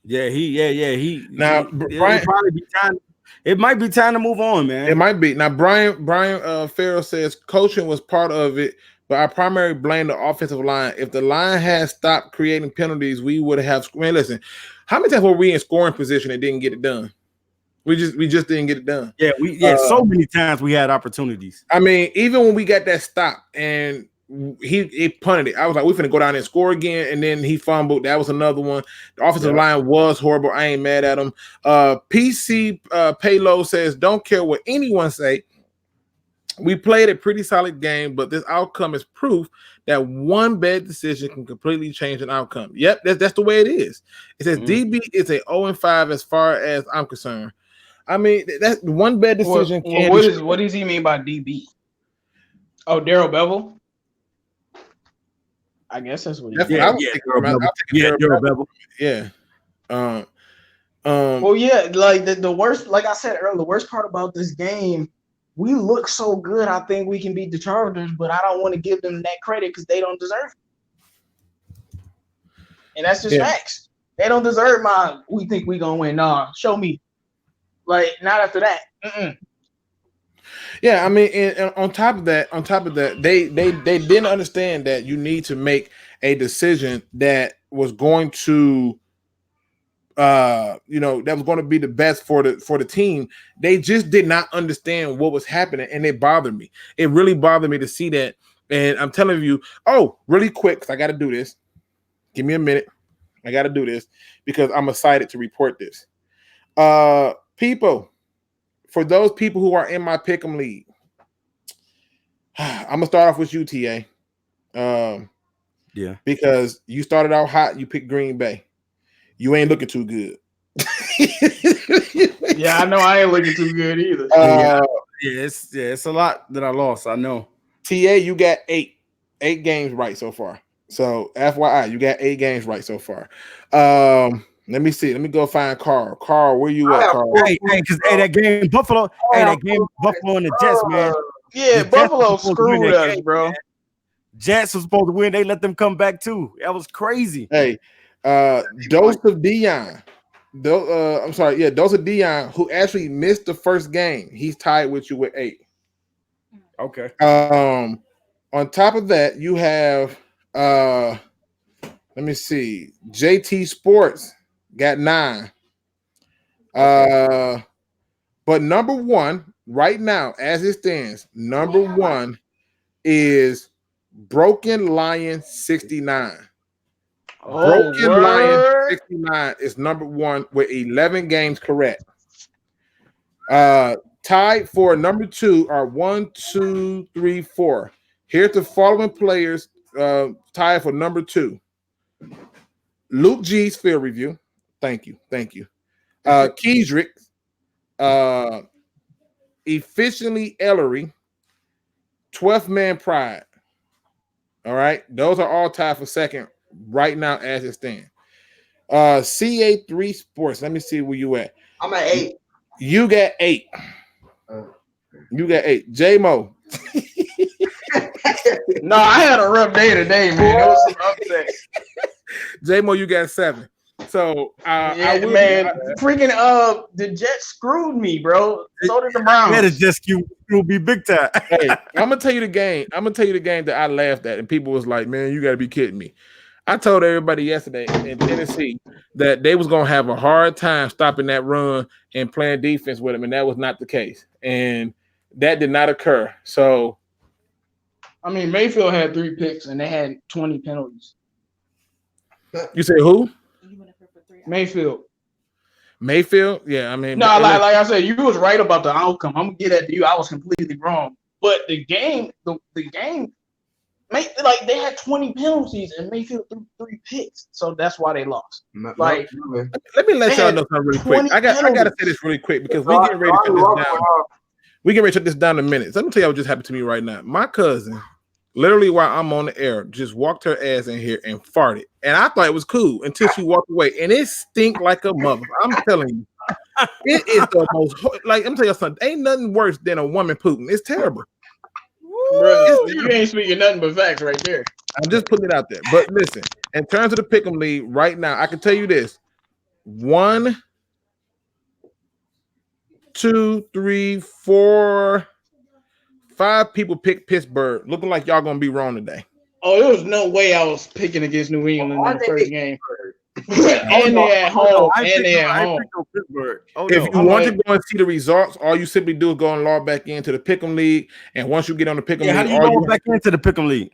Yeah, he now Brian probably be time. It might be time to move on, man. It might be. Now, Brian Farrell says coaching was part of it, but I primarily blame the offensive line. If the line had stopped creating penalties, we would have. Man, listen, how many times were we in scoring position and didn't get it done? We just didn't get it done. Yeah, so many times we had opportunities. I mean, even when we got that stop and he punted it, I was like, we're finna go down and score again, and then he fumbled. That was another one. The offensive line was horrible. I ain't mad at him. PC Payload says, don't care what anyone say. We played a pretty solid game, but this outcome is proof that one bad decision can completely change an outcome. Yep, that's the way it is. It says DB is a 0-5 as far as I'm concerned. I mean, that's one bad decision. What does he mean by DB? Oh, Darrell Bevel? I guess that's what he means. Darrell Bevel. Yeah. Well, yeah, like the worst, like I said earlier, the worst part about this game, we look so good. I think we can beat the Chargers, but I don't want to give them that credit because they don't deserve it. And that's just facts. They don't deserve we think we gonna win. Nah, show me. Like, not after that. Yeah, I mean, and on top of that, they didn't understand that you need to make a decision that was going to, that was going to be the best for the team. They just did not understand what was happening, and it bothered me. It really bothered me to see that And I'm telling you, really quick, because I got to do this. Give me a minute. I got to do this because I'm excited to report this. People, for those people who are in my Pick'em League, I'm going to start off with UTA. Yeah. Because you started out hot, you picked Green Bay. You ain't looking too good. Yeah, I know I ain't looking too good either. It's a lot that I lost. I know. TA, you got eight games right so far. So FYI, you got 8 games right so far. Let me see. Let me go find Carl. Carl, where you at, Carl? Hey, that game Buffalo. Hey, that game Buffalo and the Jets, man. Yeah, Buffalo Jets screwed us, game, bro. Man. Jets was supposed to win. They let them come back too. That was crazy. Hey, Dose of Dion. I'm sorry. Yeah, Dose of Dion, who actually missed the first game. He's tied with you with 8. Okay. On top of that, you have let me see. JT Sports got 9. But number 1 right now, as it stands, number 1 is Broken Lion 69. Broken Lion 69 is number 1 with 11 games correct. Tied for number 2 are 1, 2, 3, 4. Here's the following players tied for number 2. Luke G's field review. Thank you. Keedrick, Efficiently Ellery, 12th Man Pride. All right. Those are all tied for second right now as it stands. CA3 Sports. Let me see where you at. I'm at 8. You got 8. You got 8. J-Mo. No, I had a rough day today, man. It was some upset. J-Mo, you got 7. So freaking the Jets screwed me, bro. So did the Browns. That is just you will be big time. Hey, I'm gonna tell you the game. That I laughed at, and people was like, "Man, you got to be kidding me." I told everybody yesterday in Tennessee that they was gonna have a hard time stopping that run and playing defense with them, and that was not the case, and that did not occur. So, I mean, Mayfield had 3 picks, and they had 20 penalties. You say who? Mayfield. Yeah, I mean, no, like I said, you was right about the outcome. I'm gonna get at you. I was completely wrong. But the game, they had 20 penalties and Mayfield threw 3 picks, so that's why they lost. Like, let me let y'all know something really quick. I gotta say this really quick because we getting ready to shut this down. We getting ready to shut this down in minutes. Let me tell you what just happened to me right now. My cousin, literally while I'm on the air, just walked her ass in here and farted. And I thought it was cool until she walked away. And it stink like a mother. I'm telling you. It is the most, like, I'm telling you something. Ain't nothing worse than a woman pooping. It's terrible. Bro, you ain't speaking nothing but facts right there. I'm just putting it out there. But listen, in terms of the Pick'em League right now, I can tell you this. 1, 2, 3, 4, 5 people picked Pittsburgh. Looking like y'all gonna be wrong today. Oh, there was no way I was picking against New England in the first game. and they at home. And they at home. If you want to go and see the results, all you simply do is go and log back into the Pick'em League. And once you get on the Pick'em League, how do you log back into the Pick'em League?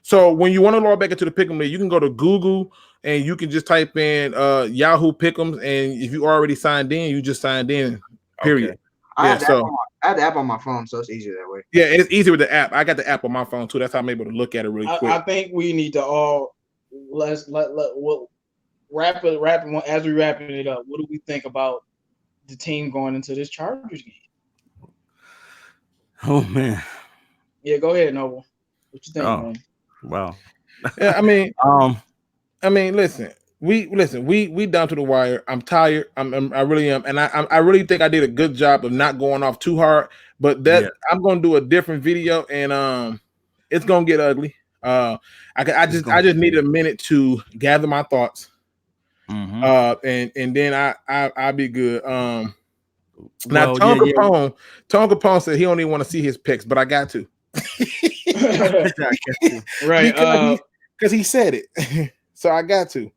So when you want to log back into the Pick'em League, you can go to Google and you can just type in Yahoo Pick'ems. And if you already signed in, you just signed in. Period. Okay. I have the app on my phone, so it's easier that way. Yeah, it's easier with the app. I got the app on my phone too. That's how I'm able to look at it really quick. I think we need to all we'll wrap it as we wrapping it up. What do we think about the team going into this Chargers game? Oh man. Yeah, go ahead, Noble. What you think, man? Wow. Yeah, I mean, listen. We down to the wire. I'm tired. I really am, and I really think I did a good job of not going off too hard. But I'm gonna do a different video, and it's gonna get ugly. I just needed a minute to gather my thoughts, and then I'll be good. Now Tone Capone said he don't even want to see his picks, but I got to. Right, because he said it, so I got to.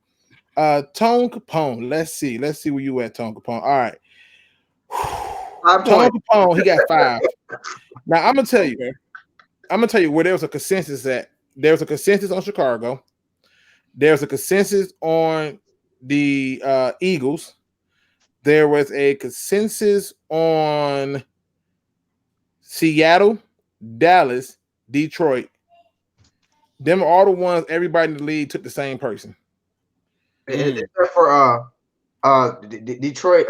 Tone Capone. Let's see where you at, Tone Capone. All right. Tone Capone, he got 5. Now I'm gonna tell you, I'm gonna tell you where there was a consensus at. There was a consensus on Chicago. There's a consensus on the Eagles. There was a consensus on Seattle, Dallas, Detroit. Them are all the ones everybody in the league took the same person. Except for Detroit.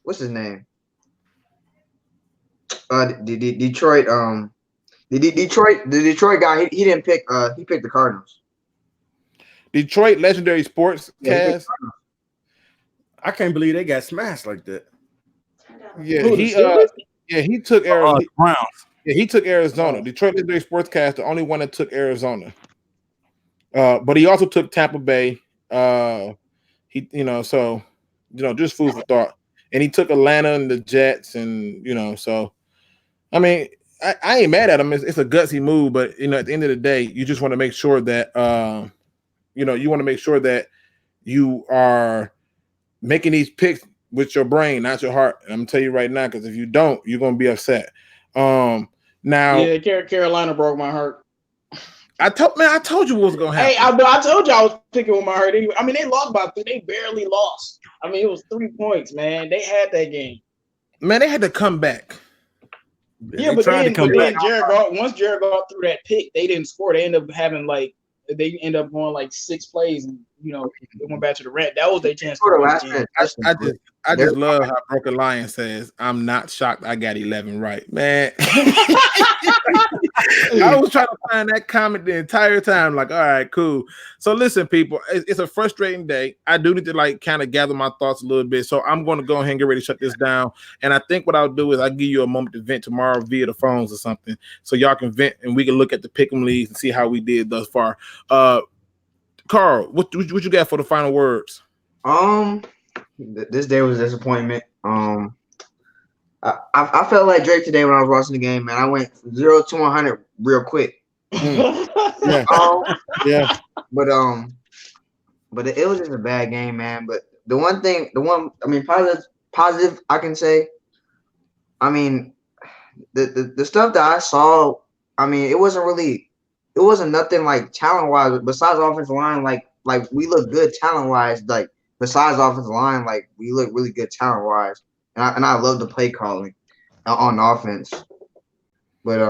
What's his name? Detroit. The Detroit guy. He didn't pick. He picked the Cardinals. Detroit Legendary Sports Cast. I can't believe they got smashed like that. Yeah, he took Arizona. Yeah, he took Arizona. Detroit Legendary Sportscast, the only one that took Arizona. But he also took Tampa Bay. So just food for thought. And he took Atlanta and the Jets, and so I mean, I ain't mad at him. It's a gutsy move, but at the end of the day, you just want to make sure that you want to make sure that you are making these picks with your brain, not your heart. And I'm gonna tell you right now, because if you don't, you're gonna be upset. Now, yeah, Carolina broke my heart. I told you what was gonna happen. Hey, I told you I was picking with my heart anyway. I mean, they lost by 3. They barely lost. I mean, it was 3 points, man. They had that game. Man, they had to come back. Yeah, but then once Jared Goff threw that pick, they didn't score. They ended up having they end up going like 6 plays, and they went back to the red. That was their chance. I just love how Broken Lion says, "I'm not shocked. I got 11 right, man." I was trying to find that comment the entire time. Like, all right, cool. So listen, people, it's a frustrating day. I do need to kind of gather my thoughts a little bit. So I'm going to go ahead and get ready to shut this down. And I think what I'll do is I'll give you a moment to vent tomorrow via the phones or something, so y'all can vent and we can look at the pick'em leagues and see how we did thus far. Carl, what you got for the final words? This day was a disappointment. I felt like Drake today when I was watching the game, man. I went from 0 to 100 real quick. Yeah. But it was just a bad game, man. But positive I can say, I mean, the stuff that I saw, I mean, it wasn't nothing like talent wise, besides offensive line, like we look good talent wise, like besides offensive line, like we look really good talent wise. And I love the play calling on offense. But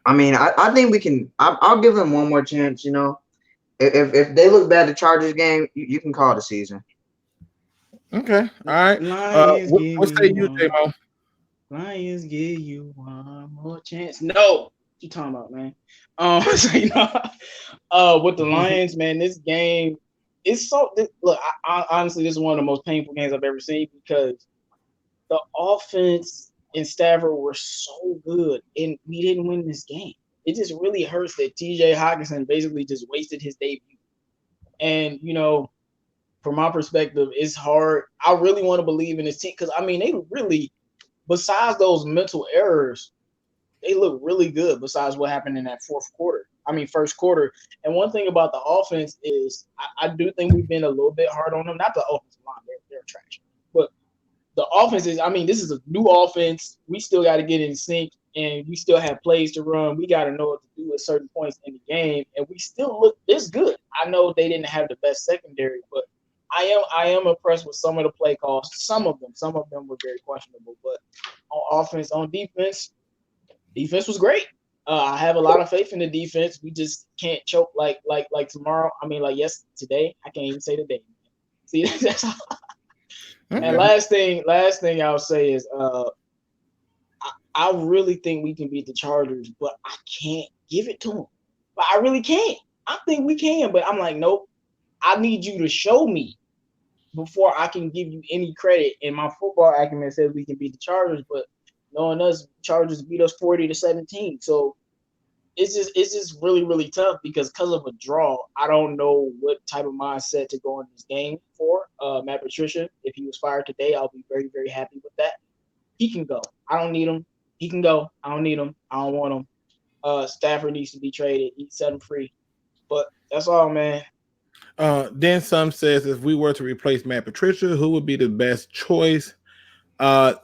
I mean, I think we can. I'll give them one more chance. If they look bad the Chargers game, you can call it a season. Okay, all right. What say you, J-Mo? Lions give you one more chance. No, what you talking about, man? With the Lions, man, this game is so. Look, honestly, this is one of the most painful games I've ever seen, because the offense and Stafford were so good, and we didn't win this game. It just really hurts that TJ Hockenson basically just wasted his debut. And, from my perspective, it's hard. I really want to believe in this team, because, I mean, they really, besides those mental errors, they look really good besides what happened in that first quarter. And one thing about the offense is I do think we've been a little bit hard on them. Not the offensive line, they're trash. But the offense is, I mean, this is a new offense. We still got to get in sync, and we still have plays to run. We got to know what to do at certain points in the game, and we still look this good. I know they didn't have the best secondary, but I am impressed with some of the play calls. Some of them were very questionable, but on defense was great. I have a lot of faith in the defense. We just can't choke like tomorrow. I mean, today. I can't even say today. See, that's all. Okay. And last thing I'll say is, I really think we can beat the Chargers, but I can't give it to them. But I really can't. I think we can, but I'm like, nope. I need you to show me before I can give you any credit. And my football acumen says we can beat the Chargers, but knowing us, Chargers beat us 40-17. So it's just really, really tough, because of a draw, I don't know what type of mindset to go in this game for. Matt Patricia, if he was fired today, I'll be very, very happy with that. He can go. I don't need him. He can go. I don't need him. I don't want him. Stafford needs to be traded. He set him free. But that's all, man. Then some says, if we were to replace Matt Patricia, who would be the best choice?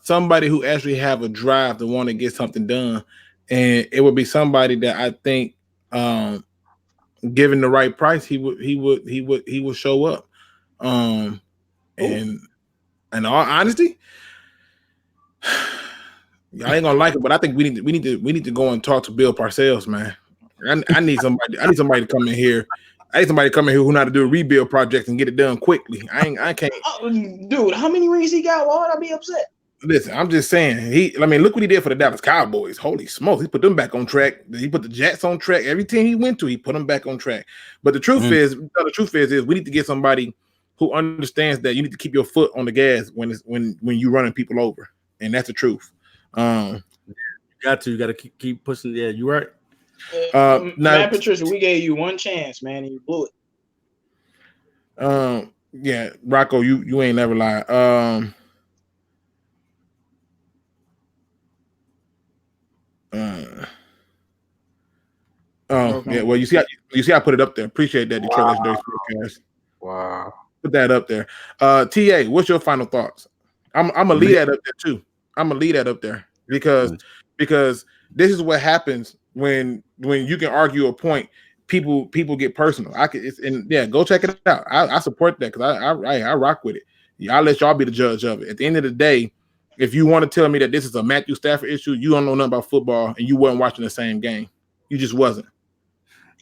Somebody who actually have a drive to want to get something done. and it would be somebody that I think, given the right price, he would show up. And in all honesty, y'all ain't gonna like it, but I think we need to go and talk to Bill Parcells, man. I need somebody. I need somebody to come in here. I need somebody to come in here who know how to do a rebuild project and get it done quickly. I can't. Oh, dude, how many rings he got? Why would I be upset? Listen, I'm just saying. Look what he did for the Dallas Cowboys. Holy smokes, he put them back on track. He put the Jets on track. Every team he went to, he put them back on track. But the truth is we need to get somebody who understands that you need to keep your foot on the gas when you're running people over, and that's the truth. You got to keep pushing. Yeah, you're right. Matt Patricia, we gave you one chance, man, and you blew it. Yeah, Rocco, you ain't never lied. Yeah. Well, you see, I put it up there. Appreciate that, Detroit Legendary Sportscast. Wow. Put that up there. TA, what's your final thoughts? I'm gonna leave that up there too. I'm gonna leave that up there because this is what happens when you can argue a point. People get personal. Go check it out. I support that because I rock with it. I'll let y'all be the judge of it. At the end of the day, if you want to tell me that this is a Matthew Stafford issue, you don't know nothing about football and you wasn't watching the same game. You just wasn't.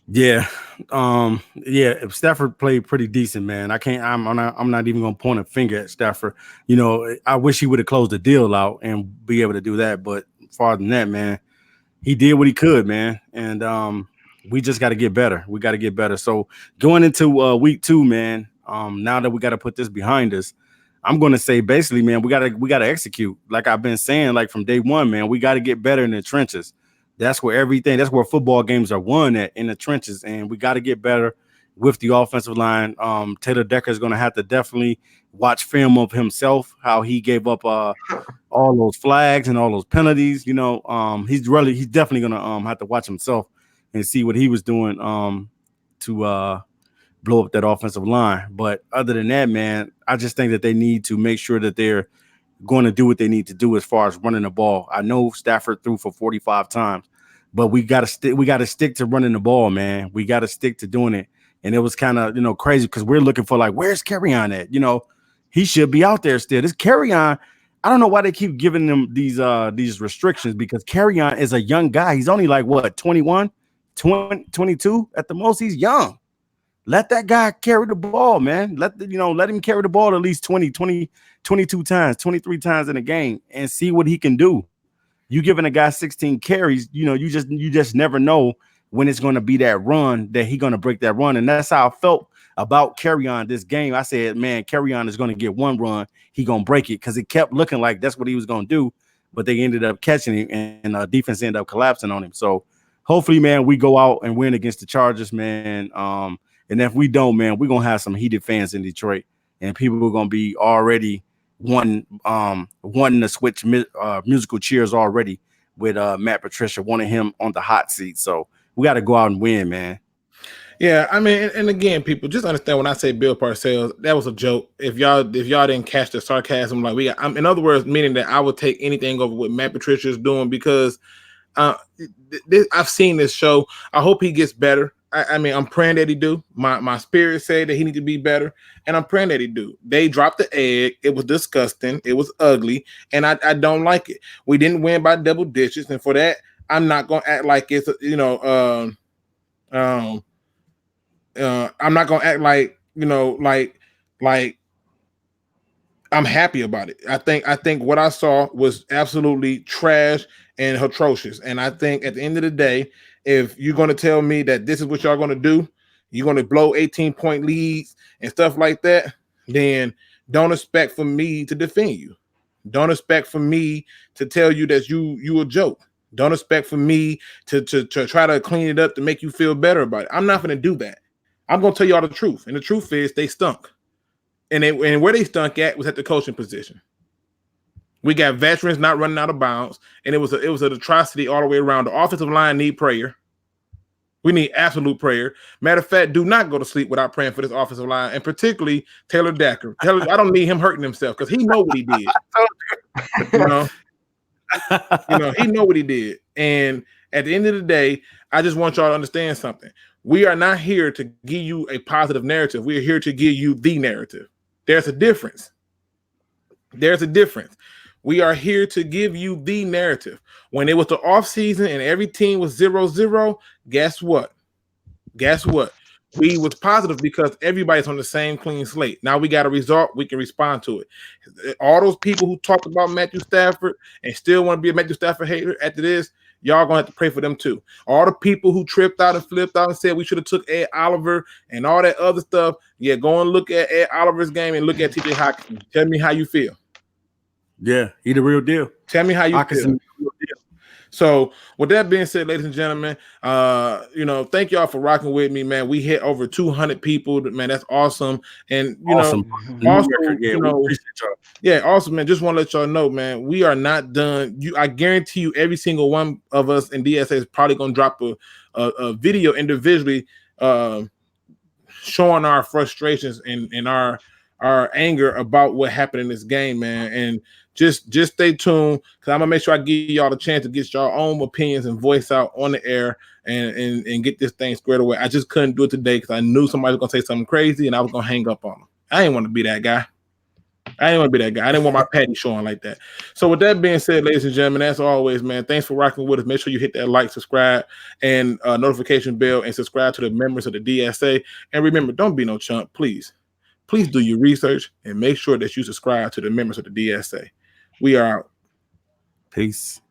Yeah. Stafford played pretty decent, man. I'm not even gonna point a finger at Stafford. You know, I wish he would have closed the deal out and be able to do that. But farther than that, man, he did what he could, man. And we just got to get better. We got to get better. So going into week 2, man, now that we got to put this behind us, I'm going to say basically, man, we got to execute. Like I've been saying, like from day one, man, we got to get better in the trenches. That's where football games are won at, in the trenches. And we got to get better with the offensive line. Taylor Decker is going to have to definitely watch film of himself, how he gave up all those flags and all those penalties. You know, he's definitely going to have to watch himself and see what he was doing to blow up that offensive line. But other than that, man, I just think that they need to make sure that they're going to do what they need to do as far as running the ball. I know Stafford threw for 45 times, but we got to stick to running the ball, man. We got to stick to doing it. And it was kind of, crazy because we're looking for, like, where's Kerryon at? He should be out there still. This Kerryon, I don't know why they keep giving them these restrictions, because Kerryon is a young guy. He's only like, what, 21, 22 at the most. He's young. Let that guy carry the ball, man. Let him carry the ball at least 20, 22 times, 23 times in a game and see what he can do. You giving a guy 16 carries, you just never know when it's going to be that run that he's going to break that run. And that's how I felt about Kerryon this game. I said, man, Kerryon is going to get one run. He going to break it, because it kept looking like that's what he was going to do. But they ended up catching him, and defense ended up collapsing on him. So hopefully, man, we go out and win against the Chargers, man. And if we don't, man, we're going to have some heated fans in Detroit, and people are going to be already wanting to switch musical cheers already with Matt Patricia, wanting him on the hot seat. So we got to go out and win, man. Yeah, I mean, and again, people just understand when I say Bill Parcells, that was a joke. If y'all didn't catch the sarcasm, like in other words, meaning that I would take anything over what Matt Patricia is doing, because I've seen this show. I hope he gets better. I mean, I'm praying that he do. My spirit said that he need to be better, and I'm praying that he do. They dropped the egg. It was disgusting. It was ugly, and I don't like it. We didn't win by double digits, and for that, I'm not gonna act like it's I'm not gonna act like like I'm happy about it. I think what I saw was absolutely trash and atrocious. And I think at the end of the day, if you're going to tell me that this is what y'all going to do, you're going to blow 18-point leads and stuff like that, then don't expect for me to defend you. Don't expect for me to tell you that you a joke. Don't expect for me to try to clean it up to make you feel better about it. I'm not going to do that. I'm going to tell you all the truth. And the truth is they stunk. And where they stunk at was at the coaching position. We got veterans not running out of bounds, and it was an atrocity all the way around. The offensive line need prayer. We need absolute prayer. Matter of fact, do not go to sleep without praying for this offensive line, and particularly Taylor Decker. I don't need him hurting himself, because he know what he did. He know what he did. And At the end of the day, I just want y'all to understand something. We are not here to give you a positive narrative. We are here to give you the narrative. There's a difference. There's a difference. We are here to give you the narrative. When it was the offseason and every team was 0-0, guess what? Guess what? We was positive because everybody's on the same clean slate. Now we got a result. We can respond to it. All those people who talked about Matthew Stafford and still want to be a Matthew Stafford hater after this, y'all gonna have to pray for them too. All the people who tripped out and flipped out and said we should have took Ed Oliver and all that other stuff, yeah, go and look at Ed Oliver's game and look at TJ Hockenson. Tell me how you feel. Yeah, he the real deal. Tell me how you Hockenson. feel. So with that being said, ladies and gentlemen, thank y'all for rocking with me, man. We hit over 200 people, man. That's awesome. And awesome. also, we appreciate y'all. Yeah, awesome, man. Just want to let y'all know, man, we are not done. I guarantee you, every single one of us in DSA is probably gonna drop a video individually, showing our frustrations and our anger about what happened in this game, man. And just stay tuned, because I'm gonna make sure I give y'all the chance to get your own opinions and voice out on the air and get this thing squared away. I just couldn't do it today because I knew somebody was gonna say something crazy and I was gonna hang up on them. I didn't want to be that guy. I didn't want my patty showing like that. So with that being said, ladies and gentlemen, as always, man, thanks for rocking with us. Make sure you hit that like, subscribe, and notification bell, and subscribe to the members of the DSA. And remember, don't be no chump, please. Please do your research and make sure that you subscribe to the members of the DSA. We are out. Peace.